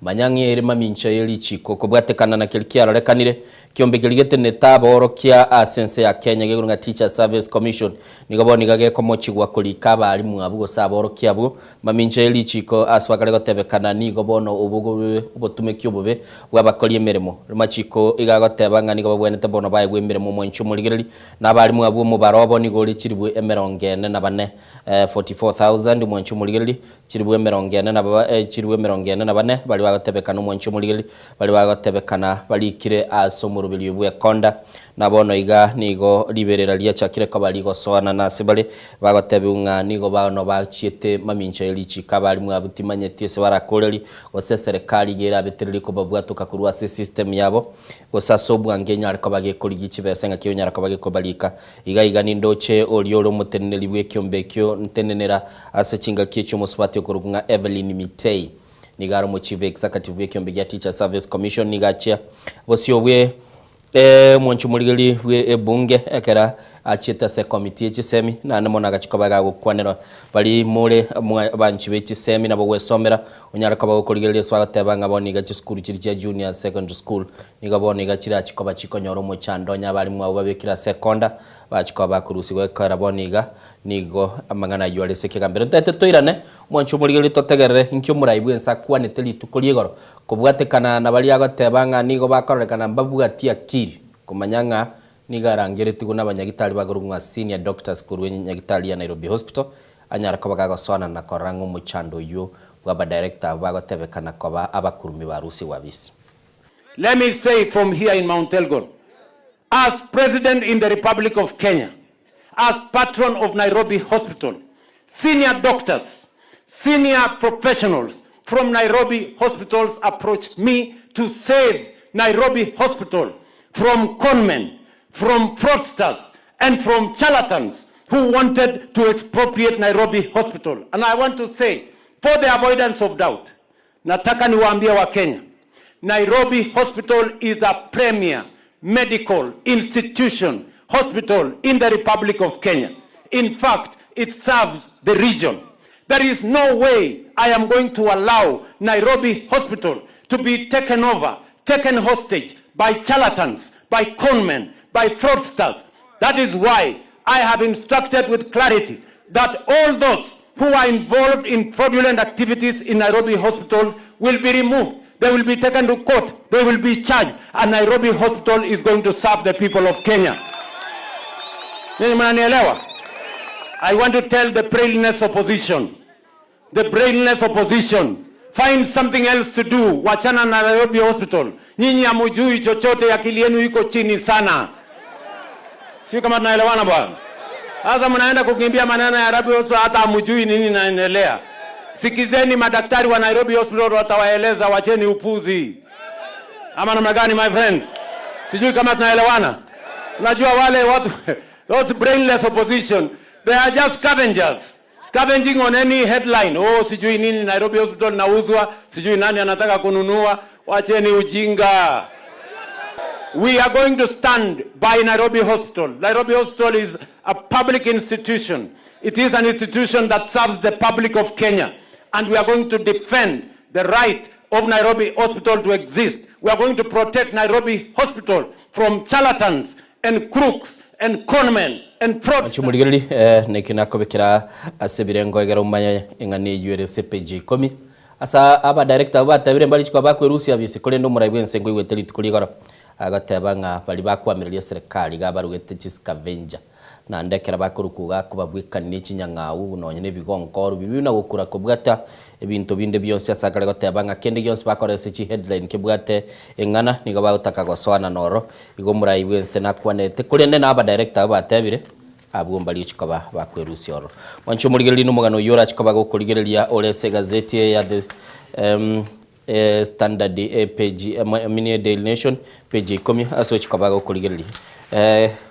manyangi erima mincho yeli chiko kobwatekana na kilikia rolekanire kiombe kiligete netaba orokia asense ya Kenya gegunga Teacher Service Commission nigaboni gage komochi gwa kulika bali mu abugo saba orokia bu mamincho yeli chiko aswakale gotebekana nigobono ubugo ubotumekyo bube bwabakoli emeremo machiko igagotebanga nigabobwenete bono baye gwemeremo mwanchu muligeri nabali mu abu mu barobo nigoli chiribwe emerongene na bane 44,000 mwanchu muligeri chiribwe emerongene na baba chiribwe emerongene na bane bali bagotebekana mwanchu muligeri bali bagotebekana bali kire asomo rubili bwe konda nabono iga nigo liberera lia chakire ko bali go soana na sibale bagotebunga nigo bano bachiete mamincha elichi kabali mu abutimanyete se barakoreri ose serikali gera betereri ko babwatuka kurwa system yabo gosasobwa ngenya ariko bagekora igikibesenga kiyo nyara ko bageko balika iga nindoche oliolo muteneri bwe kyombekyo ntenenera ase chinga kicho musubati okurugunga Evelyn Mitei nigaro mu chief executive we kyombe ya Teacher Service Commission nigachia bosio we mwanchu muligeli we ebunge ekera achita se committee chisemi na namona gachikobaga gukwanero bali mure banchi be chisemi nabo wesomera unyara ko bagukoligeli swatebanga boni gachiskuru chiri junior secondary school nigaboni gachira chikoba chikonyoro mu chandonya bali mu babekira sekonda bachikoba kurusi we karaboniga nigo amangana yuale sekegambero tete toirane mwanchu muligeli totegerere inkyo muraibu ensa kwanete litukoligoro kubwatekana na bali agatebanga nigo bakorekana mbabugatia kiri kumanyanga nigarangere tiguna abanyagitari bagurunga senior doctors kurwe nyagitari ya Nairobi Hospital anyara ko bagagosona na korango muchando yo bwa director bagotebekana ko abakurumi barusi wabisi. Let me say from here in Mount Elgon, as president in the Republic of Kenya, as patron of Nairobi Hospital, senior doctors, senior professionals from Nairobi hospitals approached me to save Nairobi Hospital from conmen, from fraudsters, and from charlatans who wanted to expropriate Nairobi Hospital. And I want to say, for the avoidance of doubt, nataka niwaambie wa Kenya, Nairobi Hospital is a premier medical institution hospital in the Republic of Kenya. In fact, it serves the region. There is no way I am going to allow Nairobi Hospital to be taken over, taken hostage by charlatans, by conmen, by fraudsters. That is why I have instructed with clarity that all those who are involved in fraudulent activities in Nairobi Hospital will be removed. They will be taken to court. They will be charged. And Nairobi Hospital is going to serve the people of Kenya. I want to tell the brainless opposition, find something else to do. Wachana na Nairobi Hospital. Nyinyi hamujui chochote, akili yenu iko chini sana. Sio kama tunaelewana bwana. Sasa mnaenda kukimbia maneno ya Nairobi Hospital hata hamujui nini inaendelea. Sikizeni madaktari wa Nairobi Hospital watawaeleza, wacheni upuzi. Ama namna gani my friends? Sijui kama tunaelewana. Unajua wale watu those brainless opposition, they are just scavengers. Scavenging on any headline. Oh, sijui nini Nairobi Hospital nauzwa, sijui nani anataka kununua, wacheni ujinga. We are going to stand by Nairobi Hospital. Nairobi Hospital is a public institution. It is an institution that serves the public of Kenya. And we are going to defend the right of Nairobi Hospital to exist. We are going to protect Nairobi Hospital from charlatans and crooks and conmen and fraudsters. Chumuligeli nekinako bekira asebirengo egera umanya ingani URCPG komi asa aba director batabire mbali chikwa bakwe Rusia bisi kolendo muraibu ensengo igweteli tukuligora agatebanga bali bakwamiria serikali gabarugete chiscavenger na ndekera bakurukuga kubabwikanire chinyang'au no nyene bigonkoru bibi na gukura kubwata ebintu binde byose asakare gotebanga kende gyose bakorese chi headline kibwate engana nigo bagutaka goswana noro igo murayibwense nakwanete kurende na aba director batebire abugomba lichikoba bakwerusioro wancho murigereri numugano yora chikoba gukurigereria olese gazeti ya the Standard page mini Daily Nation page 10 aso chikoba gukurigereria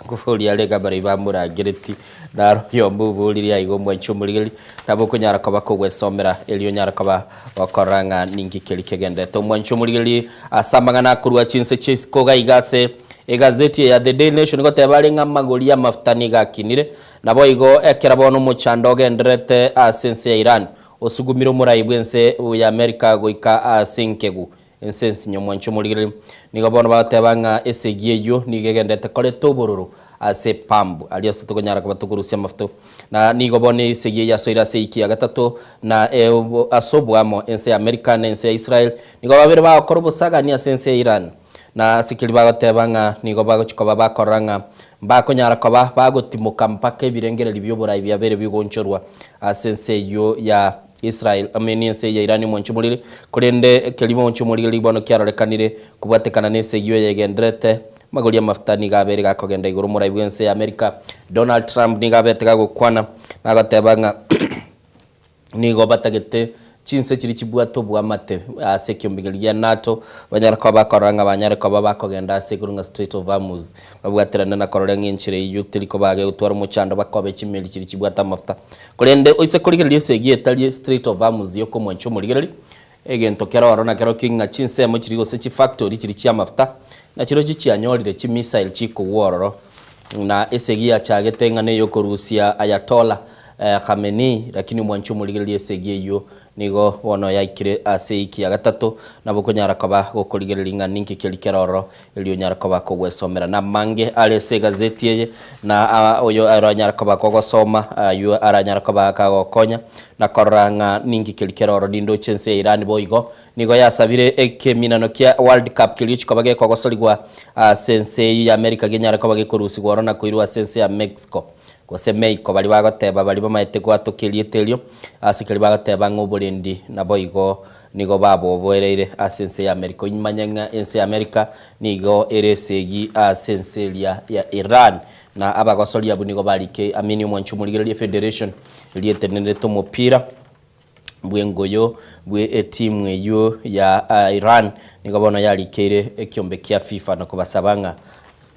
ngufuri alega bari bamuragereti daro yombubuliri ayigo mwancho murigereri nabo kunyara koba kugwesomera eliyo nyara koba wakoranga ningi kelikegende to mwancho murigereri asambangana kurwa chinse chiskoga igase egazeti ya The Daily Nation gotebare ng'amagori ya mafutani gakinire nabo igo ekera bono muchando gendrete asense ya Iran osugumiro murayibwense ya America goika asenkegu ensense nyomwancho murigire nigo bono batebanga esegie yo nigegendete kore tobororo ase pambu alias tukonyara kubatukurusia mafuto na nigo bone esegie ya soira seiki ya gatatu na asobwamo ense ya America na ense ya Israel nigo babere ba korobosaga ni asense ya Iran na sikili bagotebanga nigo bagochikoba bakoranga bakonyara koba bagotimuka mpaka ebirengereri byoburayi byabere bigonchorwa asense yo ya Israel ameniense ya Iran monchumulire kurende kelimo monchumulire libono kyarorekanire kubwatekana nese yo yegendrete magori ya mafutani gabere gakogenda iguru murayibwense ya America Donald Trump nigabete gagukwana nagatebanga nigo batagete chinse chiri chibwato bwamate asekyombigiriya NATO banyara kwa bakoranga banyara kwa bakogenda asekurunga Strait of Hormuz babwaterana na kororenga inchire yutiri ko bage utwara muchando bakobe chimeli chiri chibwata mafuta kurende oise kurigiriye segiye tali Strait of Hormuz yo ko mwancho murigiriri egento kera warona kero kinga chinse mo chiri gose chi factory chiri chi mafuta na chiro chi anyorire chi missile chi ko wororo na esegiya chagetenga ne yo korusia Ayatollah Khamenei lakini mwancho murigiriri segiye yo nigo wono yaikire aseiki ya gatatu nabo kunyara koba gukurigerelinga ninki kelikeroro eliyo nyara koba kogwesomera na mange alese gazeti ye na oyo aranyara koba kogosoma yu aranyara koba kagokonya na koranga ninki kelikeroro dindo chense ya Iran boigo nigo yasabire ekeminano kia World Cup kilichi koba ge kogosoligwa sense ya America genyara koba ge korusi gorona koirwa sense ya Mexico kose Mexico bali bagoteba bali bamaite gwatukirie telio asikali bagoteba ngoburendi nabo igo nigo babo boereire asense ya America imanyanga ense ya America nigo eresegi asense ya Iran na abagosoli abu nigo balike amini mwanchumurigire federation lietenende to mupira bwengoyo bwe timu eyo ya Iran nigo bona yalikire ekyombe kya FIFA no kubasabanga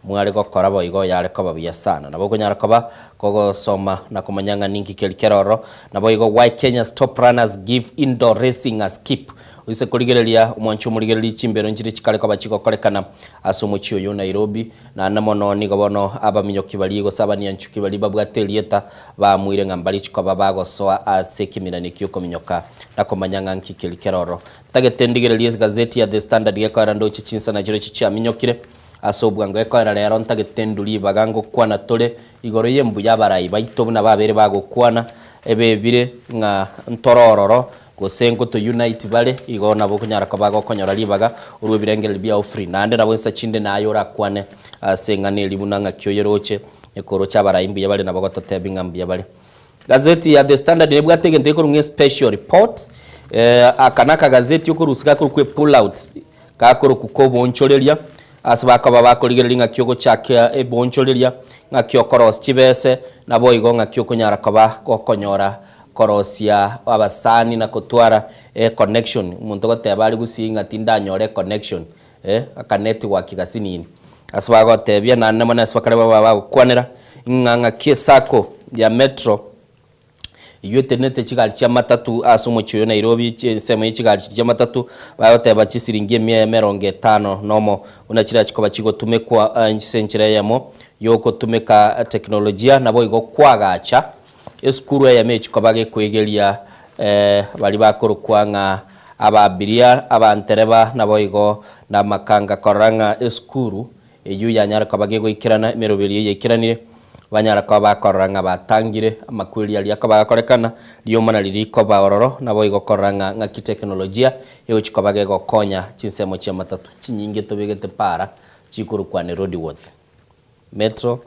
mwale gokora boigo yale koba biya sana nabo kunyara koba kogo soma na kumanyanga ninki kelikeroro nabo igo why Kenya's top runners give indoor racing a skip use kurigerelia umwanchu murigereli chimbero njiri chikale koba chiko kolekana asumuchiyo yo Nairobi na namono nigo bono abaminyoki bali go sabani anchuki bali babwatelieta ba muire ngambali chikoba bago soa asekimirani kyuko minyoka na kumanyanga ninki kelikeroro tagetendigerelia gazeti ya The Standard yeko ndo chichinsa na jiro chicha minyokire asobwango ekwara rero ntagetenduli bagango kwana tole igoro yembu yabarayi baitobuna babere bagokwana ebebire nga ntorororo gosengo to unite bale igona bokunyara kabago konyora libaga urwe birengere bya ofri nande nabo nsachinde nayo rakwane asengane libunanga kyoyeroche ekoro chabarayi mbu yabale nabo gototebinga mbu yabale gazeti ya The Standard nebwatege ndeko runge special report akanaka gazeti yokurusika kwe pull out kakoro kukobo oncholeria asibaka babakorigerelinga kyogo chake eboncholeria nga kyokoros chibese nabo igo nga kyokunyara koba gokonyora korosia abasani na kotwara connection umuntu goteba ari gusinga tindanyore connection aka network gasinini asibaka gotebia na namana asibaka baba kwanera nga kesako ya metro yotenete chigali cha matatu asumo chiyo Nairobi sema chigali cha matatu bayoteba chisiringie 150 nomo unachira chikoba chigo tumekwa senchira yamo yoko tumeka teknolojia nabo igo kwagacha eskuru ya mechi kobage kwegelia bali bakoro kwanga ababiria abantereba nabo igo na makanga koranga eskuru eyu yanyara kobage go ikirana merobeli yekiranire banyara kwa bakoranga batangire amakwiri yali akaba akorekana liyo mana liriko baororo nabo igokoranga nga kiteknolojia yo chikobage gokonya chinsemo cha matatu chinyinge tobegete para chikuru kwa ne Roadworth Metro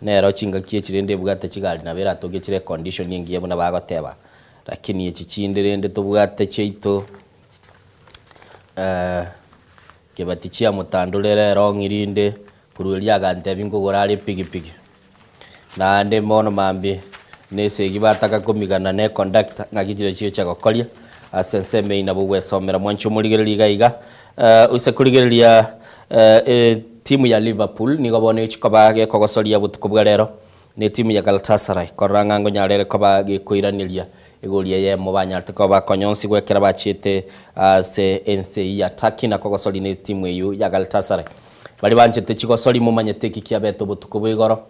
nero chinga kie chirende bugate chigali na bera toge chire condition yengi buna bagoteba lakini echi chinderende to bugate cheito kebatichia mutandulere rongirinde kurulia gante bingo gorari pigipigi na ande mono mambi nese gibataka komigana ne conductor ngagijire chiyo cha gokolia asense meina bugwe somera mwancho muligereri iga use kuligereria timu ya Liverpool nigo bone chikobage kogosoria butuko bwa rero ni timu ya Galatasaray koranga ngo nyarere kobage kuiraniria igoria ye mubanyarte koba konyonsi gwekera bachite se NCI attacking na kogosori ni timu eyu ya Galatasaray bali banchete chigosori mumanyete kikia beto butuko bwigoro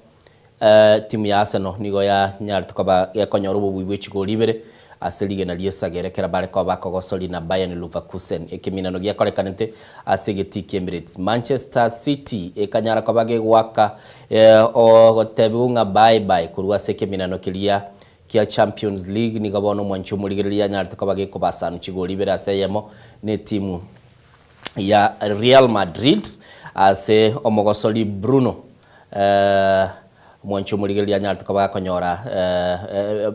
timu ya Arsenal nigo ya nyarte koba yakonyoro bubwe chigolibere aselige na liesagere kera bare ko bakogosori na Bayern Leverkusen ekiminano gya korekanete asegeti Emirates Manchester City ekanyara ko bage gwaka o gotebunga bye kurwa sekiminano kilia kia Champions League ni gabono mwancho muligeria nyarte ko bage ko basanu chigoli bera aseyemo ne timu ya Real Madrid ase omogosori Bruno mwancho muligeria nyarte ko bakonyora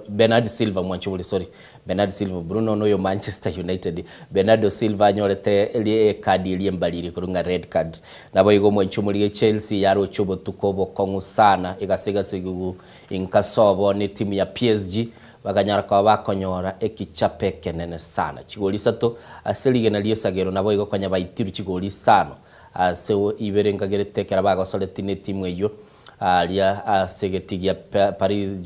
Bernardo Silva Bernardo Silva Bruno no yo Manchester United Bernardo Silva nyorete eli kadi eli mbaliri kurunga red card nabo igo mwancho mulige Chelsea yaro chobo tukobo kongu sana igasiga sigu inkasobo ni timu ya PSG baganyara kwa bakonyora ekichape kenene sana chigoli sato aselige na liesagero nabo igo kwanya baitiru chigoli sana asewo iberenga gerete kera bagosoleti ni timu eyo alia asegetigia Paris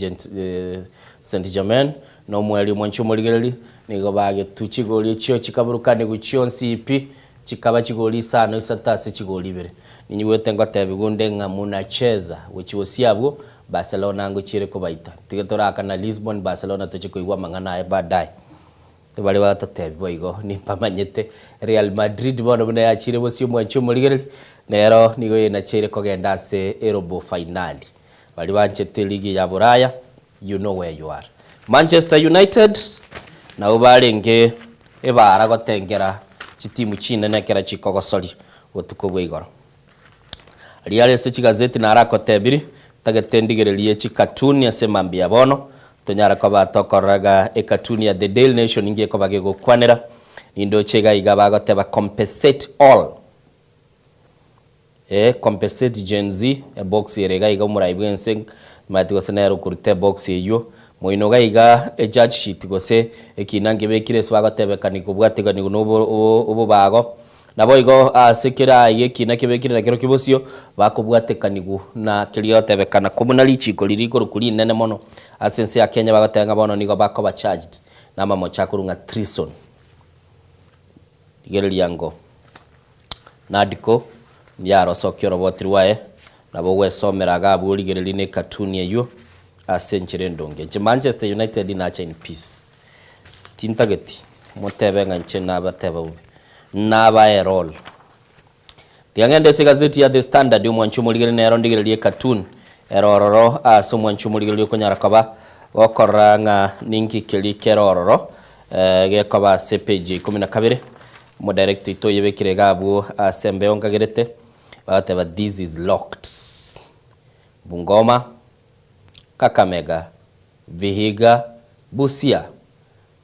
Saint-Germain no mweli mwancho muligereri nigo bage tuchigoli cyo chikaburukane gucyonsi ipi chikaba chigoli sana isatase chigoli bere ninyiwete ngo tebigunde nga munacheza wichiosiabwo Barcelona ngo chire ko baita tigetoraka na Lisbon Barcelona tochiko igwa mangana baadaye bali batatebi boigo ni pamanyete Real Madrid bono buna yachire bosio mwancho muligereri nero nigo yena chire kogenda se robo finali bali banchete ligi ya Buraya you know where you are Manchester United na ubarenge ebara gotengera chitimu chinene kera chikogosori otuko bwigoro Real se chigazeti na rakotebiri tagetendigerelie chikatuni asemambi yabono tonyara ko batokoraga ekatuni ya The Daily Nation ingie ko bagego kwanera indo chega iga bagoteba compensate all compensate Gen Z box yerega iga muraibwense matiko senero kurute box yeyo moinoga iga judge sheet gose ekinange bekire swagotebekani kubwategani ubo bago nabo igo asekera yekina kibekire na kero kibosio bakubwatekani na kiliotebekana komuna lichiko liriko rukuri nene mono asense ya Kenya bagotenga bono nigo bakoba charged na mamo chakurunga treason igeri yango nadiko yaro sokyo robotirwae nabo wesomeraga aburigereri ne katuni eyo asenchire ndonge Manchester United inacha in peace tintageti motebenga nche nabateba ubi naba erol tiangende sigazeti ya The Standard umwanchu muligere nero ndigererie cartoon erororo aso mwanchu muligere konyara kaba okoranga ninki keli kerororo gekoba CPG 12 mo director ito yebekire gabu asembe ongagerete bateba this is locked Bungoma Kakamega Vihiga Busia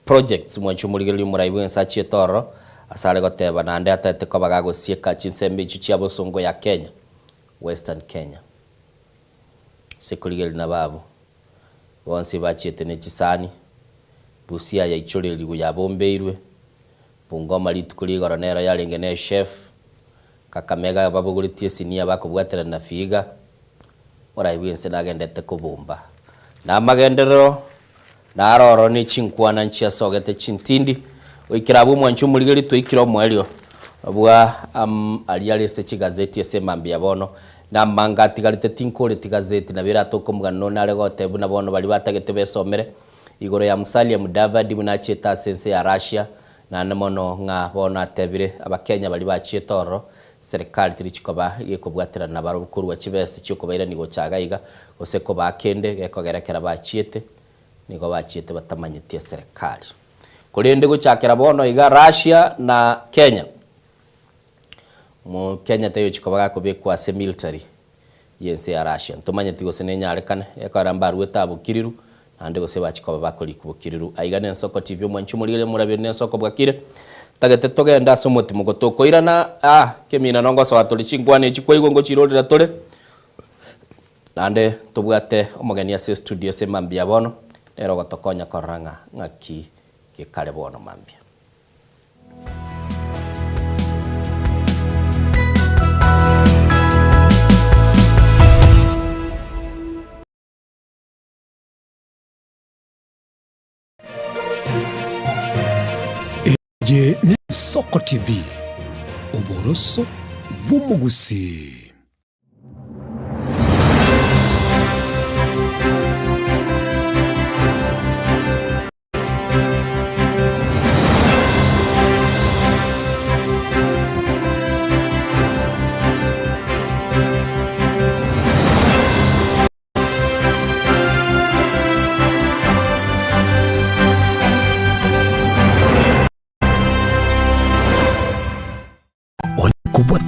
projects mwanchu muligere muraibu nsachie toro asale goteba na ande atete ko bagago sieka chinsembe chichi abosongo ya Kenya Western Kenya sekuligeli na babo bonsi bachete ne chisani Busia ya ichoreli go yabombeirwe Bungoma litukuligoro nero yalengene chef Kakamega babuguritie sinia bakobwatera na Figa oraiwense nagendete kubumba na magendero na aroro ni chinkwana nchia sogete chintindi oikirabu mwanchu muligeri toikiro mwelio bwa aliale se chigazeti ese mambia bono na mangati galite tinkore tigazeti na bira tokomugano nale gotebu na bono bali batagete besomere igoro ya Musalia Mudavadi munacheta sense ya Russia na namono nga bona tebire abakenya bali bachie toro serikali tirichikoba yekobwatira na barukuru wa chibese chikobaira nigo chagaiga oseko bakende gekogerekera bachiete nigo bachiete batamanyitie serikali kulende guchakira bono iga Russia na Kenya mu Kenya tayo chikobaga kubekwa se military yense ya Russia tumanye tigose nenyarekane yakara mbaru etabo kiriru ande gose bachiko bakori kubukiriru aigane Ensoko TV mwanchu murire murabye Ensoko bwakire tagete togenda somoti mugotoko irana kemina nongo so atolichingwane chikweigwo ngo chirorera tole nande tubwate omogeni ase studio se mambia bono ero gotokonya koranga ngaki kikare bono mambia Ye Ensoko TV Oboroso bw'umugusi.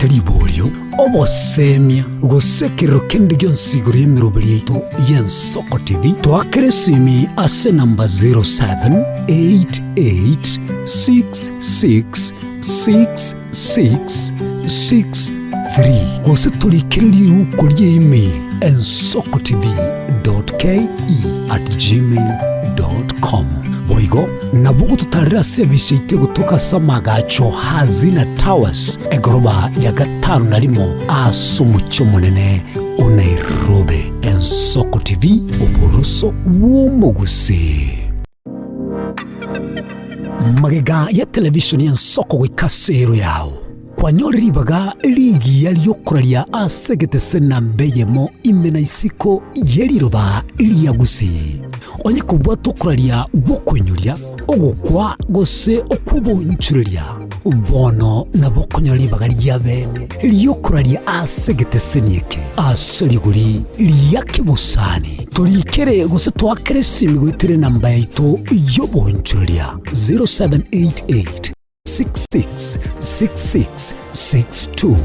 Liborio obosemia gusekero kende gyonsiguro yemirobiri yaitu y'Ensoko TV twakeresimi ase namba 0788666663 gose tulikiriri uko email ensokotv.ke@gmail.com boigo nabugo tutarira service ite gutoka samagacho hazina towers egoroba ya gatanu narimo asumucyo munene Nairobi. Ensoko TV oboroso w'umugusi. Magega ya television y'Ensoko gwikasero yawo kwanyoribaga ligi yaliyokoralia asegete senambeyemo imena isiko yeliroba liyagusi onye kubwa tokuralia bokwenyuria ogukwa gose okubonchuria bono nabokonyoribaga lyabene liyokoralia asegete senieke asoliguri liyakibusani tolikere gose twakere simigwitire namba yaito yobonchuria 0788 666662.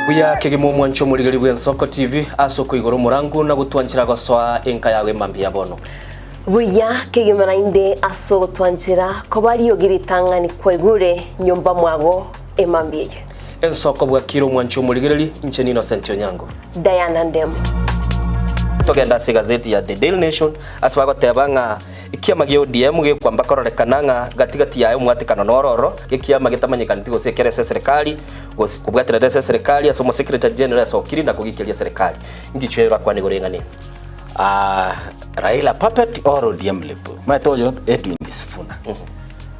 Buya kegemo mwancho murigari bw'Ensoko TV asoko igoro murangu na gutwanchira goswa enka yawe mambia bono. Buya kegemo inde aso gutwanchira ko bari yogiritangani kwegure nyumba mwago emambie. Ensoko bwakiro mwancho murigari incheni Innocent Onyango. Diana Ndem. Togenda se gazeti ya The Daily Nation asbago tebanga ikiama gyo DM ge kwamba kororekananga gatigati yayo mwatikano nororo ikiama gitamanyikana gose kerese serikali gose kubwatira dese serikali asomo secretary general sokiri na kugikiria serikali ngichwera kwa negorengani Raila puppet or ODM lepo matoyo Edwin Sifuna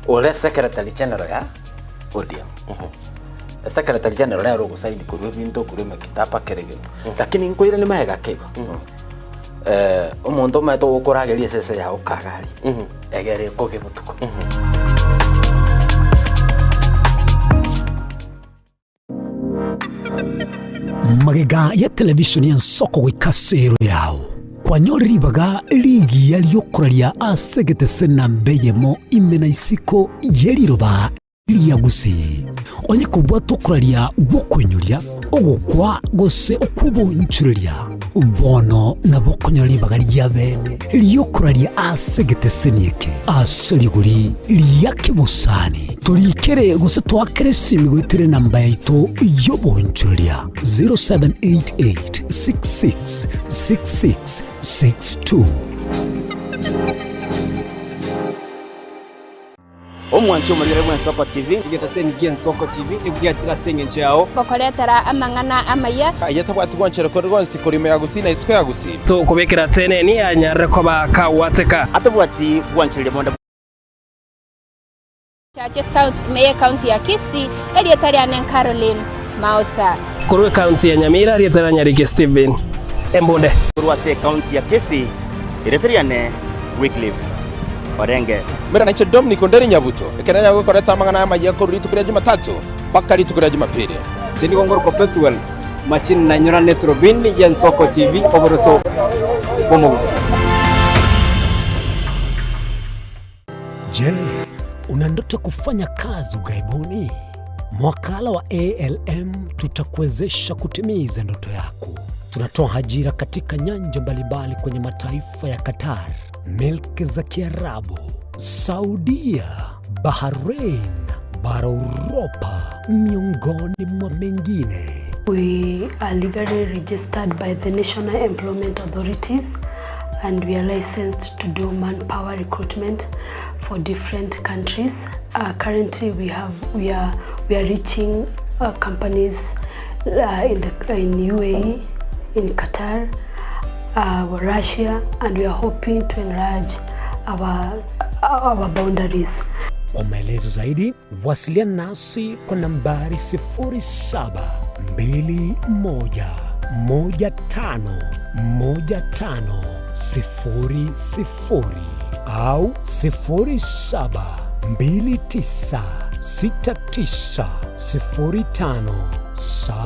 ole secretary general ya ODM secretary general ya rogo saidi kurwe binto kurwe makitapa kerege lakini nkoira ni mahega kego omuntu mato ukurageria sese ya ukagari egere koge butuko magega ya television y'Ensoko gwikasero yawo kwanyoribaga ligi yaliyokoralia asegete senambeyemo imena isiko yeliroba liyagusi onye kubwa tokuralia bokwenyuria ogukwa gose okubonchuria bono nabokonyoribaga lyabene liyokoralia asegete senieke asoliguri liyakibusani tolikere gose twakere simigwitire namba yaito yobonchuria 0788 666662. omwancho muri Ensoko TV igetaseni Ensoko TV ibwatira sengenche yao kokoretera amang'ana amaya ayatabwati gwanchero ko rwonsi kurime yagusina isiko yagusi to kubekera tene ni anyarre ko bakawateka atabwati gwanchire bonda Chache South Meye County ya Kisii erietari anen Caroline Mausa Kurwe County ya Nyamira erietari Nyariki Steven Embonde Kurwase County ya Kisii erietari ane Wycliffe Orenge mera na Dominic Onderi Nyabuto ekeranya gukoreta amang'ana y'amagiye ko ritukuria Jumatatu paka ritukuria Jumapili Jeni Gongoro Perpetual Machini na Nyora Netrobin Ensoko TV oboroso bomogusi Je, una ndoto kufanya kazi ughaibuni? Mwakala wa ALM tutakuwezesha kutimiza ndoto yako. Tunatoa ajira katika nyanja mbalimbali kwenye mataifa ya Qatar, Milki za Kiarabu, Saudia, Bahrain, bara Europa, miongoni mwa mengine. We are legally registered by the National Employment Authorities and we are licensed to do manpower recruitment for different countries. Currently we are reaching companies in UAE, in Qatar, Russia, and we are hoping to enlarge our boundaries. Kwa maelezo zaidi, wasiliana nasi kwa nambari 0721151500 au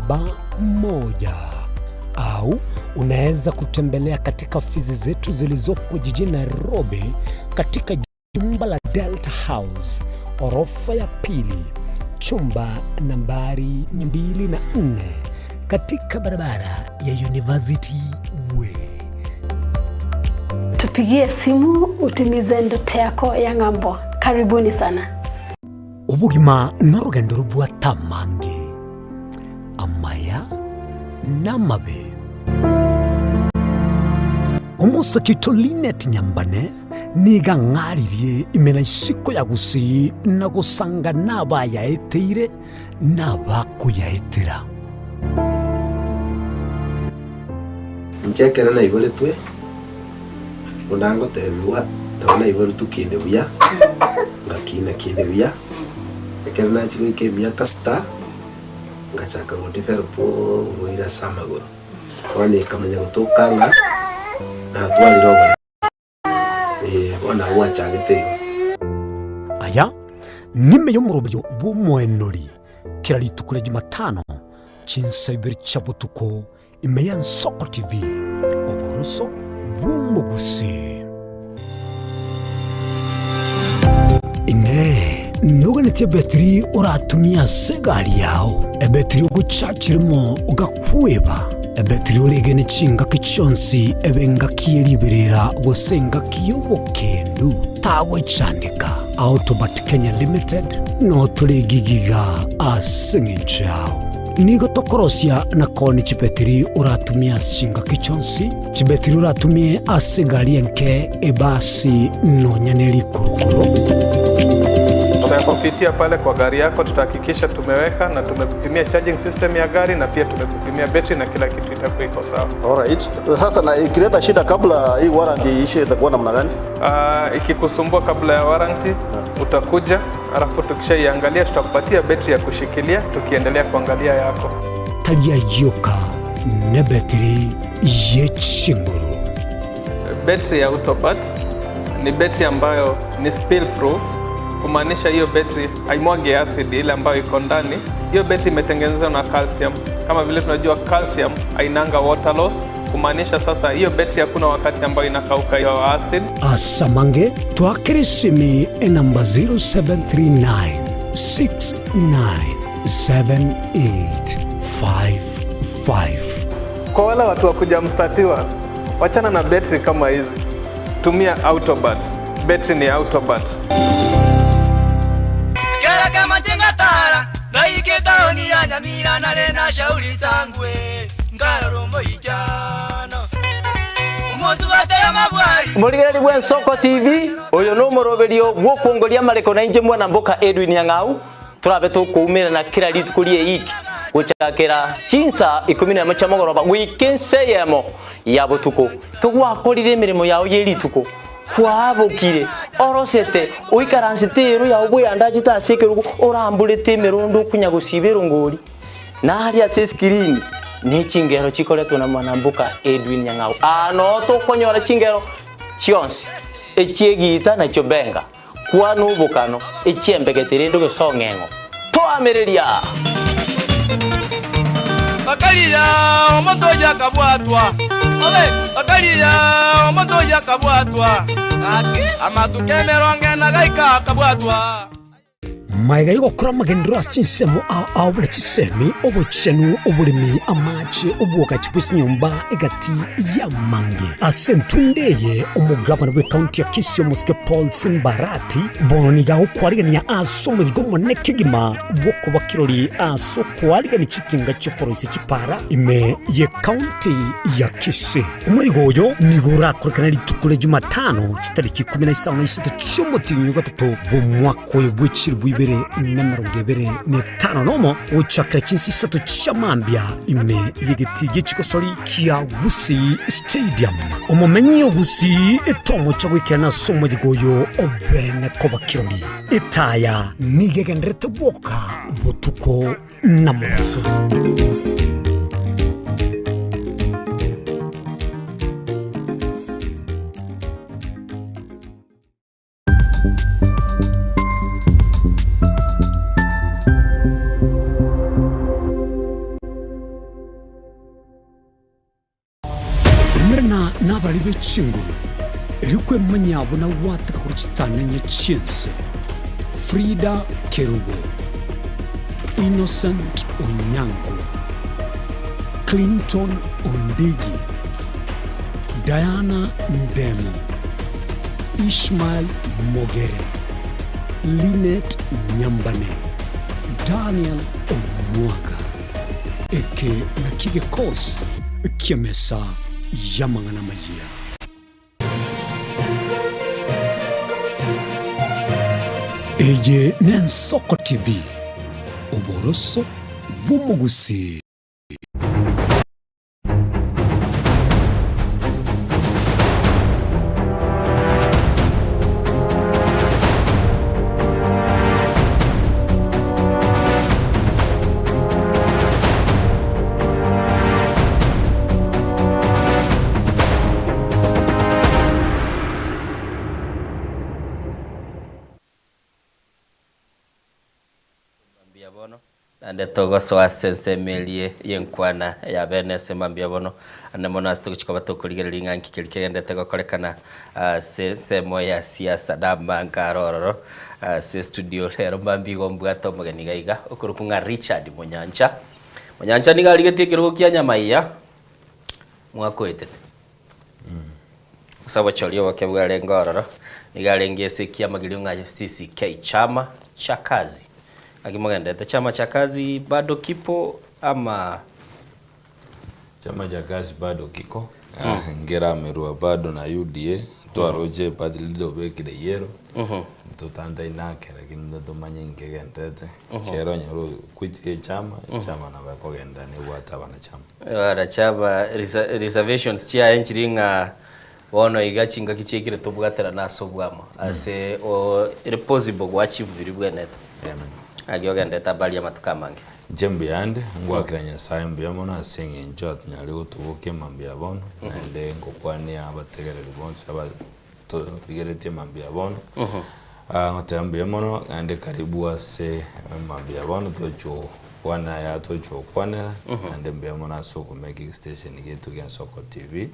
0729690571 au unaweza kutembelea katika ofisi zetu zilizopo jijini Nairobi katika jumba la Delta House, orofa ya pili, chumba nambari 204 katika barabara ya University Way. Tupigie simu utimize ndoto yako ya ng'ambo. Karibuni sana. Ubugima n'urugendo rubwa tamange amaya n'amabe. Umusakito Linet Nyambane niga ng'aririe imena isiko yagusi na gusanga n'abayaeteire n'abakuyaetera. Nchekera na ibole twe unango tebiwa ndabona ibole tukinde buya ngakina kinde buya ekera na chike miaka star ngachaka ngondifera po ngoira samagoro wani kamenya gutokanga na twali roba wana wacha gitego aya nime yo murobyo bumwenori kirali tukule Jumatano chinsa ibiri chabutuko imeya Ensoko TV oboroso bumugusi ine nuganete betri uratumia segari yao ebetri uguchachirimo ugakweba ebetri ulegene chinga kichonsi ebenga kieriberera gosenga kiyobokendu tawe chanika Autobat Kenya Limited no tulegigiga asingichao nigo tokorosia na koni chipetiri uratumia chinga kichonsi chibetiri uratumie asigari enke ebasi no nyaneli kurukuru. Tunapopitia pale kwa gari yako tutahakikisha tumeweka na tumekupimia charging system ya gari na pia tumekupimia battery na kila kitu itakuwa iko sawa. Alright. Sasa na ikileta shida kabla hii warranty ishe itakuwa namna gani? Ikikusumbua kabla ya warranty utakuja, alafu tukishaiangalia tutakupatia battery ya kushikilia tukiendelea kuangalia yako. Talia yoka ne battery yechinguru. Battery ya Autobat ni battery ambayo ni spill proof, kumaanisha hiyo battery haimwagi acid ile ambayo iko ndani. Hiyo battery imetengenezwa na calcium. Kama vile tunajua calcium hainanga water loss, kumaanisha sasa hiyo battery hakuna wakati ambayo inakauka hiyo acid. Asamange twakirisimi namba 0739697855. Kwa wale watu wa kujamstatiwa, wachana na battery kama hizi. Tumia Autobat. Battery ni Autobat. Kera kama jengatara Gaike taoni ya Nyamira na Lena shauri sangwe Ngararo moijano Murigari bwa Soko TV uyu no muroberio gwokongoria mareko na inje mwana mboka Edwin Yang'au turabe tukumira na kira ritukurie iki guchakira chinsa 11 cha magoroba wikenseyemo ya butuko tugwakorire mirimo yawo yerituko kwabukire orosete uikaransitero ya ubwe andajita sekerugo orambulete mirondo kunyagusibero ngori na hali ase screen ni chingero chikoletwo na mwanambuka Edwin Yang'au ano to konyora chingero chionsi echiegita na chobenga kwa nubukano echiembegetere ndo gesongengo to ameriria Bakalia omoto yakabwatwa obe bakalia omoto yakabwatwa amatukemero ngena gaika kabwatwa Maiga yuko kura magendro asinsemo au bule chisemi obo chenu obulimi amache obuoka chipwisi nyumba egati ya mange asentundeye omugabana we county ya Kisii Muske Paul Simbarati bononiga ukwarigani ya asome ligomo nekigima woko wakirori aso kwarigani chitinga chokoroisi chipara ime ye county ya Kisii umurigoyo nigura kurikana litukule Jumatano chitariki 17 chomotinyo gatatu bomwako yebwichiri bwibere nemarongevere netano nomo uchakra chinsi sato chamambia ime yegeti yechikosori kia Gusii Stadium omomenyi Gusii etomo chawikena somo digoyo obene kobakirori etaya nigegendrete boka botuko namoso Nabalibe chinguru erikwe manyabo na wataka kuruchitana nye chinse Frida Kerubo Innocent Onyango Clinton Ondigi Diana Ndemo Ishmael Mogere Linet Nyambane Daniel Omwaga eke nakige kos kiamesa Yamangana Maya. Eye nen Soko TV Oboroso Bumugusi. Ande togo soa sensemelie yenkwana ya bene semambia bono ane mona sto chikoba to kuligelinga nkikilike ende tego kolekana semo ya siasa damba nkarororo se studio lero mbambi gombwato magani gaiga okurukunga Richard Munyancha niga ligetekero kya nyama iya mwako etete sawa cholio wakebwa lengororo niga lengese kya magilunga CCK chama cha kazi Akimagendete chama cha kazi bado kipo ama chama cha kazi bado kiko ngera merua bado na UDA twaroje padlido bekide yero tutanda inake lakini ndo manyinge gendete kero nyoro kwiti chama na bakogenda ni wata bana chama reservations chia enchiringa wono igachinga kichekire tobwatera naso bwama ase o possible go achieve biribweneta agioga tabali ya matukamange jembe yande ngwakira nyasaye mbiyamona asenga njot nyali utubuke mambia bono nende ngokwane abategerere bonse aba to bigerete mambia bono ngotambe mono ande karibu ase mambia bono tocho wana ya tocho kwana ande mbiyamona soko making station yetu ya Soko TV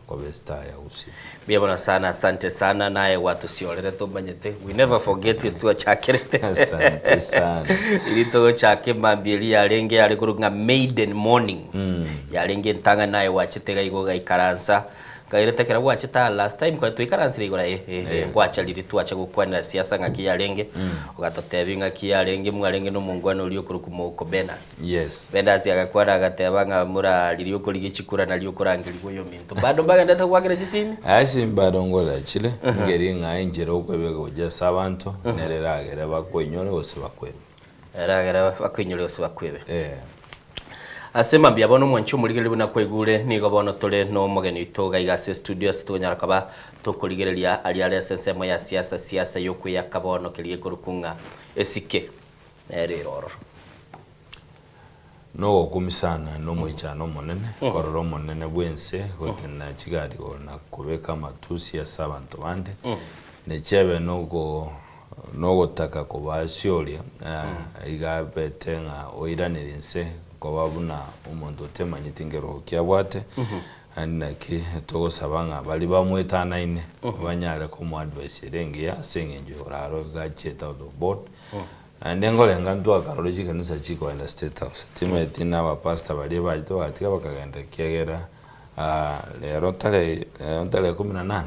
kwa besta ya usi mbiyamona sana asante sana naye watu siolere to banyete we never forget is to achakirete asante sana ilito chake mambili ya lenge alikurunga maiden morning ya lenge ntanga naye wachitega igo gaikaransa kairete kera gwache ta last time kwa twikaransire igora gwacha liri twacha gukwanira siasa ngaki yarenge ugatotebi ngaki yarenge mwarenge no mungwana uri okuruku moko Benas Benas agakwara agateba nga mura liri okuri gicikura na lyo kurangirwa yo minto bado bagenda twakira gisimi asi bado ngola chile ngeri nga injero okwebega ujasa abantu nereragera bakwenyore ose bakwebe eragera bakwenyore ose bakwebe asema mbia bono mwanchu muligere buna kwegure nigo bono tole no mogeni itoga igase studios tunyara kaba tokoligerelia ali SSM ya siasa yokuya kabono keliye kurukunga esike nerero no kumisana no mwichano monene kororo monene bwense gotena chigari ona kubeka matusi ya sabantu bande nechebe no taka kubasyolia igabetenga oiranirinse kobabuna umuntu temanyite ngero kyabwate anaki to sabanga bali bamwetana ine banyale ko mu advice rengia sengenje oraro gacheta the board andengole ngantu akaroloji kanisa chiko enda state house timeti na ba pastor bali baito atika bakagenda kyegera lero tale 18 tale 18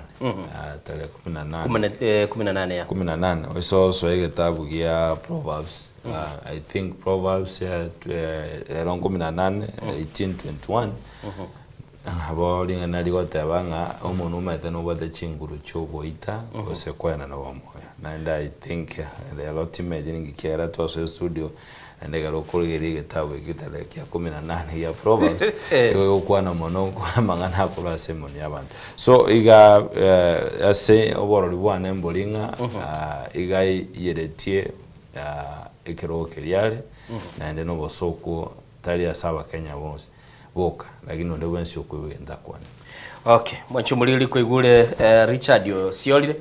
ya 18 also so egetabu ya Proverbs I think Proverbs around 18:21 abolinga nali gotebanga umuntu umete no bode chinguru cyoboita ose kwena no bamoya and I think the ultimate ngikera to studio ndega lokolgeri getabu gitale kya 18 ya Proverbs ukwana mono kwa mangana akula semoni yabantu so iga ase oborori bwana mbolinga iga yeretie ikero keriale na ndeno bosoko tali asaba Kenya bose boka lakini ndo wensi okwenda kwani okay mwanchu mulili kwigure Richard yo siolire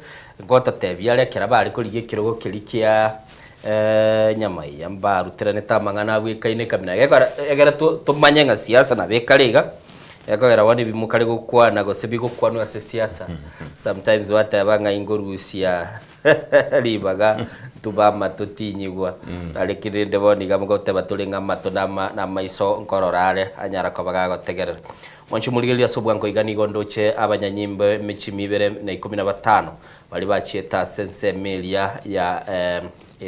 ngota tebyale kerabali kulige kirogo kilikia nyama ya mbaru terane tamangana bwikaine kamina egara tumanyenga siasa na bekarega yakagera wani bimukare gukwana gose bigukwanwa se siasa sometimes watabanga ingorusia libaga tubama tutinyigwa alikire ndeboni gamugote batulinga matodama na maiso nkororare anyara ko bagago tegerera mwanchu muligelia sobwanko igani gondoche abanyanyimbe michimibere na 15 bali bachieta sense melia ya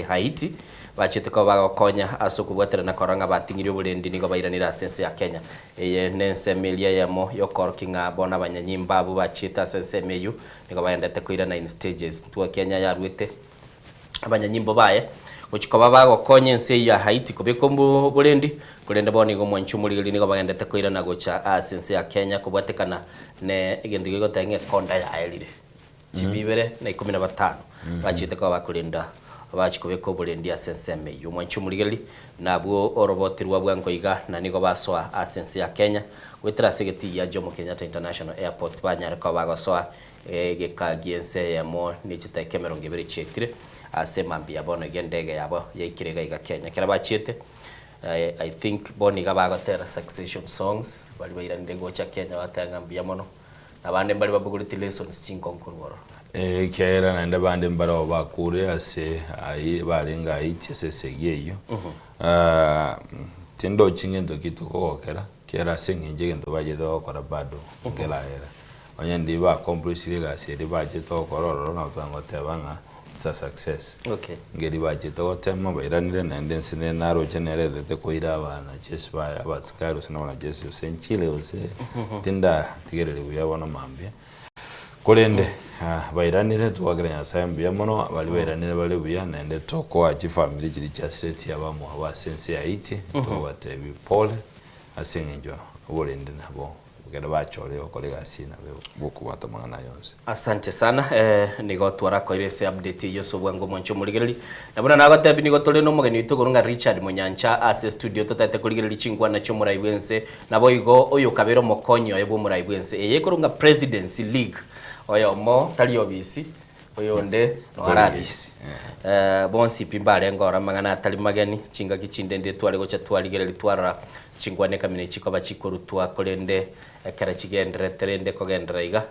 Haiti bachite ko bagokonya asukubwatera na koranga batingirio bulendi nigo bairanira sense ya Kenya nense melia yamo yokorkinga bona abanyanyimba abo bachita sense meyu nigo bayendete kuira 9 stages tuwa Kenya yarwete abanyanyimbo baye uchikoba bagokonye nse ya Haiti kubikombo bulendi kulenda boni go mwanchu muligili nigo bagendete kuira na gocha sense ya Kenya kubwatekana ne igendigo tenge konda ya elire chimibere na 15 bachite ko bakulinda abachikobeko bulendi ya sense meyu mwanchu muligili nabwo orobotirwa bwanko iga na nigo baswa sense ya Kenya wetera segeti ya Jomo Kenyatta International Airport banyare ko bagoswa gekagiense yamo nichiteke 20 asema mbia bono gendege yabo yikirega iga Kenya kera bachite I think boni gabagotera succession songs bali bairande gocha Kenya batanga mbia mono abande bali babuguriti lessons chinkonkurworo kera nande bande mbara bakure ase ai barenga iti sesegeyo tindo chingendo kitoko kera sengenje gendo baje do kora bado kera era onyandi ba accomplish lega se baje to kororo na tango tebanga a success ngeri baje to tema bairanire na ndensine naro general de koira bana chesu ba abatskaro sina jesu senchile ose tinda tigerere uyabona mambye kolende bairanire tuwageranya sayambya mono bali bairanire bali buya na nde toko achi family jiri cha set yabamo aba sense ya iti to watebi pole asengenjo ubolende nabo gada bachole okolega sina buku batamana yonse asante sana nigo twara ko irese update yo sobwango mwancho muligereri nabona nagotebi nigo tole no mugeni witugurunga Richard Munyancha ase studio totate kuligereri chingwa na cyo muraibwense nabo igo oyo kabero mokonyo yebo muraibwense yekurunga presidency league oyo mo tali obisi oyo nde no arabisi bonsi pimbale ngora mangana tali mageni chinga kichinde ndi twale gocha twaligereri twara chingwane kamine chiko bachikuru twa kolende ekara chigendere terende kogendera iga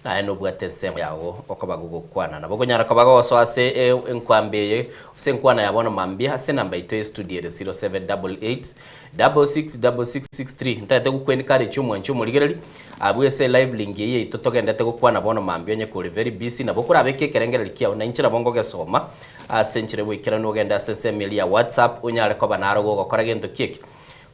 na eno bwate sema yago okobago gukwana na bogo nyara kobago so ase enkwambeye use nkwana yabona mambia ase namba ito studio 0788 666663 ntate gukweni kare chumo nchumo ligereri abwese live link ye itotogendete gukwana bona mambia nye kuri very busy na bokura beke kerengera likia na inchira bongo gesoma ase nchire wikira no genda ase ya WhatsApp unyare ko banaro go gokora gento kiki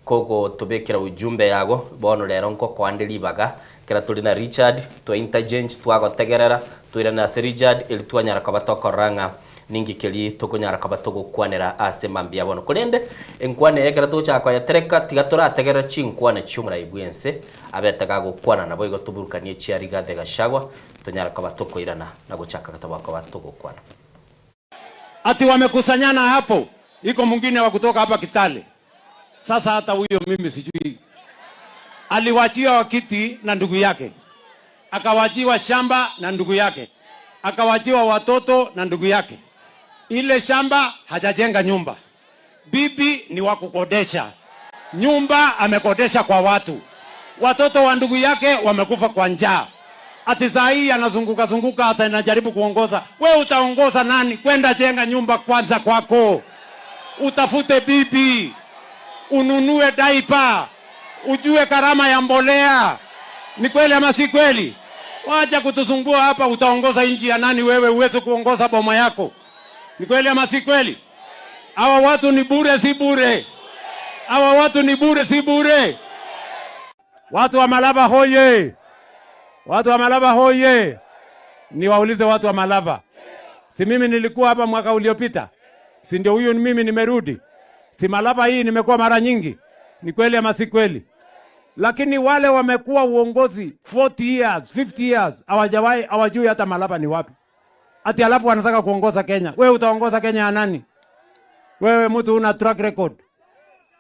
kogo tubekera ujumbe yago bono rero nko kwandiri baga kera tuli na Richard to interchange twagotegerera twira na Richard ili twanyara kabatokoranga ningi keli tokonyara kabatogo kwanera ase mambia bono kulende enkwane yekera tucha kwa yatereka tigatora ategera chinkwane chumra ibwense abetaga gukwana nabo igo tuburukanie chiari gade gashagwa tonyara kabatoko irana na guchaka katabako batogo kwana ati wamekusanyana hapo iko mwingine wa kutoka hapa Kitale. Sasa hata huyo mimi sijui. Aliwachiwa kiti na ndugu yake. Akawachiwa shamba na ndugu yake. Akawachiwa watoto na ndugu yake. Ile shamba hajajenga nyumba. Bibi ni wa kukodesha. Nyumba amekodesha kwa watu. Watoto wa ndugu yake wamekufa kwa njaa. Ati saa hii anazunguka hata anajaribu kuongoza. We utaongoza nani? Kwenda jenga nyumba kwanza kwako. Utafute bibi. Ununue daipa, ujue karama ya mbolea. Ni kweli ama si kweli? Wacha kutusumbua hapa, utaongoza nchi ya nani wewe uweze kuongoza boma yako? Ni kweli ama si kweli? Hawa watu ni bure si bure? Hawa watu ni bure si bure? Watu wa Malaba hoye! Watu wa Malaba hoye! Niwaulize watu wa Malaba. Si mimi nilikuwa hapa mwaka uliopita? Si ndio huyu mimi nimerudi? Si Malaba hii nimekuwa mara nyingi. Ni kweli ama si kweli? Lakini wale wamekuwa uongozi 40 years, 50 years, hawajui hata Malaba ni wapi. Ati alafu wanataka kuongoza Kenya. Wewe utaongoza Kenya ya nani? Wewe mtu una track record.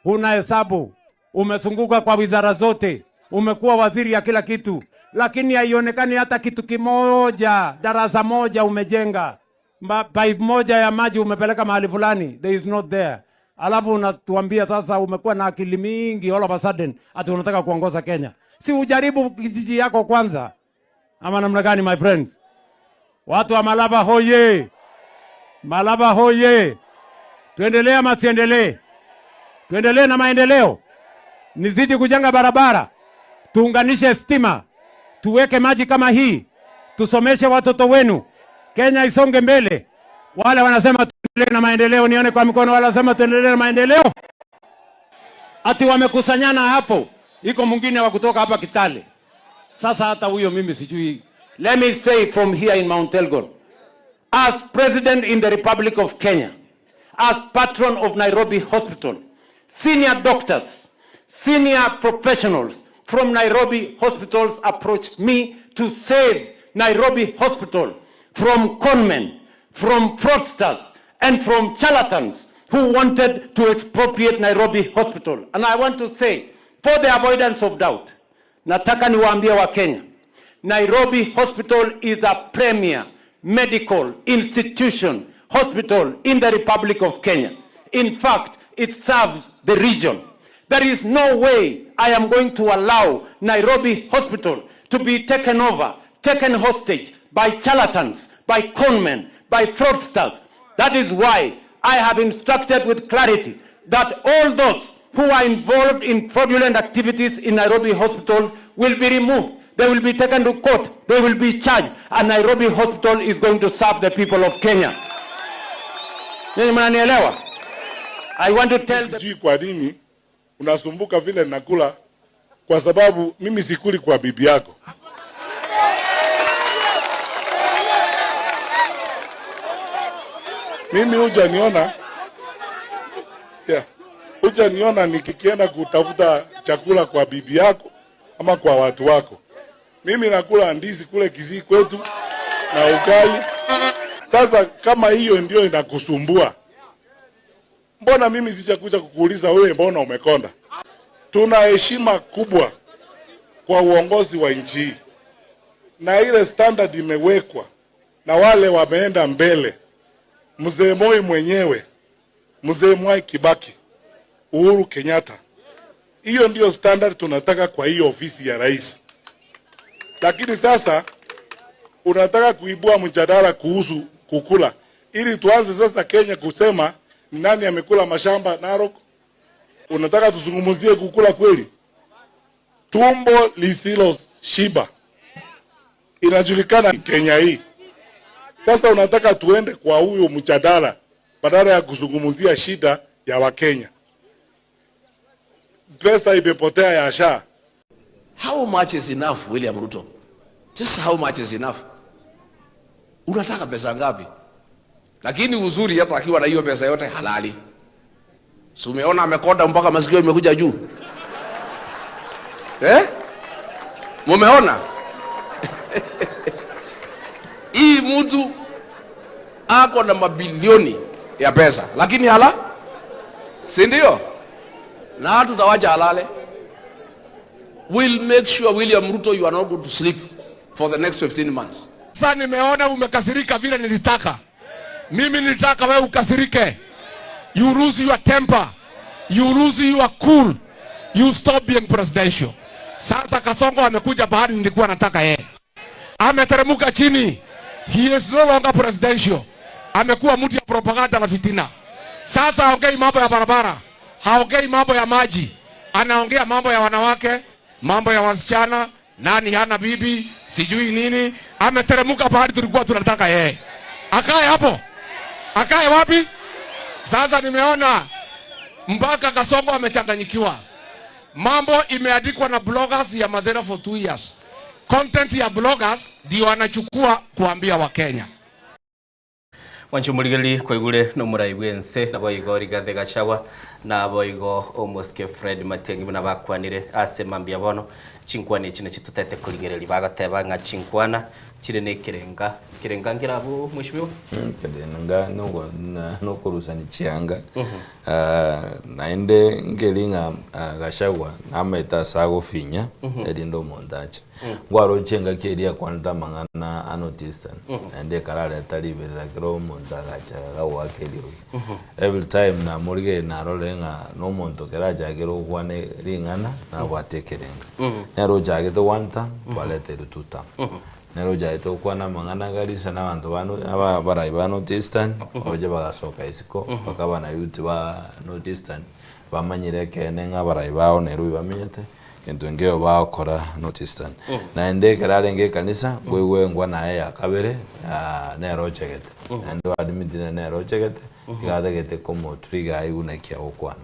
Huna hesabu. Umezunguka kwa wizara zote. Umekuwa waziri ya kila kitu. Lakini haionekani hata kitu kimoja, darasa moja umejenga. Pipe moja ya maji umepeleka mahali fulani. There is not there. Alafu unatuambia sasa umekuwa na akili mingi all of a sudden ati unataka kuongoza Kenya. Si ujaribu kijiji yako kwanza. Ama namna gani my friends? Watu wa Malaba hoye. Malaba hoye. Tuendelee ama tuendelee? Tuendelee na maendeleo. Nizidi kujenga barabara. Tuunganishe stima. Tuweke maji kama hii. Tusomeshe watoto wenu. Kenya isonge mbele. Wale wanasema tuendelee na maendeleo, nione kwa mikono. Wale wanasema tuendelee na maendeleo. Ati wamekusanyana hapo. Iko mwingine wa kutoka hapa Kitale. Sasa hata huyo mimi sijui. Let me say from here in Mount Elgon, as President in the Republic of Kenya, as patron of Nairobi Hospital, senior doctors, senior professionals from Nairobi hospitals approached me to save Nairobi Hospital from conmen, from fraudsters, and from charlatans who wanted to expropriate Nairobi Hospital. And I want to say, for the avoidance of doubt, nataka niwaambie wa Kenya, Nairobi Hospital is a premier medical institution hospital in the Republic of Kenya. In fact, it serves the region. There is no way I am going to allow Nairobi Hospital to be taken over, taken hostage by charlatans, by conmen, by fraudsters. That is why I have instructed with clarity that all those who are involved in fraudulent activities in Nairobi Hospital will be removed. They will be taken to court. They will be charged. And Nairobi Hospital is going to serve the people of Kenya. I want to tell the... Kwa nini unasumbuka vile nakula? Kwa sababu mimi sikuli kwa bibi yako. Mimi hujaniona. Yeah. Hujaniona nikikienda kutafuta chakula kwa bibi yako ama kwa watu wako. Mimi nakula ndizi kule Kisii kwetu na ugali. Sasa kama hiyo ndio inakusumbua, mbona mimi sijakuja kukuuliza wewe mbona umekonda? Tuna heshima kubwa kwa uongozi wa nchi hii. Na ile standard imewekwa na wale wameenda mbele. Mzee Moi mwenyewe, Mzee Mwai Kibaki, Uhuru Kenyatta. Hiyo ndio standard tunataka kwa hiyo ofisi ya rais. Lakini sasa unataka kuibua mjadala kuhusu kukula, ili tuanze sasa Kenya kusema ni nani amekula mashamba Narok. Unataka tuzungumzie kukula kweli? Tumbo lisilo shiba inajulikana Kenya hii. Sasa unataka tuende kwa huyo mjadala badala ya kuzungumzia shida ya Wakenya. Pesa imepotea ya SHA. How much is enough, William Ruto? Just how much is enough? Unataka pesa ngapi? Lakini uzuri hapa akiwa na hiyo pesa yote halali. Si umeona amekonda mpaka masikio imekuja juu? Mumeona? Hii mtu ako na mabilioni ya pesa, lakini si ndio? Na tutawacha halale. We'll make sure, William Ruto, you are not going to sleep for the next 15 months. Sasa nimeona umekasirika vile nilitaka. Mimi nilitaka wewe ukasirike. You lose your temper. You lose your cool. You stop being presidential. Sasa Kasongo amekuja bahari nilikuwa nataka yeye. Ameteremuka chini. He is no longer presidential. Amekuwa mtu ya propaganda na fitina. Sasa haongei mambo ya barabara. Haongei mambo ya maji. Anaongea mambo ya wanawake, mambo ya wasichana, nani hana bibi, sijui nini. Ameteremuka bahari tulikuwa tunataka yeye. Akae hapo. Akae wapi? Sasa nimeona mpaka Kasongo amechanganyikiwa. Mambo imeandikwa na bloggers ya Mathira for 2 years. Content ya bloggers ndio anachukua kuambia Wakenya. Wanchumuligeli kwa igule no muraibwense na boigo Rigathi Gachagua na boigo Omoske Fred Matiang'i na bakwanire ase mambia bono chinkwana chine chitutete kuligereri bagateba nga chinkwana chire ne kirenga ngirabo mwishimiwa kedenga no kurusani chianga naende ngelinga Gachagua nameta sago finya edindo mondache ngwaro chenga keria kwanta mangana anotistan ende karale taliberera kiro mondagacha gawakeliro every time na morige na rolenga no monto keraja kiro kwane ringana na watekerenga nero jagete wanta walete tuta nero jagete kwana mangana garisa na bantu bano aba baraiba notistan oje bagasoka isiko bakaba na youth ba notistan bamanyire kenenga baraiba nero bamenyete kento ngeo bakora notistan na ende karalenge kanisa wewe ngwa naye yakabere nero chegete ndo admitine nero chegete igadagete komo triga ayuna kia okwana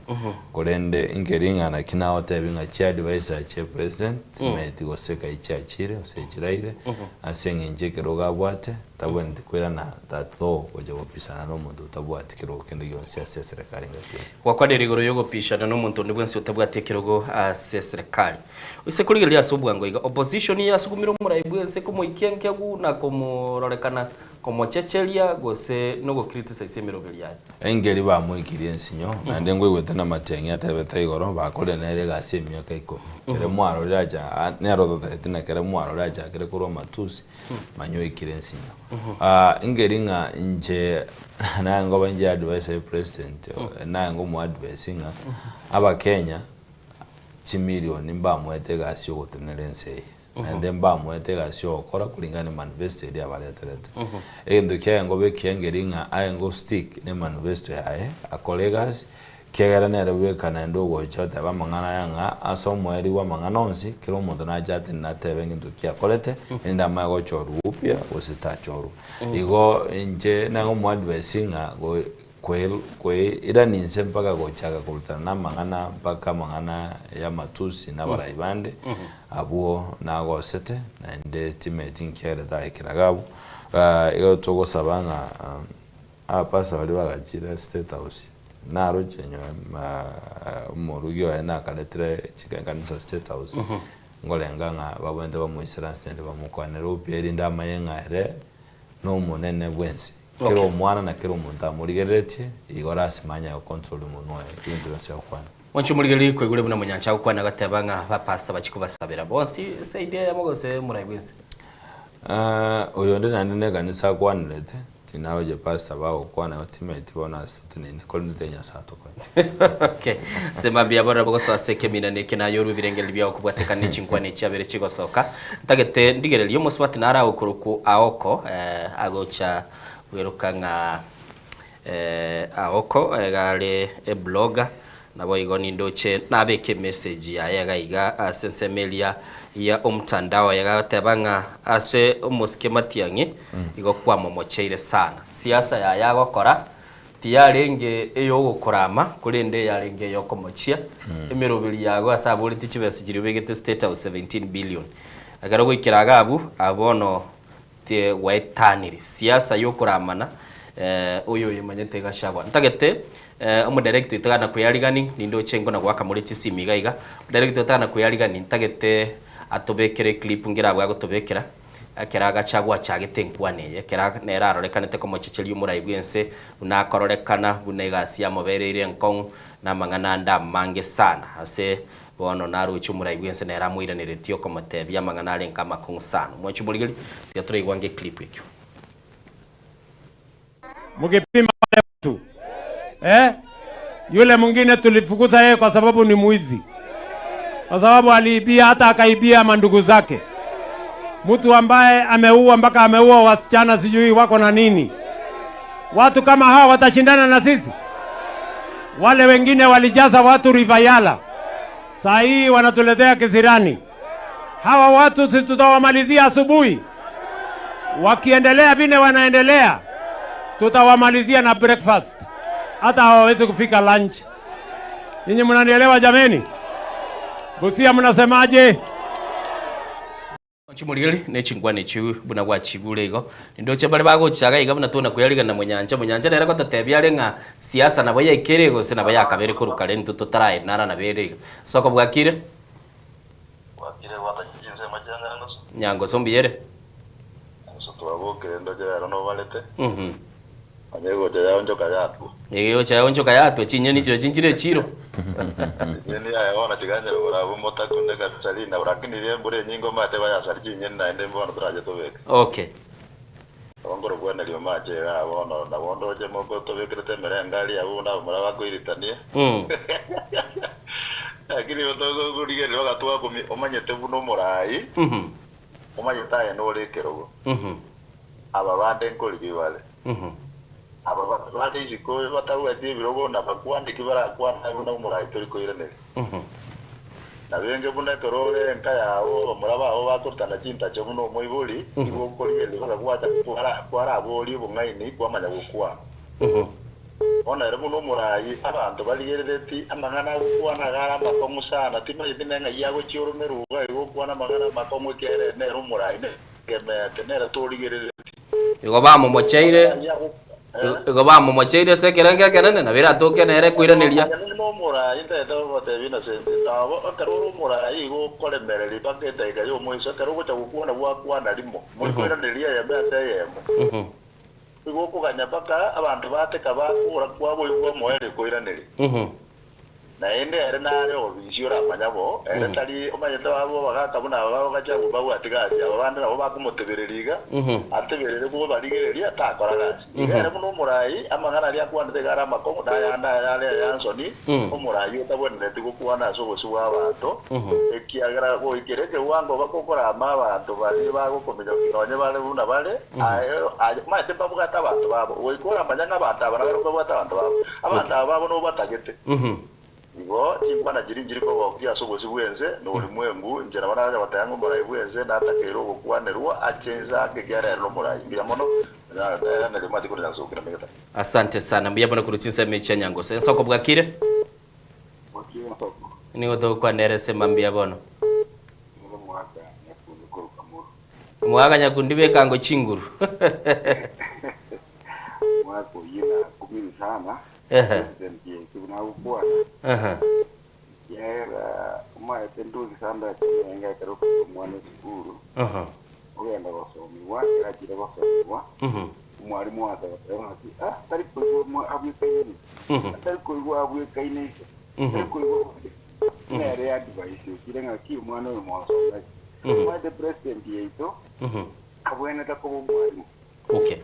kolende ingeringa na kinao tebinga chia advisor che president meti goseka ichachire osechiraire asenge njekero gabwate tabwendi kwera na tato oje gopisana no muntu tabwati kiro kende yonse ase serikali ngati wakwade rigoro yogo pishana no muntu ndibwense utabwati kirogo ase serikali use kuligelia subwango iga opposition ya sugumiro muraibwense komo ikenkegu na komo rorekana komo chechelia gose no go criticize mirogelia engeri ba muikirie nsinyo na ndengwe gwetana Matiang'i atabeta igoro bakore nere gase myaka iko kere mwaro raja nero totetina kere mwaro raja kere kuro matusi manyo ikire nsinyo ingeri nga nje na ngo banje advice president na ngo mu advice nga aba Kenya chimilioni mba mwete gasi ogotenere nse and mba mwete gasi okora kulingana manifesto ya baleterete endo kya ngo be kyengeringa ayengo stick ne manifesto yae a colleagues kegera nere wekana ndogo chota bamangana yanga asomweri wa mangana onsi kiro muntu na jati na tebe ngintu kya kolete nda mago choru upya osita choru igo nje na ngo advice nga go kwe ida ninse mpaka gochaka kulutana na mangana mpaka mangana ya matusi na baraibande abuo na gosete na ende teammate nkere da ikiragabu igo togo sabanga apasa bali bagachira State House na rojenyo murugyo na kaletre chikanganisa State House ngolenga nga babende bamuisira stand bamukwanira upyeri ndamayenga ere no munene bwensi kero mwana na kero muntu amurigerete igora simanya yo control umuntu wae ibintu byose yakwana wanchumurigeri kwegure buna munyancha ukwana gatebanga ba pastor bachikubasabira bonsi saide yamogose murayibwense oyo ndi nande kanisa kwanirete nawe je pastor bao kwa na ultimate bona statene kolni tenya sato kwa. Okay. Sema bia bora boko so aseke minane kina yoru birengeli bya okubwateka ni chinkwa ne cyabere kigosoka. Tagete ndigereli yo muswati nara okuruku aoko agocha wirukanga aoko gale blogger nabo igoni ndoche nabeke message ya yagaiga sensemelia ya omtandao yagatebanga ase umuskematiangi igo kwa momocheire sana siasa ya yagokora tiyarenge eyo gukorama kurinde yarenge yo komochia emirobiri yago asaburi tichibese jirubegete state of 17 billion agaro gwikiraga abu abono te wetaniri siasa yo kuramana uyo yimanyete gashagwa ntagete omu director itagana kuyarigani nindo chengo na gwaka muri chisimiga iga director itagana kuyarigani ntagete atobekere clip ngira bwa gutobekera akeraga chagwa chagete nkwaneye kera nera arorekanete ko mochicheli umuraibwense unakororeka bunegasi amoberere nkong na mangana nda mange sana ase bono naru chumuraibwense nera muiranire ko matebya mangana ale nkama kong sana mwachubuligeli tiatro igwange clip ikyo mukipima tu yule mwingine tulifukuza yeye kwa sababu ni mwizi, kwa sababu aliibia hata akaibia mandugu zake. Mtu ambaye ameua mpaka ameua wasichana sijui wako na nini. Watu kama hawa watashindana na sisi? Wale wengine walijaza watu Rivayala, saa hii wanatuletea Kisirani. Hawa watu si tutawamalizia asubuhi? Wakiendelea vile wanaendelea, tutawamalizia na breakfast, hata hawawezi kufika lunch. Ninyi mnanielewa jameni? Busia mnasemaje? Chumuligeli ne chingwa ne chu buna bwa chigulego ndoche bale bago chaga iga buna tuna kuyaliga na munyanja rero ko tatebyale nga siasa na baya ikerego se na baya kabere ko rukale ntuto taraye nara na berega soko bwakire wata jinse majanga ngoso nyango sombiyere so tuwaboke ndoje rero no valete Anyego cha onjoka yatu. Yego cha onjoka yatu chinyeni chiro chinchire chiro. Nyeni aya ona chiganye ora bumota kundeka salina urakini rie bure nyingo mate baya sarji nyeni na ende mbono traje to weke. Okay. Ongoro bwana lio mache ya bono na bondo je moko to weke te merengali ya una mara wako iritanie. Akini botogo gurige ro gatwa ko omanyete buno morai. Omanyeta eno lekerogo. Aba bande nkoli wale. Aba bati ziko batawu ati birogo na bakwandi kibara kwanda buna umurai tori ko irene na benge buna torore nka yawo muraba aho baturtana cinta cyo muno moibuli ibo kolike liba kwata kwara aboli bungaini kwamanya gukwa ona rero muno umurai abantu baligereti amangana gukwana gara makomu sana tima ibinenga yago cyurumeruga ibo kwana magana makomu kere ne umurai ne keme tenera torigereti igo bamo mocheire Ego ba momocheire se keranga kerane na bira toke nere kuiraniria. No mura inde to bote bina se tabo akaro mura igo kole mereri pakete ga yo moiso akaro go chagukuona bwa na limo. Mo kuiraniria ya bete yemo. Igo ko ganya paka abantu bateka bakura kwa bo moere kuiraniri. Na ende ere nare obisiora manyabo ere tari omanyete babo bagata buna babo gacha babo atigazi abandi nabo bakumotebereriga ateberere kubo barigereria takoragazi ere muno murai amangana ria kwandite gara makomo dayanda yale yansoni umurai utabonere tigukuana so boswa abato ekiagara go ikereke wango bakokora abantu bali bagukomenya kironye bale buna bale ayo mate babu gata abantu babo oikora manyanga batabara ko abantu babo no batagete Igo chimbana jirinjiri ko bakia sobozi bwenze no ulimwengu njera baraja batayango mura ibwenze natakero gukwanerwa achenza kegera ro mura ibiamono na limati ko nzasukira megata. Asante sana mbiyabona kurutsinsa mecha nyango senso ko bwakire ni odo kwa nerese mbiyabona mwaga nyakundibe kango chinguru mwako yina kumiri sana Yera umaya tenduzi sanda chenga karuka mwana sikuru ogenda gosomiwa kirajira gosomiwa mwalimu ata ati tari kuigwa abwikaine tari kuigwa abwikaine tari kuigwa nere advice kirenga ki mwana we mwasoma mwa the president yeito abwena ta ko mwalimu. Okay.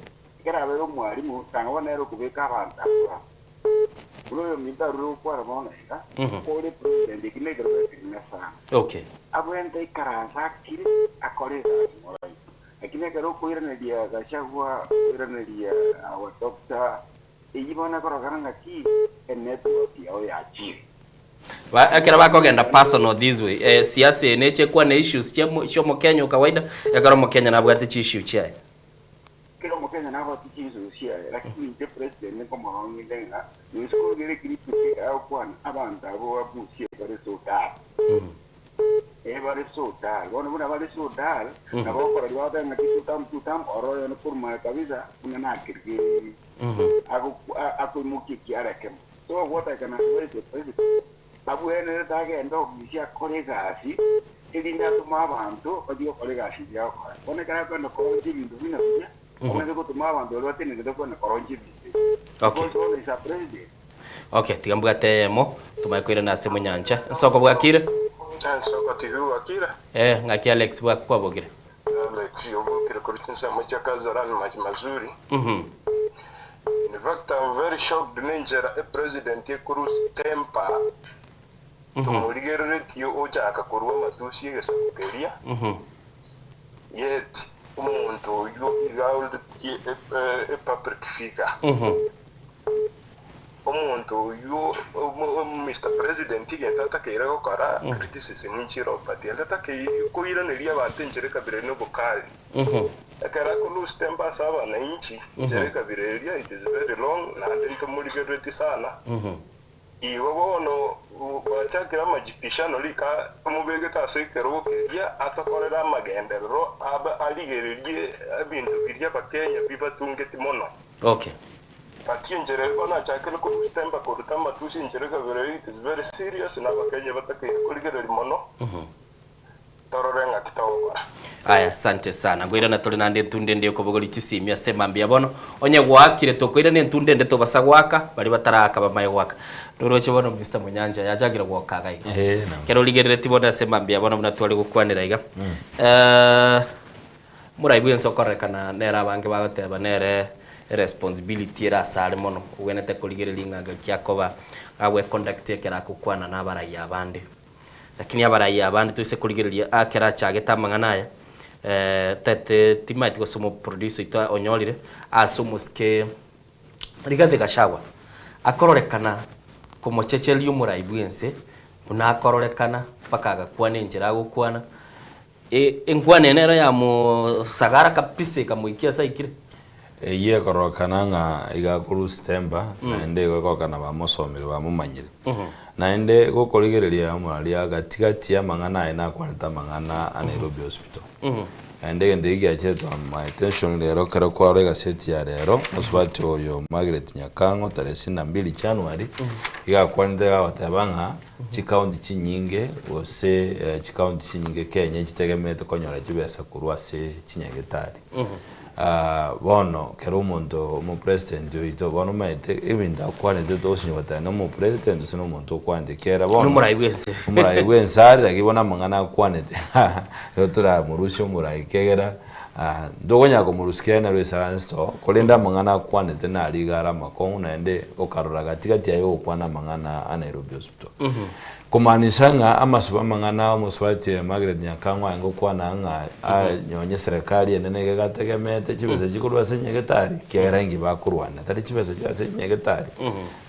kera bero mwalimu tanga wanero kubeka abantu akora ulo mitaru kwa ramona ko le president kile kero kinasa okay abwente karanza kile akore lakini kero kuira na dia gashagwa kuira na dia our doctor ijibona korogana ngaki network yao ya chini akira bakogenda personal this way siasa neche kwa na issues cyo mu Kenya kawaida yakaro mu Kenya nabwate chi issue chai kero mu Kenya nabwate chi issue chai lakini the president ko mo ngenga ni school gere kristo au kwa abantu abo abusie bare soda bare soda bona bare soda na boko ro wada na kitu tam oro yo kurma kabisa kuna na kirgi aku mukiki arakem so what I can advise the president abu ene tage ndo misia kolegasi edinda tuma abantu odio kolegasi yao kone kana kwenda koronji bindu mina kunya kone ko tuma abantu lote ne ndo kwenda koronji bindu okay so is a president okay tigambuga temo tumakwira na semu nyanja soko bwakire soko tivu akira ngaki Alex bwakwa bogire Alex obukire kurutinsa mu chakaza ran mazuri in fact I'm very shocked Nigeria president Cruz temper tumuligerere tiyo ochaka kurwa matusi yesakeria yet umuntu yo igauld public figure umuntu yo Mr President igenda takera gukora criticism nchiro pati atake kuira nelia bantenjere kabire no bukali akara kulu stemba saba na inchi jere kabire area it is very long na ndento muligerere sana iwo bono bachakira majipishano lika umubege tasekero ya atakorera magendero aba aligererie abintu birya bakenya bibatunge timono okay pati njere bona chakira ko stemba ko rutamba tushi njere kabire it is very serious na bakenya batake kuligereri mono tororenga kitawora aya asante sana gwira na tuli nande tunde ndiyo kobogoli tisimia sema mbia bono onye gwakire tokwira ne tunde ndete basagwaka bali bataraka bamaye gwaka ndoroche bono Mr Munyanja yajagira gwokaga iga kero ligerere tibona sema mbia bono muna twali gukwanira iga muraibu ensokorekana nera bange bagoteba nere responsibility era sare mono ugenete kuligere lingaga kyakoba awe conduct ekera kukwana nabarayi abandi lakini abarayi abandi tuise kuligereria akera chageta manganaya tete timaiti ko somo producer ito onyolire asumuske Rigathi Gachagua akororekana komochecheli umuraibu ense una akororekana pakaga kwane njira gukwana enkwane nero ya mu sagara kapise kamuikia saikire ye korokana nga igakuru stemba na ende gokana bamosomere bamumanyire na ende gokoligereria amali agatigati ya mangana ina kwaleta mangana a Nairobi hospital ende ndege yacheto my attention lero kero kwa rega seti ya lero osbati oyo Margaret Nyakango tarehe 22 January igakwandega watabanga chikaunti chinyinge ose chikaunti chinyinge Kenya chitegemete konyora chibesa kurwase chinyagetari bono kero umuntu mu president yoito bono maite ibinda kwane do sinyota no mu president sino umuntu kwande kera bono umurayi wense ari akibona mangana kwane yo tura murushi umurayi kegera ndogonya ko murusikene rwesaransto kolenda mangana kwane tena aligara makongu na ende okarora katikati ayo kwana mangana a Nairobi hospital kumanisha nga amasuba mangana muswati Margaret Nyakangwa ngo kwana nga nyonye serikali enene gategemete kibese gikurwa senyegetari kerangi bakurwana tari kibese kya senyegetari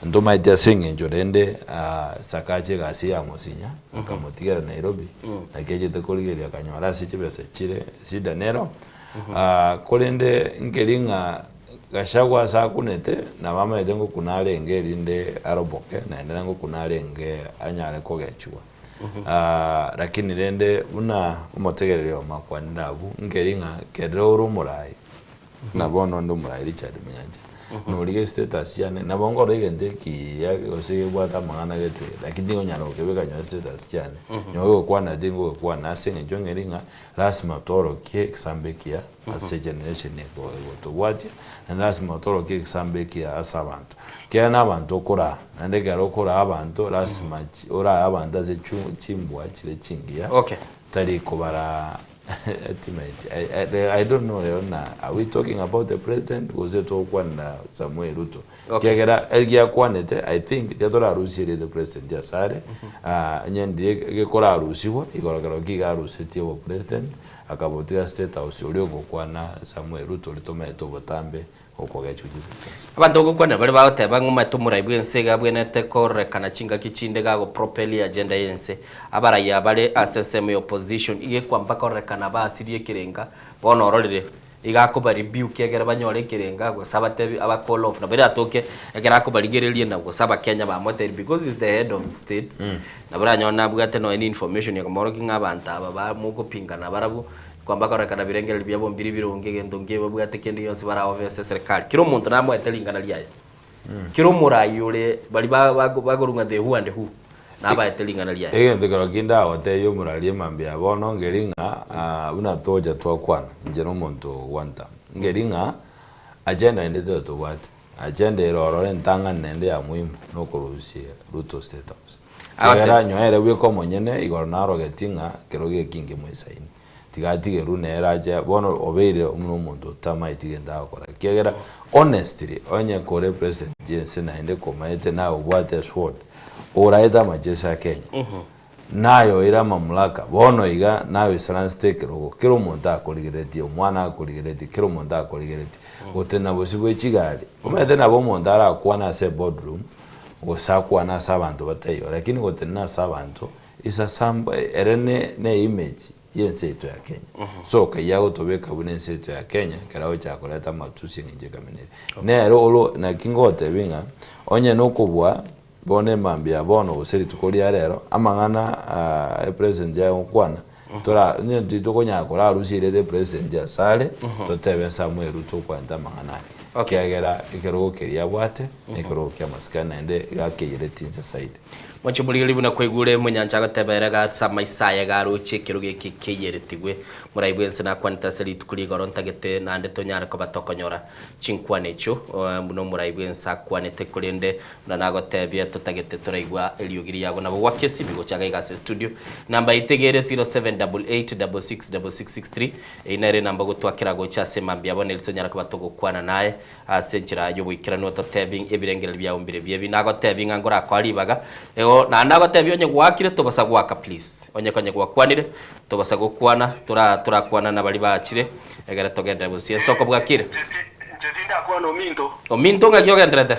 ndoma ijya sengenjo rende sakaje gasi ya musinya akamutigera Nairobi nakeje tekoligeria kanyora si kibese kire sidanero kolende ngelinga Gachagua sakunete na mama yedengo kunalenge linde aroboke na endengo kunalenge anyale kogechwa lakini lende una umotegerero makwandabu ngelinga kedro urumurai na bono ndo murai Richard Munyanja no lige status yane na bongo regende ki ya osege bwata mangana gete lakini ngo nyalo kebeka nyo status yane nyo kwa na dingo kwa na senge jongelinga lazima toro ke exambekia ase generation ego to wati na lazima toro ke exambekia asabantu ke na abantu okora nande garo okora abantu lazima ora abantu ze chimbwa chile chingia okay tari kubara I don't know Leona. Are we talking about the president? Was it all Kwanda Samuel Ruto? Okay. Kegera Elgia Kwanete, I think the other Rusi the president Jasare. Nyendi Gekora Rusiwa, Igoragarogiga Ruseti of president, Akabotia State House, Uriogo Kwana, Samuel Ruto, Litometo, Batambe. Abantu gukwana bari bateba nguma tumuraibwe nsega bwenete kore kana chinga kichinde gago properly agenda yense abaraya bari assessment opposition iye kwamba kore kana basirie kirenga bono ororire igakubari biu kegera banyore kirenga go sabate aba call off na bari atoke egera kubarigererie na go saba Kenya ba motel because is the head of the state na bari anyona bwate no any information ya komoro kinga banta aba mugo pingana barabu kwamba karakana birengera byabo mbiri bironge gendo ngebe bwate kendi yose bara office serikali kiro muntu namwe telingana liya kiro murayure bali bagorunga de hu and hu naba telingana liya egende karokinda wate yo muralie mambia bono ngeringa una toja twakwana njero muntu wanta ngeringa agenda ndete to what agenda irorore ntanga nende ya muhimu no kurusia Ruto State House agera nyoere wiko monyene igornaro getinga kiroge kinge mwesaini tigatige runeraje bono obeire umuntu tamaitire ndakora kegera honestly onye kore president yense naende komaete na ubwate sword oraida majesa Kenya nayo ira mamlaka bono iga nayo isransteke rogo kero umuntu akorigereti omwana akorigereti kero umuntu akorigereti gotena bosibwe kigali omete nabo umuntu arakwana se boardroom gosakwana sabantu batayo lakini gotena sabantu isa samba erene ne image yenseto ya Kenya so kayago tobeka bunenseto ya Kenya karaho cyakoreta matusi nje kamenere nero olo na kingote binga onye nokubwa bone mambia bono useri tukoli rero amangana president ya kwana tora nye titokonya kora rusire de president ya sale totebe Samuel Ruto kwanda mangana kegera ikero keria bwate ikero kya maskana ende gakeyire tinza side Mwacho muri buna kwegure munyanja gatebera ga sama isaya garuche kiruge kiyeretigwe muraibwense na kwanta seri tukuri goronta gete nande tonyara ko batokonyora chinkwanecho muno muraibwense akwanete kurende na nagotebia tutagete turaigwa eliugiri yago nabo wakesi bigo chaga igase studio namba itegere 0788666663 inere namba gutwakira go cha semambia bone litonyara ko batogokwana naye asenjira yo bwikirano totebing ebirengere bya umbire bye nagotebinga ngora kwalibaga na nagotebia onye gwakire tobasa gwaka please onye konye gwakwanire tobasa gukwana turakwana na bali bachire egera togenda busie soko bwakire Jezinda kwa no minto. Ominto ngakyogenderete.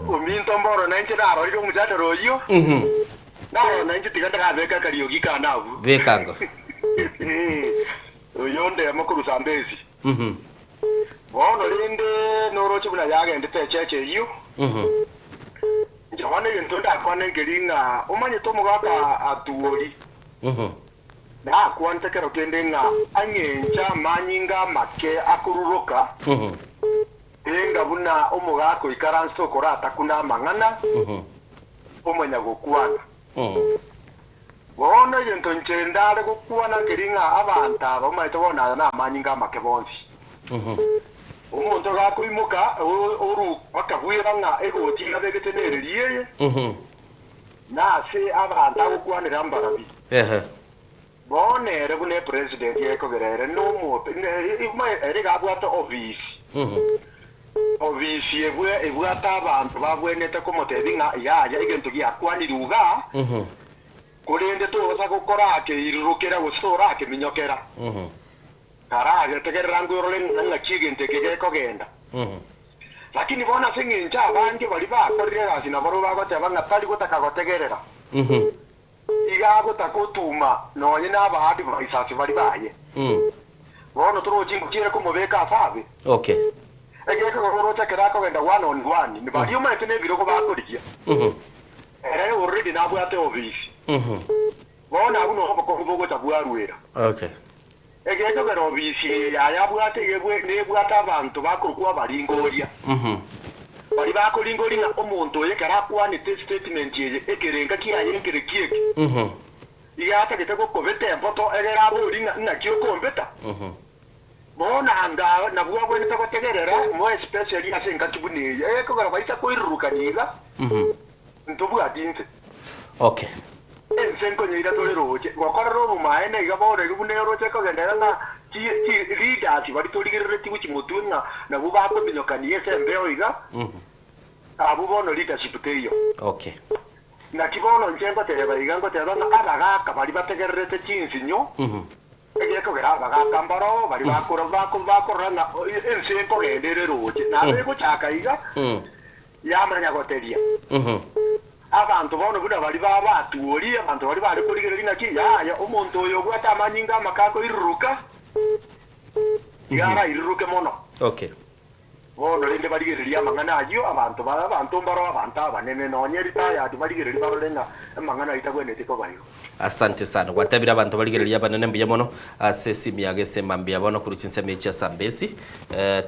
Ominto mboro na nje daro iro mujata royo. Daro na nje tiganda kabeka kariogi kanavu. Bekango. Oyonde amakuru sambezi. Bono linde noroche buna yagende techeche iyo. Njabane yentonda kwane gelinga omanye tomugaka atuori. Na kwanta kero kendenga anyencha manyinga make akururuka. Enga buna omugako ikaranso korata kuna mangana. Omanya gukwana. Bona yento nchenda gukwana gelinga abanta bamaito bona na manyinga make bonsi. Umuntu gakuimuka oru bakabwira nga egoti gabegetenereriye. Na se abanta gukwanira mbarabi. Bone rebune president yeko gerere no moto ere gabwata office office ebwata abantu babwenete komotebinga ya igento gya kwaniruga kurende to basa gukora ake irurukera gusora ake minyokera karaje tegerera ngurole nga kigente kegeko genda lakini bona singinja abanje bali bakorera asina baro bagoteba nga tali gotaka gotegerera igago takotuma nonye n'abahadi isasi bali baye bono turoji ngukire ko mubeka asabe okay egeke ko tekera ko wenda one on one ni bali yuma tene biro ko bakorikia ere already na bwate office bona abuno ko bogo tabwarwera okay egeke ko office ya bwate gebwe ne bwata abantu bakurukwa balingoria bali bakolingoli na omuntu yekara kwani statement ye ekerenga kiyaye ngere kieke igata kitako kobete mpoto egera aburi na kiyo kombeta bona anga na bwa bwene tako tegerera mo especially asenga kibuni eko gara baita ko irukaniga ntobu adinte okay ensenko nyira tole roche gokora ro maene gabore gubune roche ko gendera na ti leaders bari toligere ti uchi mutunga na buba ko binyokanie sembe oiga abu bono leadership teyo okay na kibono njengo tereba igango tereba na abaga kabali bategerete chinsinyo egeko gara baga kambaro bari bakora na ensenko gendere roche na bego chaka iga yamanya goteria abantu bono buda bali babatuori abantu bali bali kuligere na kiya umuntu oyo gwata amanyinga makako iruruka yara iruruke mono okay bono linde baligereria mangana ayo abantu mbaro abantu abanene nonyeri taya baligereria barolenga mangana itagwenete ko bayo. Asante sana watabira abantu baligereria banene mbiya mono asesi miage sema mbiya bono kuruchinse mecha sambesi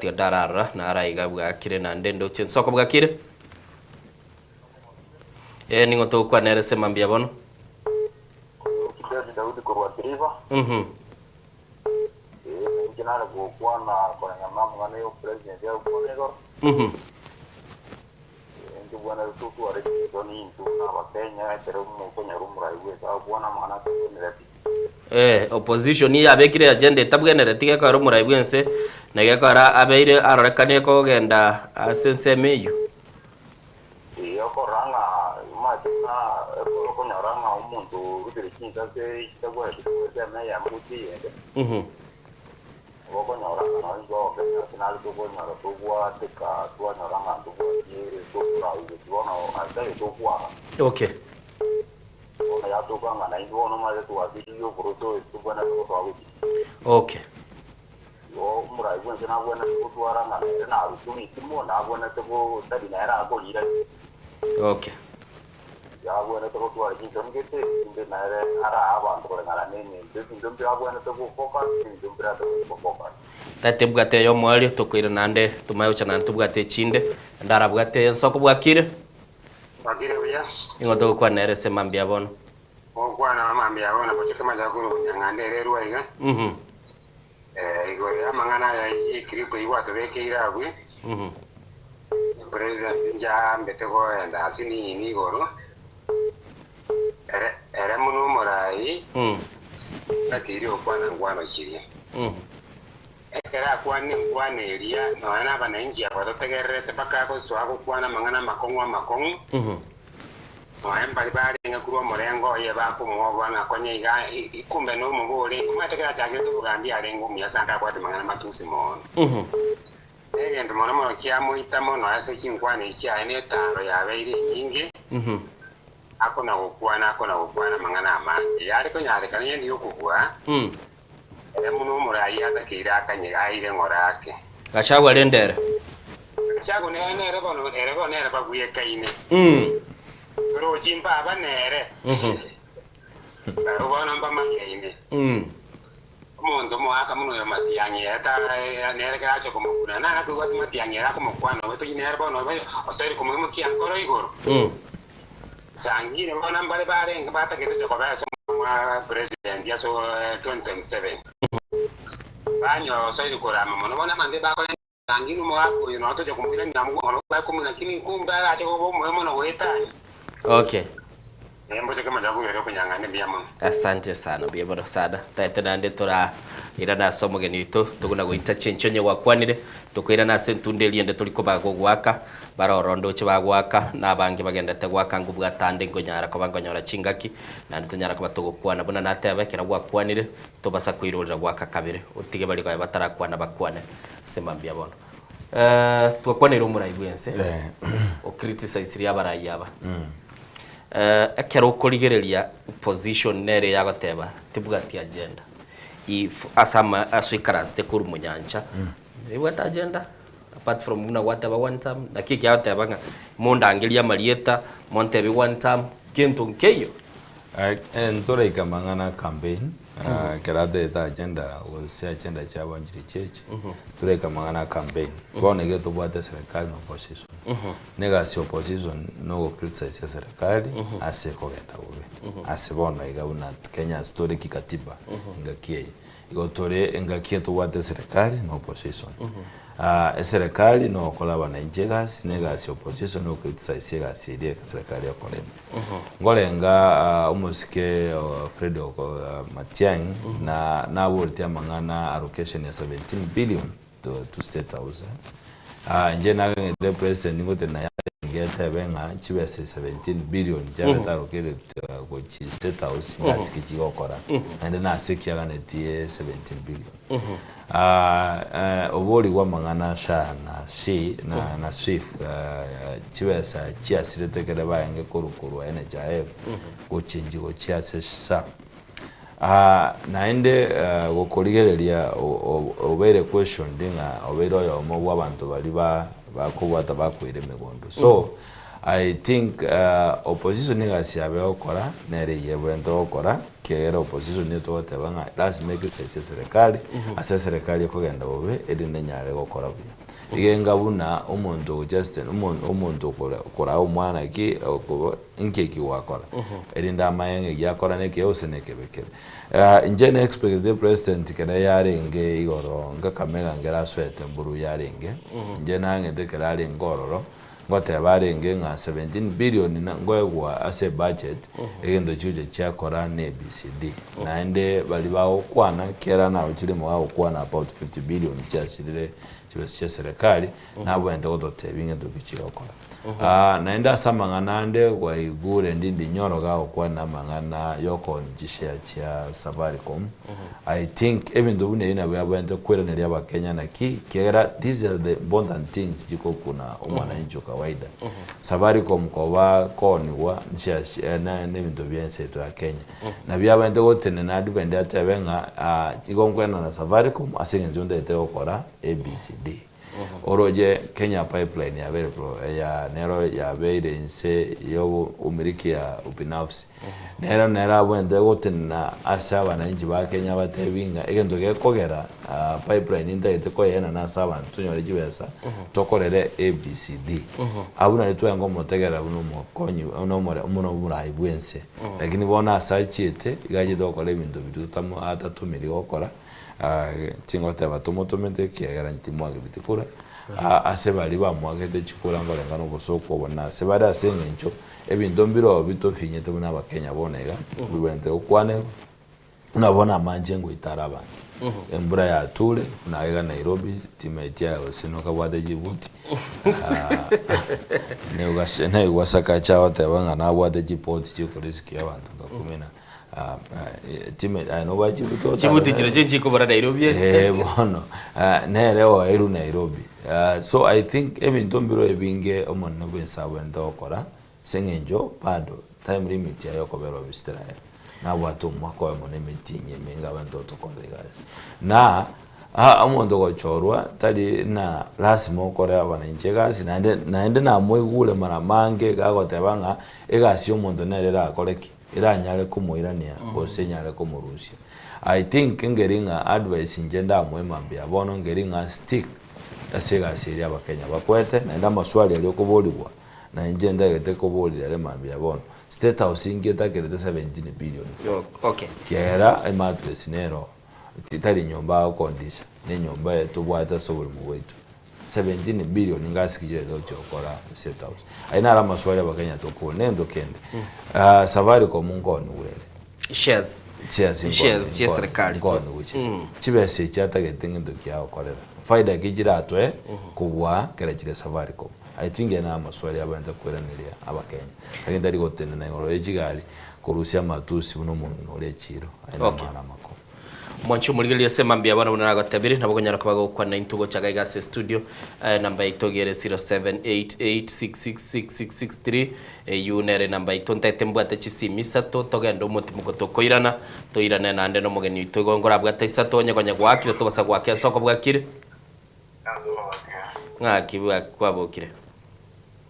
tidarara na araiga bwakire na ndendo chensoko bwakire ningo to kwa nere sema mbiya bono Kidadi Daudi Korwatiriva Kinara kukuana kwa nyamamu ngane yo president ya ukonego Ndu bwana rututu wa rekidoni ndu na wakenya tere Kenya rumura iwe sa bwana mana twenere opposition ya abekire agenda tabwenere tige kwa rumura iwense nage kora abeire arorekane ko genda asense meyu iyo koranga matina ko nyaranga umuntu rutire kinza se kitagwa kitagwa na ya muti yende Woko nyaranga na ngo national to go nyara to gwa teka to nyaranga to go yere to ra uwe tuona asa to gwa okay ona ya to gwa na ndo no male to video proto to bana to to okay yo murai bwana na bwana to twara na rusumi timo na bwana to go tadi na era ko ira okay ya bwana to twara kinzo ngete inde na era ara abantu ko ngala nene ndo bwana to go focus ndo bwana to go focus tate bwate yo mwali tukwira nande tumayo chana tubwate chinde ndara bwate soko bwakire bakire bya ingo to kwa nere sema mbia bono kwa na mama mbia bono ko chika majaguru nyangande rerwa iga igore amangana ya ikiripo iwato bekeira abwe president nja mbete ko enda asini ni goro era muno morai atiri okwana ngwano chirie ekera kwane eria no ana bananji abategerete paka ko swago kwana mangana makongwa makongu no embali bali ngakuru morengo ye bako mwogo na konye iga ikumbe no mubole umatekera chagire to gambia rengo myasanga kwa mangana matusi mo egento mono mono kiamo itamo no ase chinkwane ichia ene taro ya beire nyingi akona gukwana mangana amani yari ko nyare kanye ndi yokugwa ere muno murai atakira akanye aire ngorake gashagwa rendere chago nere bono baguye kaine pero chimpa abanere ubona mbama kaine umuntu muhaka muno yo matiyange eta nere kacho kumukuna nana ko wasi matiyange ra kumukwana weto nere bono oseri kumukia nkoro igoro sangire bona mbale bare ngabata kete ko basa president ya so 2027 banyo so ikora mama bona mande ba ko sangino mo ako yo no to je kumukira ni namu ono ba ko muna kini kumba ra je ko mo mo no weta okay nembo je kama jagu rero kunyangane bia mama asante sana bia bora sada taita nande tora ira na somo genito tuguna go interchange wakwanire tukwira na sentunde liende tuliko bagogwaka barorondo che bagwaka nabangi bagendete gwaka ngubwa tande ngonyara ko bangonyora chingaki nandi tunyara ko batugukwana bona natebe kira gwakwanire tobasa kwirurira gwaka kabire utige bali kwa batarakwana bakwane sema mbia bono twakwanira umurayibwense o criticize ria barayaba ekero ukurigereria position nere yagoteba tibugati agenda if asama aswikaranste kuru munyanja what agenda apart from una whatever one time na kiki yateba nga mundangilia marieta montebe one time kintu nkeyo Entore ikamangana campaign kerate ta agenda was agenda cha Wanjiri Church tore ikamangana campaign kwa nige tubate serikali na opposition nega si opposition no criticize serikali ase kogenda ube ase bona igabuna Kenya story kikatiba ngakie igotore ngakie tubate serikali na opposition Serikali no kola wananchi gasi negasi opposition no criticize gasi ile serikali ya kolema ngolenga umusike Fred Matiang'i na wolte amangana allocation ya 17 billion to state house nje na ngende president ngote na ngeta benga chibese 17 billion jala allocated go chi state house ngasi kijokora and na sekia ganetie 17 billion oboli wa mangana sha na shi na swift chibesa chiasirete kede bayange kurukuru NHIF go change go chiase sa naende gukurigereria obere question dinga obero yo mo wabantu bali bakubata bakwire megondo so I think opposition ngasi abe okora nere yebento okora kera opposition ni to tebanga let's make it say serikali asa serikali kugenda bobe eri nenyare gukora bya igenga buna umuntu Justin umuntu kora umwana ki nkeki wakora eri ndamayenge yakora neke yose nekebekere nje ne expect the president kera yarenge igoro ngakamega ngera swete mburu yarenge nje nange dekera ari ngororo ngote barenge nga 17 billion na ngwegwa ase budget egendo chuje cyakora ne BCD naende bali bawo kwana kera na ukiri mu bawo kwana about 50 billion cyasirire cyose serikali nabo ende godote binge dukichikora naenda samangana ande kwa igure ndindi nyoro gawo kwana mangana yoko njishare cha Safaricom I think even though ne ina we ende kwera ne ya Kenya na kera these are the important things jiko kuna umwananchi kawaida Safaricom kwa koniwa njia na bintu byense to ya Kenya na bya ende gotene na advende atebenga igongwena na Safaricom asingenze ndete okora ABCD oroje Kenya pipeline ya ya nero ya beire nse yo umiliki ya ubinafsi nero wende gotena asa bananchi ba Kenya batebinga egendo gekogera pipeline ndete ko yena na saba tunyore jibesa tokorere ABCD abuna litwa ngo motegera buno mokonyi uno murayi bwense lakini bona asachite igaje dokole bintu bitutamu atatumiri gokora tingote batomotomete kiagera ntimwage bitikura ase bali bamwagede chikura ngolenga no bosoko bona se bada sengencho ebintu mbiro bitofinyete buna bakenya bonega biwente okwane unabona manje ngo itaraba embura ya tule naega Nairobi timetia sinoka bwade Djibouti ne ugashena igwasaka chao tebanga na bwade Djibouti chikorisikia abantu ngakumena time no bachi buto Djibouti chiro chinchiko bara Nairobi bono nere o eru Nairobi so I think ebintu mbiro ebinge omonno bwensabo ndokora sengenjo pado time limit ya yokobero Israel na watu mwako wa mone metinye menga bantu tokolegazi na amondo gochorwa tali na rasimo kore abananchi gasi naende na moigule maramange gagotebanga egasi omondo nerera akoreki iranyare kumuirania gosenyare kumurusia I think ngeringa advice njenda mwemambia bono ngeringa stick asega seria bakenya bakwete naenda maswali ali okubulibwa na njenda gete kubulira le mambia bono state house ingeta kerete 17 billion okay kera ematres nero titali nyomba okondisha ne nyomba etubwata sobuli mu wetu 17 billion ngasikije docho kora state house aina ala maswali abakenya toko nendo kende Safaricom ngoni wele shares serikali ngoni wichi chibese cyatagete ngendo kyao korera faida kijira atwe kubwa kerachire Safaricom I think ena maswali abanda kweranira abakenya lakini ndari gotene na ngoro ejigali kurusia matusi buno mungu ole chiro aina mara mako mwancho muligelia sema mbia bana buna gatabiri nabo nyara kubaga kwa na intugo cha Gaigase studio namba itogere 0788666663 yunere namba itonta tembwate chisimisa to togendo muti mugoto koirana toirana nande no mugeni itugo ngora bwata isato nyagwanya gwakire to basa gwakya soko bwakire ngaki kwa bokire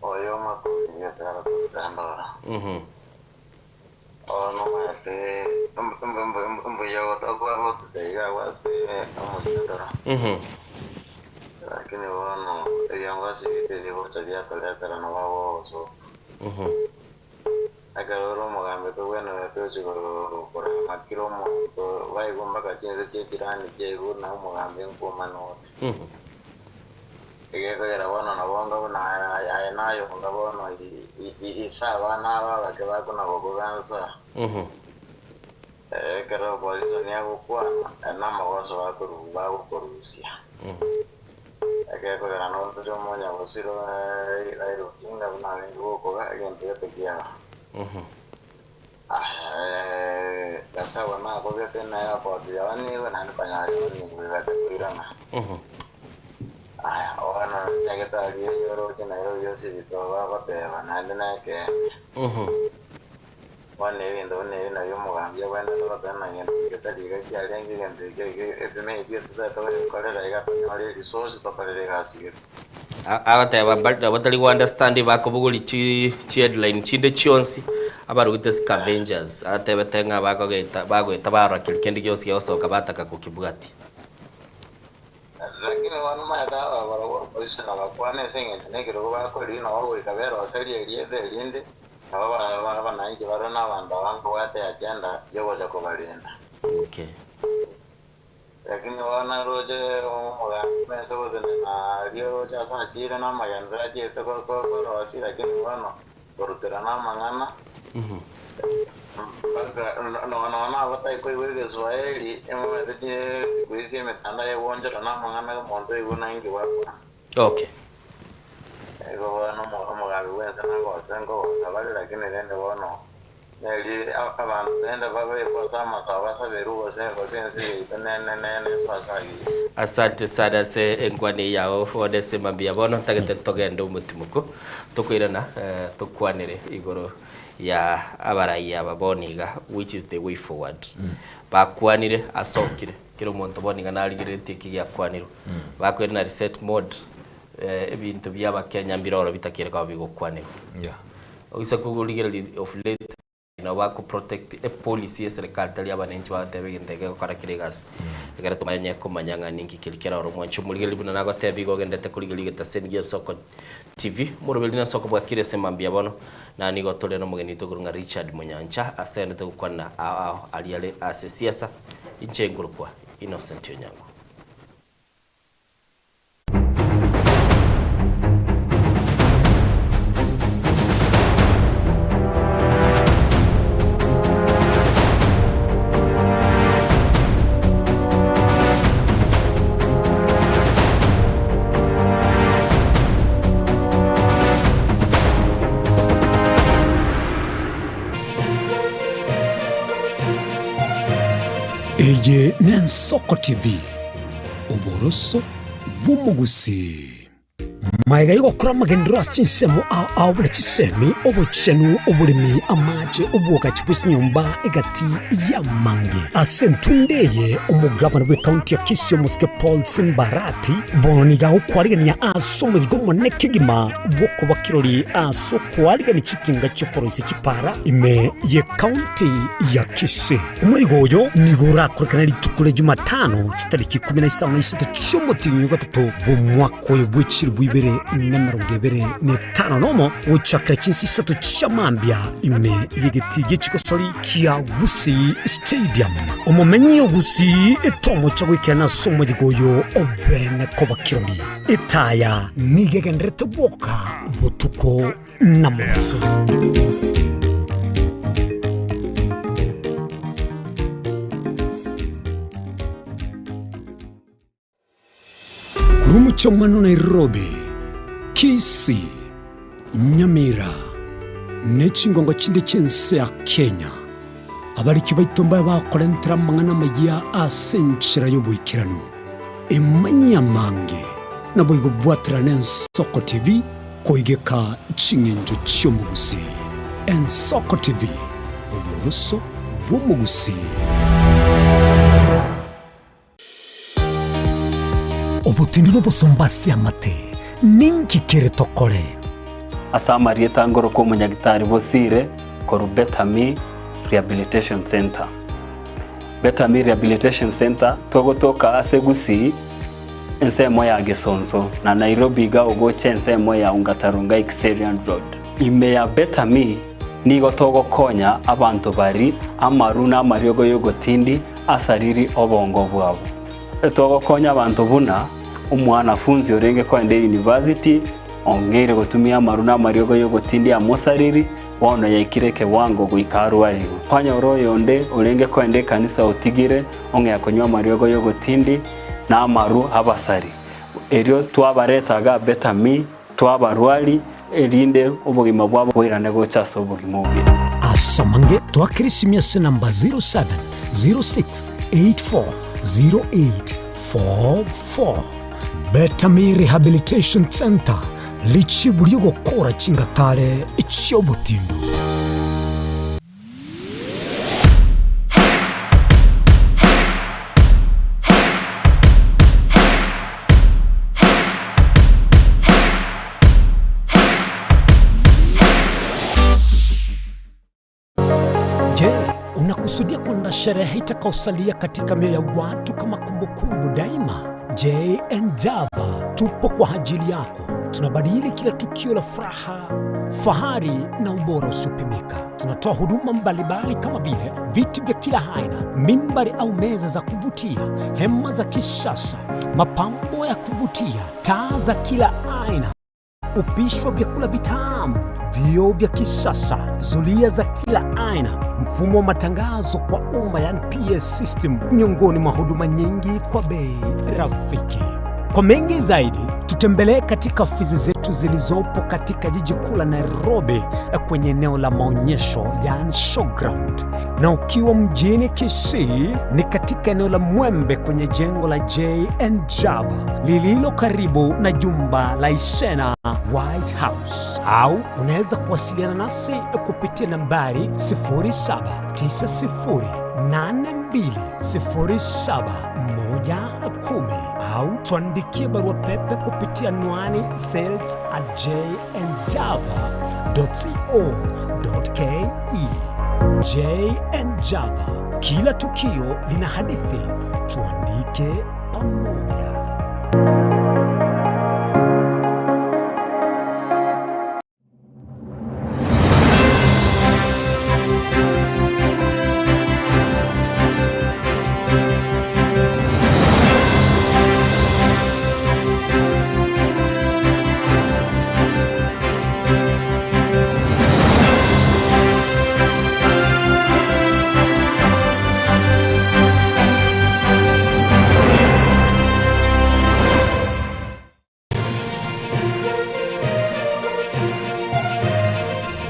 oyo makuye tara kutamba no mate mbuyo tokwa tega wase amusindora lakini wana yangasi telivo tabia kala no wao so agaroro mugambe to wena wetu sigoro por makiro mo to vai gomba ka chenze tirani jego na mugambe ngoma no igekogera bono nabonga bona nayo ngabono isaba naba bakeba kuna gogoganza kero polisi ni agukwana na magoso bakurusia igekogera no tjo monya bosiro airo kinga bona ngo koga agente tekia kasa wana koga tena ya podi yani wana nipanya ni kuirana Ona nyageta yoro kinairo yosi bitoba bateba nandinake wane windo ne na yomugambye wenda totana ngende ketaliga kyalengi ngende epime ibyo tutakorera igatanyore resource tokorera gasigira agateba batali ku understand bakobuguri chi headline chinde chionsi abarugite scavengers atebe tenga bagweta barakira kendi gyose yosoka bataka kukibwati lakini wanu maeda abaro polisi na bakwane sengene negero bakori na wawe kabero aseri elinde aba nangi barona abantu abangu bate agenda yogoja kubalinda. Okay. Lakini wana roje mwenso na rio ja sakira na mayandra je ko rosi lakini wana borutera na mangana. No bata ko iwe Swahili emwe kuisi metanda ya wonja na mangana monto ibuna ingi wapo. Okay. Ego wana mugabe wenza na gosengo abali lakini rende wono neli abantu rende babe posama tawasa berugo sengo sensi nene swasagi. Asante sana se engwani yao wode se mambia bono tagete togenda umutimuko tukwirana tukwanire igoro ya abaraya baboniga which is the way forward. Bakwanire asokire kiro muntu boniga naligire tiki ya kwaniro bakwere na reset mode ebintu byaba Kenya mbiroro bitakire kwa bigokwaniro. Yeah. Ogisa kuguligere of late na wako protect a policy serikali tali abanenchi batebe gindege gukora kiregas egara tumanye ko manyanga ningi kilikera oro mwanchu muligere buna nago tebi go gendete kuligere gitasengiye Soko TV murobeli na soko bwakire semambia bono na nigo tole no mugeni tugurunga Richard Munyancha astene tukwana aliale ase siasa incengurukwa Innocent Onyango. Eye ni Soko TV uboroso bw'umugusi maiga yigokora magendero asinsemo awubule kisemi obuchenu obulimi amaje obwogachi bw'inyumba egati yamange asentundeye umugabana we county ya Kisii Musike Paul Simbarati boniga ukwariganya aso mudigo moneke gima bwoko bakirori aso kwariganya chitinga cyokoroise kipara ime ye county ya Kisii umuyigoyo nigura kurikana litukule Jumatano kitariki 17 cy'umutinyo gatatu bumwako y'ubwiciri bwibere n'amarugevere n'etano nomo ucakira cy'insisatu cy'amambya ime yegiti gicikosori kia Gusi Stadium umumenyi yo Gusi etomo cyagwikana somo digoyo obene ko bakirori etaya nigegendrete boka butuko namuso Kurumuchomano Nairobi Kisii, Nyamira, Nechingongo chinde chense ya Kenya. Abariki baitomba bakorentera mangana magia asenchira y'obwikirano. Emanyamange nabo igobwatira n'Ensoko TV koigeka chingenjo cy'omugusi. Ensoko TV oboroso bw'omugusi. Obutindi n'obusombasi amate ninki kere tokore asamari etangoro ko munyagitari bosire koru Betami Rehabilitation Center. Betami Rehabilitation Center togotoka asegusi ensemo ya Gesonso na Nairobi ga ogoche ensemo ya Ungatarunga Xerian Road. Ime ya Betami nigo togo konya abantu bari amaruna amaryogo yogotindi asariri obongo bwabo. Togo konya abantu buna umwanafunzi orenge kwende university ongere gutumia maruna mariogo yo gutindia musariri wona yaikire kewango guikaru arigo kwanya oro yonde orenge kwende kanisa utigire onge akonywa mariogo yo gutindi na maru abasari erio twabaretaga Better Me twabarwali erinde ubugima bwabo bwirane gochasa ubugima bubi asamange twakirisimyese namba 0706840844 Better Me Rehabilitation Center lichibulyo gukora chingatale icyobutindo. Unakusudia kwenda sherehe itakaosalia katika mioyo ya watu kama kumbukumbu daima? J&Java tupo kwa ajili yako. Tunabadili kila tukio la furaha, fahari na ubora usiopimika. Tunatoa huduma mbalimbali kama vile viti vya kila aina, mimbari au meza za kuvutia, hema za kisasa, mapambo ya kuvutia, taa za kila aina, upishi wa vyakula vitamu, vioo vya kisasa, zulia za kila aina, mfumo wa matangazo kwa umma yani PS system, miongoni mwa huduma nyingi kwa bei rafiki. Kwa mengi zaidi, tutembelee katika ofisi zetu zilizopo katika jiji kuu la Nairobi kwenye eneo la maonyesho yani showground, na ukiwa mjini Kisii ni katika eneo la Mwembe kwenye jengo la J&Java lililo karibu na jumba la Isena White House, au unaweza kuwasiliana nasi kupitia nambari 0792071110 au tuandikie barua pepe kupitia anwani sales@jnjava.co.ke. J&Java, kila tukio lina hadithi, tuandike pamoja.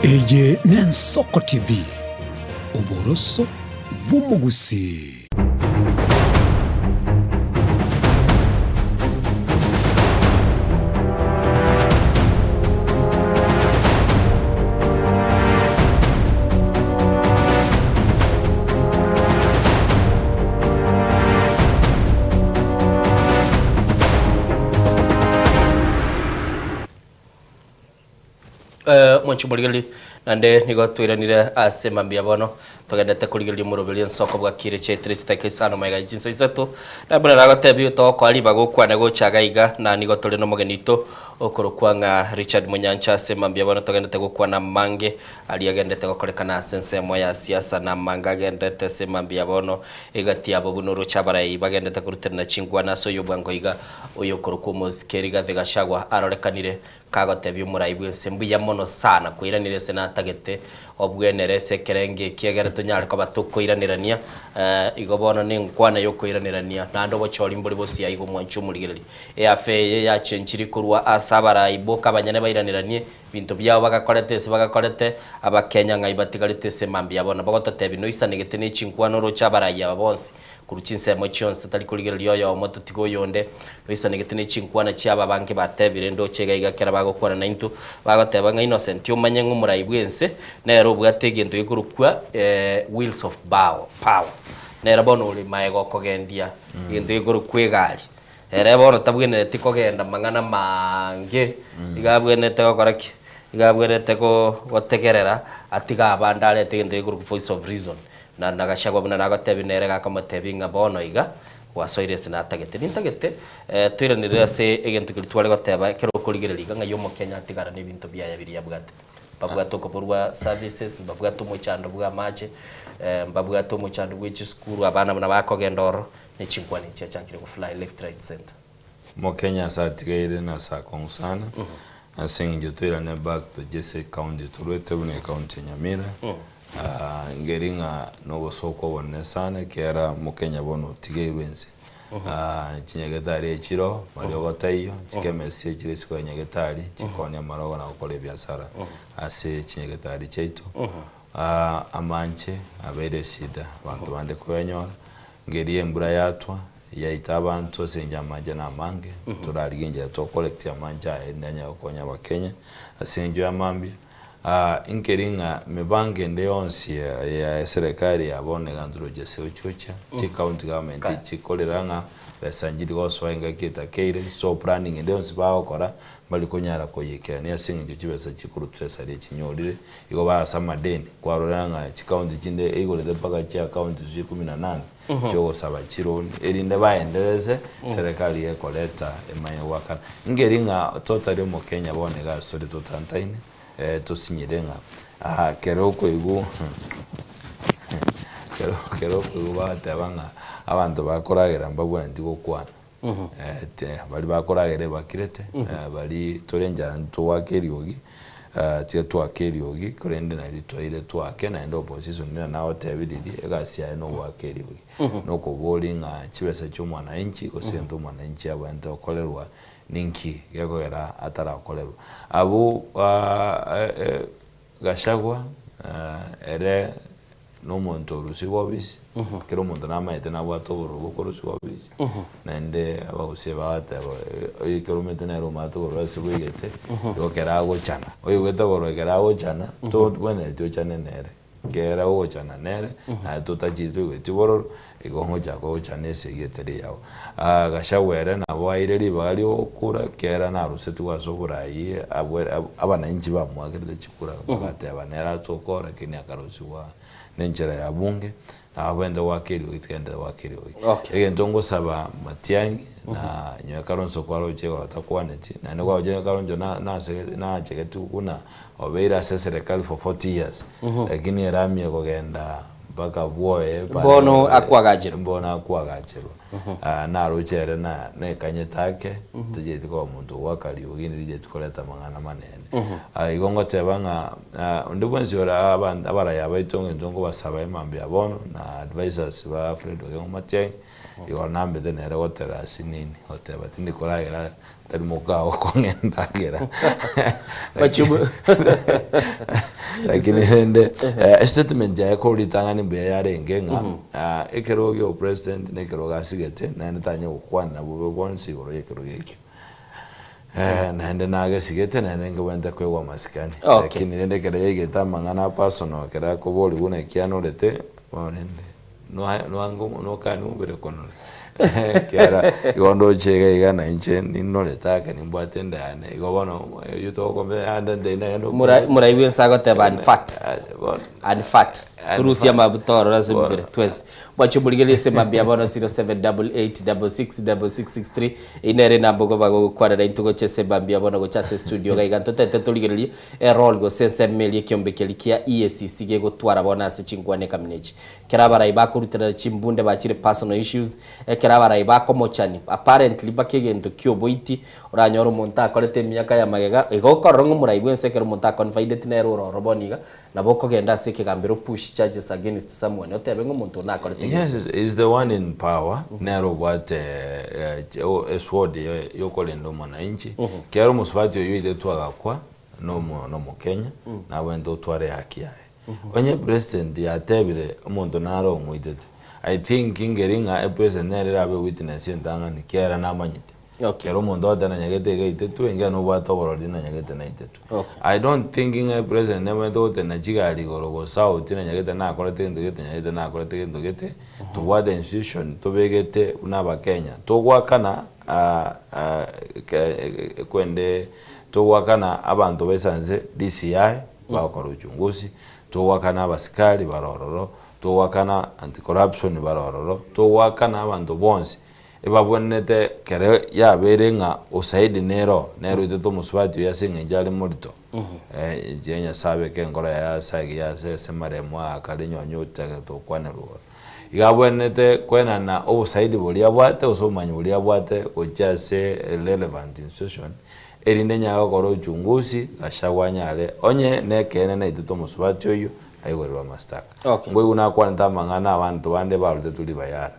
Eye Nensoko TV, uboroso bw'umugusi. Mwanchumurigeli nande nigo twiranire asema mbia bono tugendete kurigeli murubili nsoko bwa kire chetre chitake sana maiga jinsa isatu na bwana ragotebi to ko ali bagukwana gochagaiga na nigo tuli no mogenito okorokwanga Richard Munyancha asema mbia bono tugendete gukwana mange ali agendete gokorekana sense moya siasa na manga gendete sema mbia bono igati abo bunuru chabarai bagendete kuruterana chingwana so yobwangoiga oyokorokwo musikeriga thigashagwa arorekanire kagotebi umuraibu sembuya mono sana kuiranire senatagete obwenere sekerenge kiegere tunyare ko batukoiranirania igobono ni nkwana yo koiranirania nando bochori mburi bosi aigo mwanchumurigeri eafe ya chenchiri kurwa asabara iboka abanyane bairaniranie bintu byabo bagakorete abakenya ngai batigarite semambi abona bagototebi no isanegete ne chinkwana ro chabaraya babonsi kuruchinse mo chionse tali kurigerio yo moto tigo yonde no isanegete ne chinkwana chiaba banke batebire ndo chega igakera bagokora na into bagoteba ngai innocent yo manye ngumuraibwense nero bwatege ndo igurukwa wheels of power nero bono uri maego kogendia ndo igurukwe gari erebono tabwene tikogenda mangana mange igabwenete gokoraki igabwenete gotegerera atiga bandare tigende iguru voice of reason na nagashagwa buna nagotebi nere gakamotebi ngabono iga wasoire sinatagete nintagete twiranire ase egento kilitwale goteba kero kurigereriga nga yomo Kenya atigara ne bintu bya yabiri yabwate bavuga to koporwa services bavuga to muchando bwa mache bavuga to muchando bw'iki skuru abana bana bakogendoro ne chingwani chachankire ku fly left right center mo Kenya sa tigaire na sa konsana asing jotira ne back to Jesse County turete bune county Nyamira ngeringa no soko wonne sana kera mo Kenya bono tigairense kinyagetari ekiro bali ogotayo kikemesi ekire siko kinyagetari kikonya marogo na gukora biashara ase kinyagetari cyaitu amanche abere sida abantu bande kwenyora ngeri embura yatwa yaita abantu senja manje na mange turariginja to collect amanja endanya okonya bakenya asenjo amambia inkeringa mebange ndeyonsi ya serikali yabone ganduro jese uchucha chi county government chi koleranga besanjiri goswainga kita keire so planning ndeyonsi baokora bali kunyara koyekera ni asinga chibesa chikuru tresari chinyorire iko ba samadeni kwaroranga chi county chinde igole de paka chi account 18 cyo saba chironi erinde baendeleze serikali yekoleta emanya wakana ngeringa totally mo Kenya bone ga story totantaine tosinyirenga kero ko igu kero ko batabanga abantu bakoragera mbabwa ndiko kwana bali bakoragere bakirete bali torenjana tuwakeriogi tia tuwakeriogi korende na litoire twake na endo opposition nina nawo tebiriri egasia no wakeriogi no ko bolinga chibesa cy'umwana inchi ko sento umwana inchi abantu okolerwa ninki yakogera atarakolerwa abo Gashagwa ere no muntu rusibobisi kero muntu namaite nabo atoboro boko rusibobisi nende abaguse bata ikero mete na roma atoboro rusibogete yokera gochana oyo gwetogoro kera gochana to bwene tyo chane nere kera gochana nere na tutajitu gwetiboro igongo jako chane segeteri yawo Gashagwa ere nabo aireri bali okura kera na rusetu wasoburayi abana inji bamwagirde chikura bagate abanera tokora kini akarosiwa nenjera ya bunge abenda wakeri witenda wakeri egentongo saba Matiang'i na nyo Kalonzo kwaro chego atakwaneti na ne kwa je Kalonzo na chegetu kuna obeira serikali for 40 years lakini ramye kogenda mpaka boye bono akwagajiro na ruchere na kanyetake tuje tiko muntu wakali ugini rije tukoleta mangana manene igongo tebanga ndibwenzi ora abara yabaitonge ndongo basaba imambi yabono na advisors ba Alfred Ogengo Matiang'i igonambe denere gotera sinini hoteba tindi koragira tari mukao kongendagera bachubu lakini hende statement ya ko litangani mbe yarengenga ekero yo president nekero gasigete na netanya ukwana bube bonsi goro yekero yekyo na hende nage sigete na nenge wenda kwegwa masikani lakini hende kere yegeta mangana personal kera ko boli bune kiano lete bonende no ango no kanu bere kono kera igondo chege igana inche ninole taka nimbwatenda yane igobono yutoko be andende na no muraiwe sagote ban facts turusia mabutoro razibere twes bwachubuligele sema bia bono 0788666663 inere nambogo bago kwarara intugo chese bambia bono go chase studio ga iganto tete tuligereli role go sense meli kyombekeli kia EACC ge go twara bona se chingwane kaminechi kerabara ibakurutira chimbunde bachire personal issues kerabara ibako mochani apparently bakegento kyo boiti oranyoro monta akorete myaka ya magega igokorongo muraibwe nsekero monta confided na eroro roboniga naboko genda sike gambiro push charges against someone otebengo muntu na akorete. Yes, is the one in power nero what sword yokolendo mwananchi kero musubati yoyide twagakwa no Kenya na wendo tware haki yae onye president yatebire umuntu naro mwidete I think ingeringa president nere abe witness ndanga ni kera namanyite kero umuntu odana nyagete gaite tu enga no batoboro dina nyagete na itetu I don't think inga president neme dote na jigali gorogo south na nyagete na akorete ndogete nyagete na akorete ndogete to what institution to begete unaba Kenya to gwakana kwende to gwakana abantu besanze DCI bakora uchunguzi to gwakana abasikali barororo to wakana anti-corruption barororo to wakana abantu bonse ebabonete kere yaberenga usaidi nero ite musubati yasinga njali morito jenya sabe ke ngora ya sagi ya se maremwa akalinyo nyota to kwaneruwa igabwenete kwenana obusaidi bulia bwate usomanyi bulia bwate ochase relevant institution erinde nyaga koro uchunguzi gashagwanyale onye nekene na ituto musubati oyo ayigorwa mastaka okay ngwe unakwanita mangana abantu bande barute tuli bayara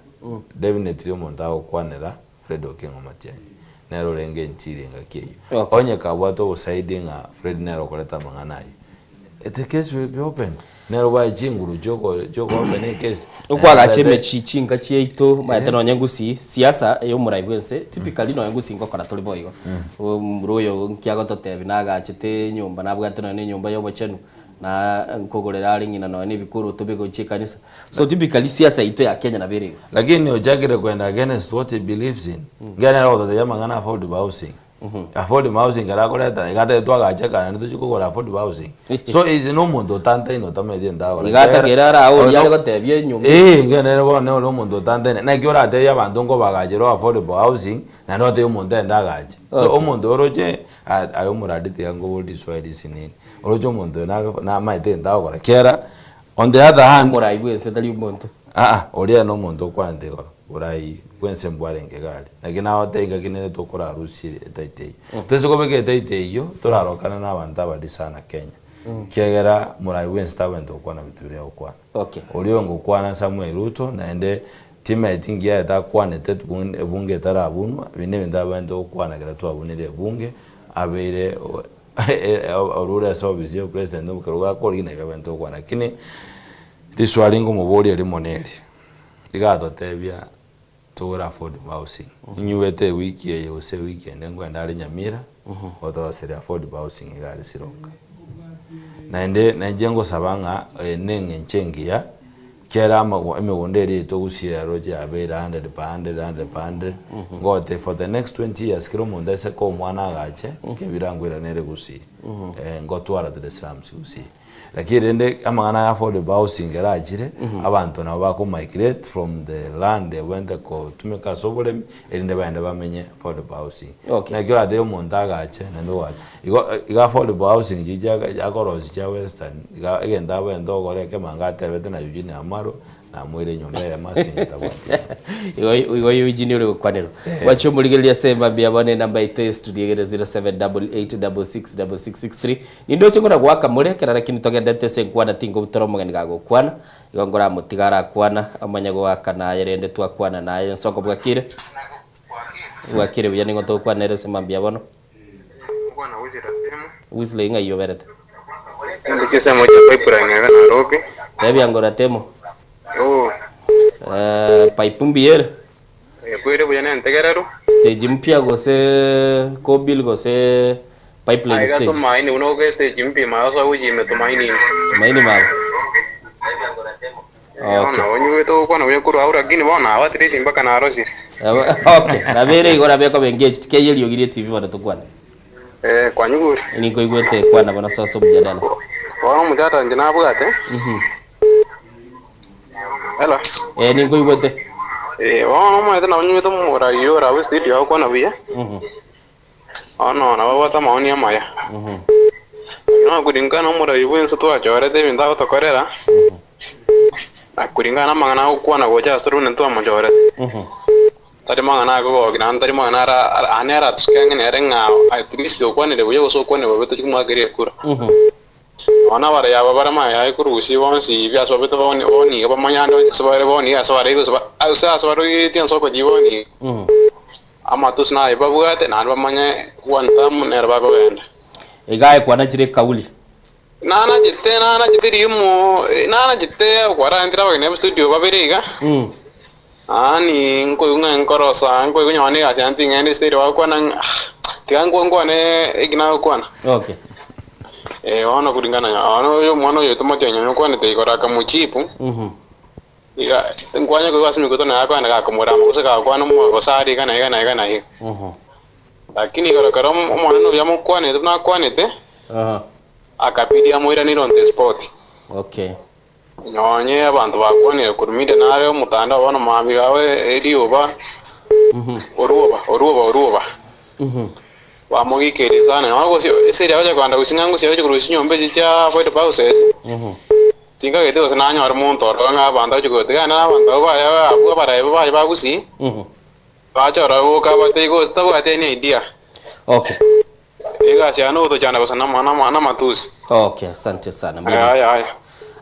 definitely umuntu akwanira Fred Okengo Matiang'i nero lenge ntiri ngakiyo onye kabwato usaidi nga Fred nero koleta mangana yi the case will be open nero ba jinguru joko open case ukwaga cheme chichinga chieito maetano nyengusi siasa yo muraibwense typically no nyengusi ngokora tuli boyo muroyo nkiago totebi naga chite nyumba nabwatana ni nyumba yo bochenu na nkogorera ari ngina no ni bikuru tubego chikanisa so typically siasa ito ya Kenya na bere lakini ojagire kwenda against what he believes in ngana ro the yamangana affordable housing affordable housing garakoreta igate twagacheka na tuchikogora affordable housing so is no mundo tante ino tamedi ndawa igata gerara au yale gotebye nyumba ngene bo no mundo tante na gyora te yabantu ngo bagajero affordable housing na no te mundo ndagaje so omundo oroje ayo muraditi yango bodi swahili sinini orojo mundo na maite ndagora kera on the other hand muraibwense tali umuntu oria no mundo kwande gora urai kwense mbwarenge gari nakina oteiga kinene tokora harusi etaitei tuzikobeke etaitei yo torarokana n'abantu abadi sana Kenya kiegera murai wense tawendo kwana bituria okwana orio ngo kwana Samuel Ruto naende tima etingia etakwana bunge tarabunwa bine ndabando okwana gara twabunire bunge abere orura service yo president no karuga kolina gabento okwana kini riswalingo mubori ari moneri igato tebia tora affordable housing nyuwete wiki eyo se weekend ngwenda ari Nyamira oto seri affordable housing igari sironga na njengo sabanga nenge nchengia kera emegonderi to gusira roje abera 100 ngote for the next 20 years kiro munda se ko mwana gache ke birangwira nere gusi ngotwara the Slums gusi lakini ende amangana affordable housing garajire abantu nabo bako migrate from the land they went ko tumeka sobole ende bande bamenye affordable housing na kyo ade umuntu agache na ndo waje iga affordable housing jija akorozi cha western iga egenda bendo gore ke mangate bete na Eugene Amaro na mwire nyombe ya masinga tabati igo Eugene uri kwanero wacho muligelia sema bia bone namba ite studio gere 0788666663 nindo chingora gwaka murekera lakini togendete se kwana tingo butoromo ngago kwana igongora mutigara kwana amanyago wakana yerende twa kwana naye nsoko bwakire buya ningo to kwana nere sema bia bono kwana wisle nga iyo berete ndikise moja pipeline na Nairobi bia ngora temo pipe mbiere kwere buyana ntegerero stage mpya gose kobil gose pipeline stage tumaini unoge stage mpya maosa uji metumaini ma okay onyu to kwana uye kuru aura gini bona awatirisi mpaka na arosiri okay na bere igora beko engaged keyeli ogirie TV bona tukwana kwa nyuguri niko igwete kwana bona soso mjadala wa mudata njina bugate hello niko igwete wa mo ete na onyu to mura yo ra we studio kwa na biya no na wa ta maoni ya maya no kudingana mura yo wenso to ajore de binda to korera akuringana mangana kwa na goja astro nento amajore tari mangana go gnan tari mangana ra anera tskeng ne renga at least yo kwa ne de yo so kwa ne babeto kuma gere kura ona bara ya bara ma ya kurusi wonsi bia so beto woni oni ga manyando so bare woni so bare go so ausa so bare tian so ko jiwoni ama tusna e babuate na ba manya wanta mun er ba go wenda igae kwa na jire kauli nana jite rimo nana jite kwara ndira wa ne studio ba beriga ani nkoyunga nkorosa nkoyunya wani ga chanti ngene stereo wa kwa na tiango ngone igina kwa na okay ona kulingana ono yo mwana yo tomote nyo kwa ne te ikora kama chipu iga ngwanya ko wasimi ko tona kwa na ka komora mo se ka kwa no mo sari kana hi lakini ikora karo mwana no yamo kwa ne tona kwa ne te akapidia moira ni ronte sport okay nyonye abantu bakwane kurumide nare mutanda wana mabi gawe edio ba oruba wamugikeri sana wako sio siri aje kwanda usingangu sio aje kuruhusu nyombe cha void pauses tinga gete osna nyor muntu ro nga banda jugo tiga na banda ba ya abu ba gusi ba chora go ka ba te go sta ba te ni idea. Okay. Ega si ano to jana basana na matusi. Okay, asante sana. Aya.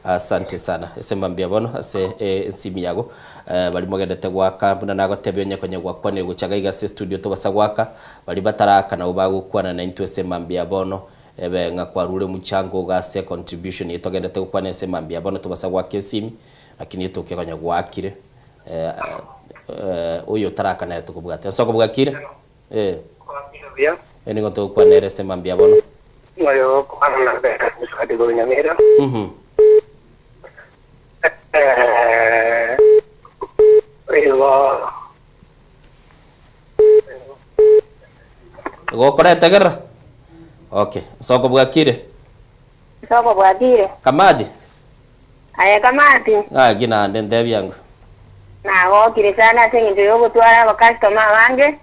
Asante sana. Esemba mbia bono ase simi yago. Bali mogendete gwaka mbuna nago tebyo kwenye gwakwa ni guchaga igase studio to basagwaka. Bali bataraka na ubagu kwana na intu esemba mbia bono. Ebe ngakwarure muchango gase contribution itogendete gukwana esemba mbia bono to basagwaka simi. Lakini itoke kwenye gwakire. Uyo taraka na tukubwate. Soko bwakire. Bia. Eni goto kwa nere esemba mbia bono. Ngayo kwa na beka musadi go nyamira. Gokorete gerra. Okay, soko bwakire. Soko bwakire. Kamadi. Aya kamadi. Gina ndende byangu. Na gokire sana sengi yo gutwara ba customer bange.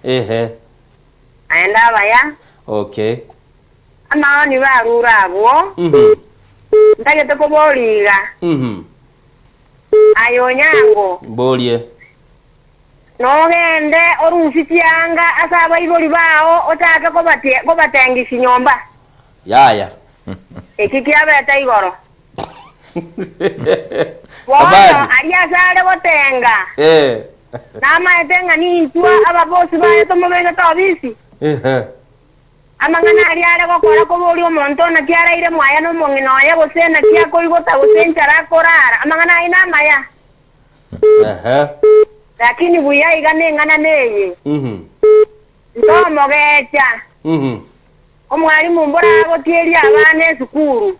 Aenda baya. Okay. Ama ni barura abo. Ndagete ko boliga. Ayo nyango. Bolie. No gende orusityanga asaba iboli bao otaka ko batengisa inyomba. Yaya. Ekikyabeta igoro. Wano aliyasale botenga. Nama etenga ni intwa ababosi baye tomobenga tabisi. Amangana aliyale gokora ko boli omonto na kyaraire mwaya no mongino ya gosena kyako igota gosenchara korara. Amangana ina maya. Lakini buya igane ngana neye. Ndo mogecha. Omwalimu mbora gotieri abane sukuru.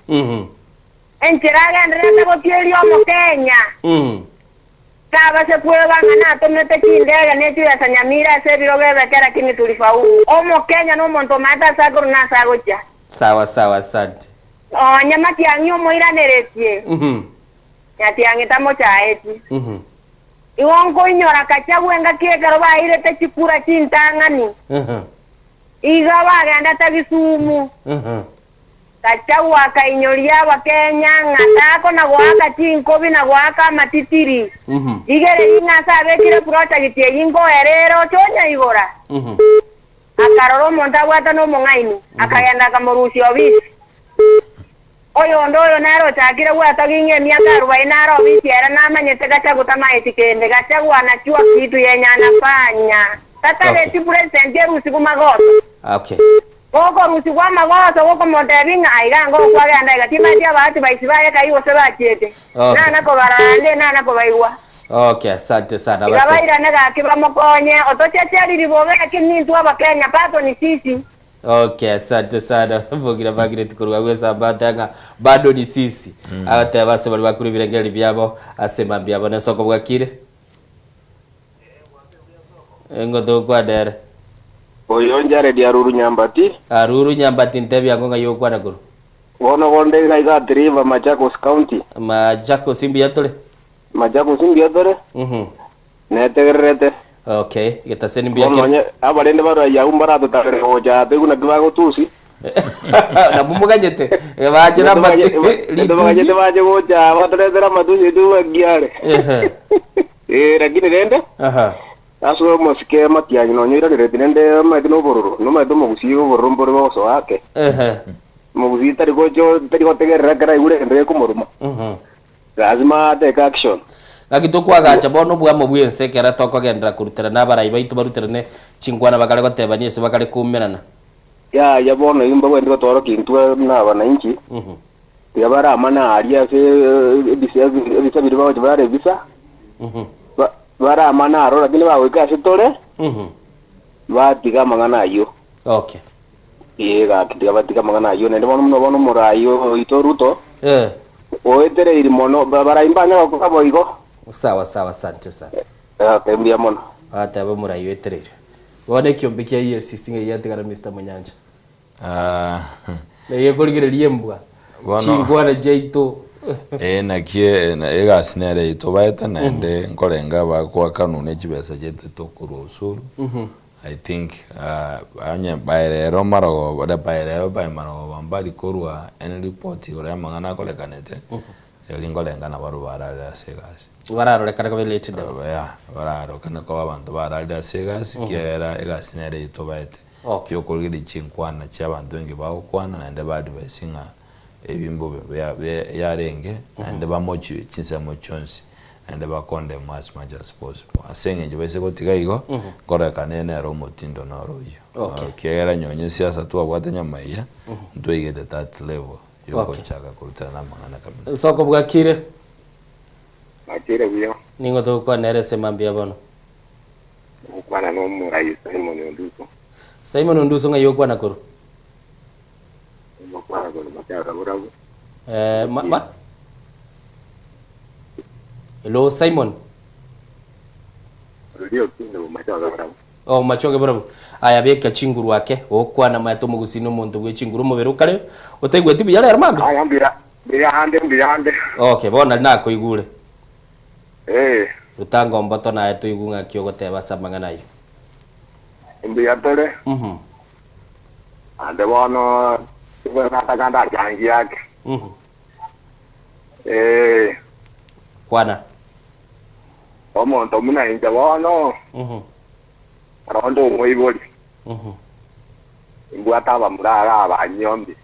Encheraga ndrete gotieri omo Kenya. Kaba se pueba ngana tomete kindega necho ya Sanyamira se biro bebe kera kimi tulifaulu. Omo Kenya no monto mata sakuru na sagocha. Sawa asante. Nyama tianyo moira neretie. Yatiangi tamo chaeti. Iwonko inyora kachagwenga kiekero baire te chikura chintangani. Iga bagenda tabisumu. Kachagwa kainyoria wa Kenya ngatako na gwaka chinkobi na gwaka matitiri. Igere inga sabe kire project yingo erero chonya igora. Akaroro monta gwata no mongaini akagenda kamurusi obisi. Oyo ndoyo naro takire gwata ginge miaka 40 obisi era namanyete gachagutama etikende gachagwa na chua kitu yenya anafanya. Tata leti president yerusi kumagoto. Okay. Koko rusi kwa magoto koko modevinga aigango kwa ganda gatima dia bahati baisibaye kaiwo sebachete. Nana ko barande nana ko baiwa. Okay, asante sana basi. Kawaida naga kiba mokonye otochecheri libobe lakini tu aba Kenya pato ni sisi. Okay, asante sana. Bogira bagire tukuruga gwesa batanga bado ni sisi. Abate base bali bakuru birengeri byabo asema byabo ne soko bwakire. Engo do kwa dere. Oyo njare dia Ruru Nyambati. Ruru Nyambati ntebya ngo ngayo kwa nakuru. Wono gonde gaiga driver Machakos County. Machakos simbi yatole. Machakos simbi yatole. Netegerete. Okay, getaseni mbia kile. Wono abalende baro ya umbara to tare hoja te kuna kibago tusi. Na bumuga jete. Baje na mati. Litusi. Baje goja watale dera matusi tu agiare. Lakini rende? Aso mosike matianyi no nyira retinende madino bororo no madomo gusiyo bororo bororo so ake mugusi tari gojo tari gotegera kara igure ndre kumuruma lazima take action gagito kwagacha bono bwa mobwe nsekera toko gendra kurutera nabara ibaitu baruterane chingwana bakale gotebanie se bakale kumerana ya bono imba wendo toro kintu na bananchi yabara amana aria se bisa birwa bare bisa bara manaro lakini baweka sitore batiga mangana yo. Okay. Yega kitiga batiga mangana yo nende bono murayo itoruto oetere iri mono bara imbanya ko kaboigo. Sawa asante sana. Tembia mono ata ba murayo etere wone kyombe kya yes singa yatigara Mr. Munyanja le yekoligere liembwa chingwana jaito nakie egasinere itobaeta nende nkorenga bakwa kanune kibesa jete tokuru usuru. I think anya bairero marogo bada bairero bai marogo bambali korwa en report ore mangana kolekanete elingo lengana baru barari asegasi bararoreka ko belete da ya bararokana ko abantu barari asegasi kiera egasi nere itobaete kyo kolgiri chinkwana cy'abantu bengi bakwana nande badi basinga ebimbo yarenge nande bamochi chinsemo chonsi nande bakonde as much as possible asenge nje bese ko tigayigo koreka nene ro mutindo noroyo kiera nyonye siasa tu abwate nyamaiya ndoigete that level yoko chaka kurutana mangana kabisa soko bwakire akire biyo ningo to kwa nere semambia bono ukwana no murai Simon Onduso ngayo kwa nakuru ukwana ko matara burabu hello Simon radio kindo matara burabu machoge burabu aya beka chinguru wake okwana mato mugusino muntu gwe chinguru mubero kare otegwe tibi yale armambe aya mbira hande okay bona nako igure rutango mbato na eto igunga kyogo teba samanga nayo mbira tole ande bono tubona takanda jangi yake kwana omonto muna inja bono rondo moiboli mbwata ba murara ba nyombi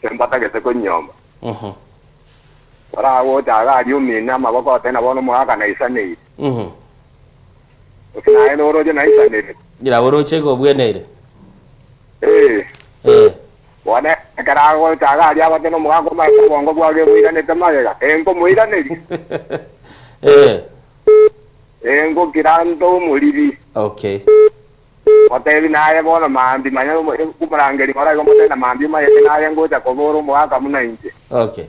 sembata ke ko nyomba para wo daga yumina maboko tena bono mwaka na isane ukina eno roje na isane gira boroche go bwenere wane kara go daga ya bateno mwaka ma ko bongo bwage buirane tamayega engo muiraneri engo kirando muribi okay hotel naye bono mambi manyo kumarangeri mara go mutena mambi ma yete naye ngo ta koboro mwaka muna inje okay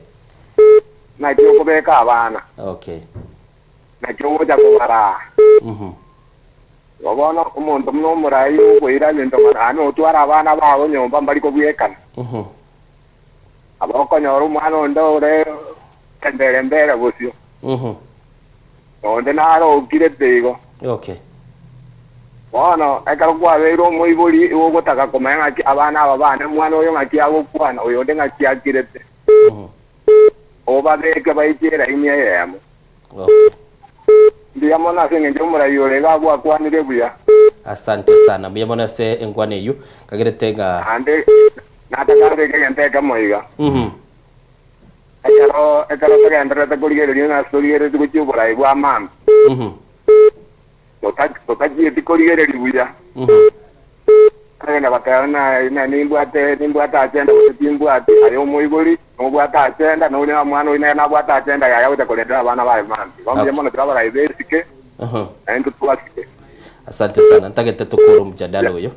na kyo beka abana okay na kyo ja kubara wabona umuntu mno murai ubwira nto marano utwara abana bawo nyomba mbali ko bwekana abako nyoru mwana ndore kandere mbere bosyo onde naro ukire tego okay bona ekaro kwa bero moiboli ugotaka kumenya abana abana mwana oyo ngaki agokwana oyo ndengaki akirete oba beke baitira imye yamo ndiyamona senge njomura yole gabwa kwanire buya asante sana ndiyamona se engwane yu kageretenga ande natakare ke nteka moiga ekaro tagendera takurigere rina storigere tukuchubura igwa mam totaji tikurigere ribuya kana bakana ina nimbwata agenda utimbwati ayo moiboli nobwata agenda none mwana ina nabwata agenda ya utakoleta abana bae mambi bamye mona trabara ibesike endo twasike asante sana ntagete tukuru mjadala uyo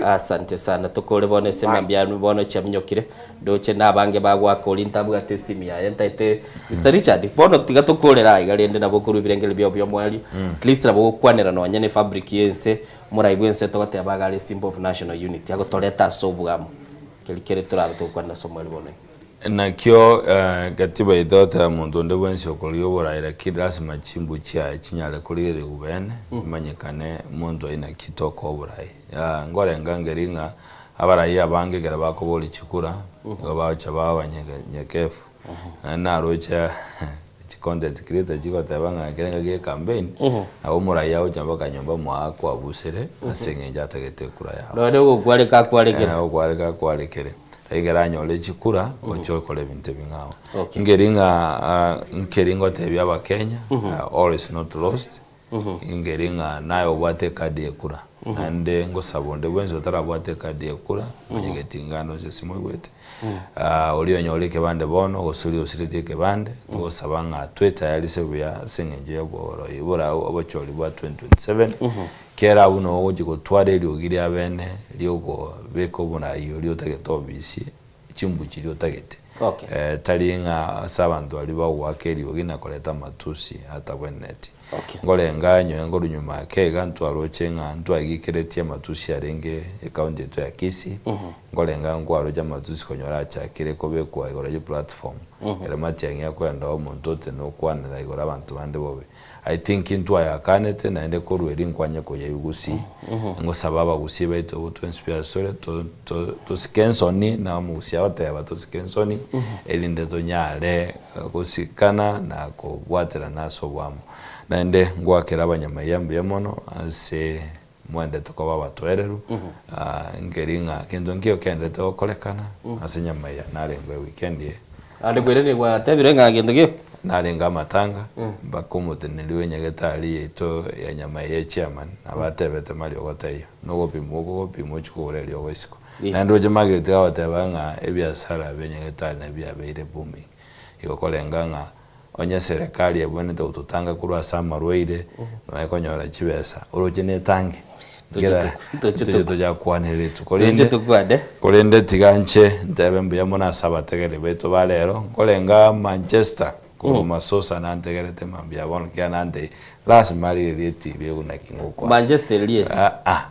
asante sana tukure bone sema mbyanu bono chamnyokire doche nabange bagwa kolinta bwate simia entaite Mr Richard bono tiga tukurera igalende nabo kuru birengele byo mwali at least nabo kwanera no nyane fabric yense muraibwense togote abagale symbol of national unity ago toleta sobugamo kelikere turabe tukwana somali bone nakyo katiba idota muntu ndebwensi okoliyo buraira kidasi machimbu cha chinyale kulire ubene manyekane muntu ina kitoko burai ngore ngangeringa abarayi abange gara bakoboli chikura babacha babanyekefu na rocha content creator chiko tabanga kenga ge campaign abo murayi aho cyamba kanyomba mwako abusere asenge jatagete kura yaho rode gwale ka kwarekere kwarekere egera ole chikura ocho kole binte bingao ngeringa tebi aba Kenya all is not lost ngeringa nayo bwate kadi ekura ande ngosabonde bwenzo tarabwate kadi ekura munyegetingano se simwe gwete oliyo nyole ke bande bono gosuri osirite ke bande ngosabanga Twitter yali sebuya sengenje boro ibora obocholi bwa 2027 kera uno ojiko twade lyogiri abene lyogo beko buna iyo lyotagetobisi chimbuchi lyotagete talinga sabantu ali bawake lyogina koleta matusi hata bweneti ngolenga nyo ngoro nyuma ke gantu arochenga ntu agikeretie matusi arenge account yetu ya Kisii ngolenga ngwaro ja matusi konyora cha kire kobe kwa igora je platform era mati yangia kwenda omuntu te no kwanira igora abantu bande bobe I think into ayakanete na ende korweri nkwanya ko yayugusi ngo sababa gusiba ito to inspire story to skensoni na musia wate abato skensoni elinde to nyale kusikana na ko bwatera naso bwamo na ende ngwakera abanyamayambe yamono ase mwende tukoba batwereru ngeringa kendo ngio kende to kolekana ase nyamaya narengwe weekend ye ande gwerene gwa tebirenga ngendo gyo narenga matanga bakomote niliwe nyagetali yeto ya nyama ye chairman abatebete mali ogotayo no gopimo chikore lyo wesiko nando je magete abatebanga ebyasara benyagetali na byabeire booming ikokolenganga onya serikali yabone to tutanga kurwa sama rweide no ekonyora chibesa urojene tangi tujakwanire tukolinde tiganche ndebe mbuya mona sabategere beto balero kolenga Manchester kuruma sosa nantegerete mambia bono kya nande last mali leti beuna kingoko Manchester liye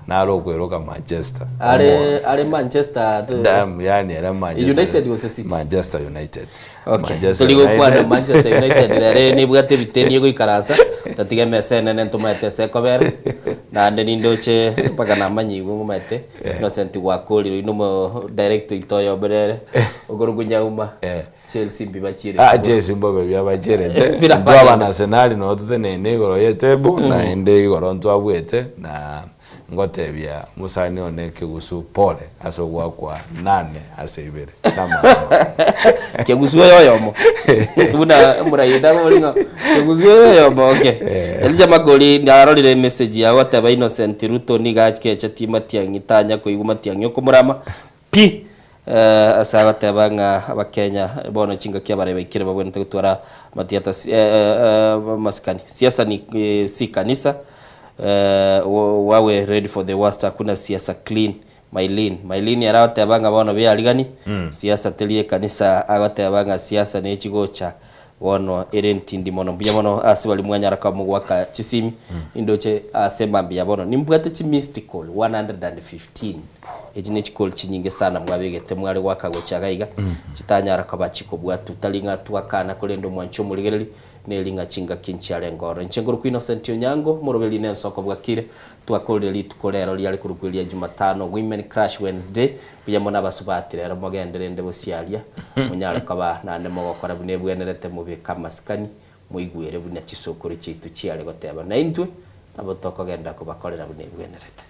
naro kweroka Manchester ale Manchester to dam yani era Manchester United was a city Manchester United tuligo kwa Manchester United rere ni bwate biteni yego ikaransa tatige mesene nentumete sekobere na ande nindoche paka na manyigo ngumete Innocent wakoli ino director itoyo berere ogorugunya uma Chelsea bibachire Chelsea mbobe byabachire ndwa na Arsenal no tutene negoro yetebu na ende igoro ntwabwete na ngotebya musani oneke gusu pole aso kwa 8 asebere kama kegusu yoyomo tuna murayida molinga kegusu yoyomo okay elija magoli ndarorire message ya wataba Innocent Ruto ni gachke chatima tiangitanya ko iguma tiangyo kumurama pi asaba tabanga abakenya bono chinga kya bare bakire babwente gutwara matiata maskani siasa ni si kanisa wawe ready for the worst hakuna siasa clean Mailin yarate abanga bono bya aligani siasa telie kanisa agate abanga siasa ne chigocha wono erentindi mono bya mono asibali mwanyara ka mugwaka chisimi indoche asema bya bono nimbwate chi mystical 115 ejine chikol chinyinge sana mwabegete mwali wakagocha gaiga chitanyara ka bachiko bwatu talinga twakana kolendo mwancho muligereri nelinga chinga kinchale ngoro nchenguru ku Innocent Onyango murobeli nensoko bwakire twakoleli tukolero lyali kurugwilia Jumatano Women Crash Wednesday biyamona basubatire rero mogenderende bosialia munyara kaba nane mogokora bunebwenerete mubika maskani muigwere bunya chisokoro chitu chiale goteba na intwe abo tokogenda kubakorera bunebwenerete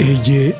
Eye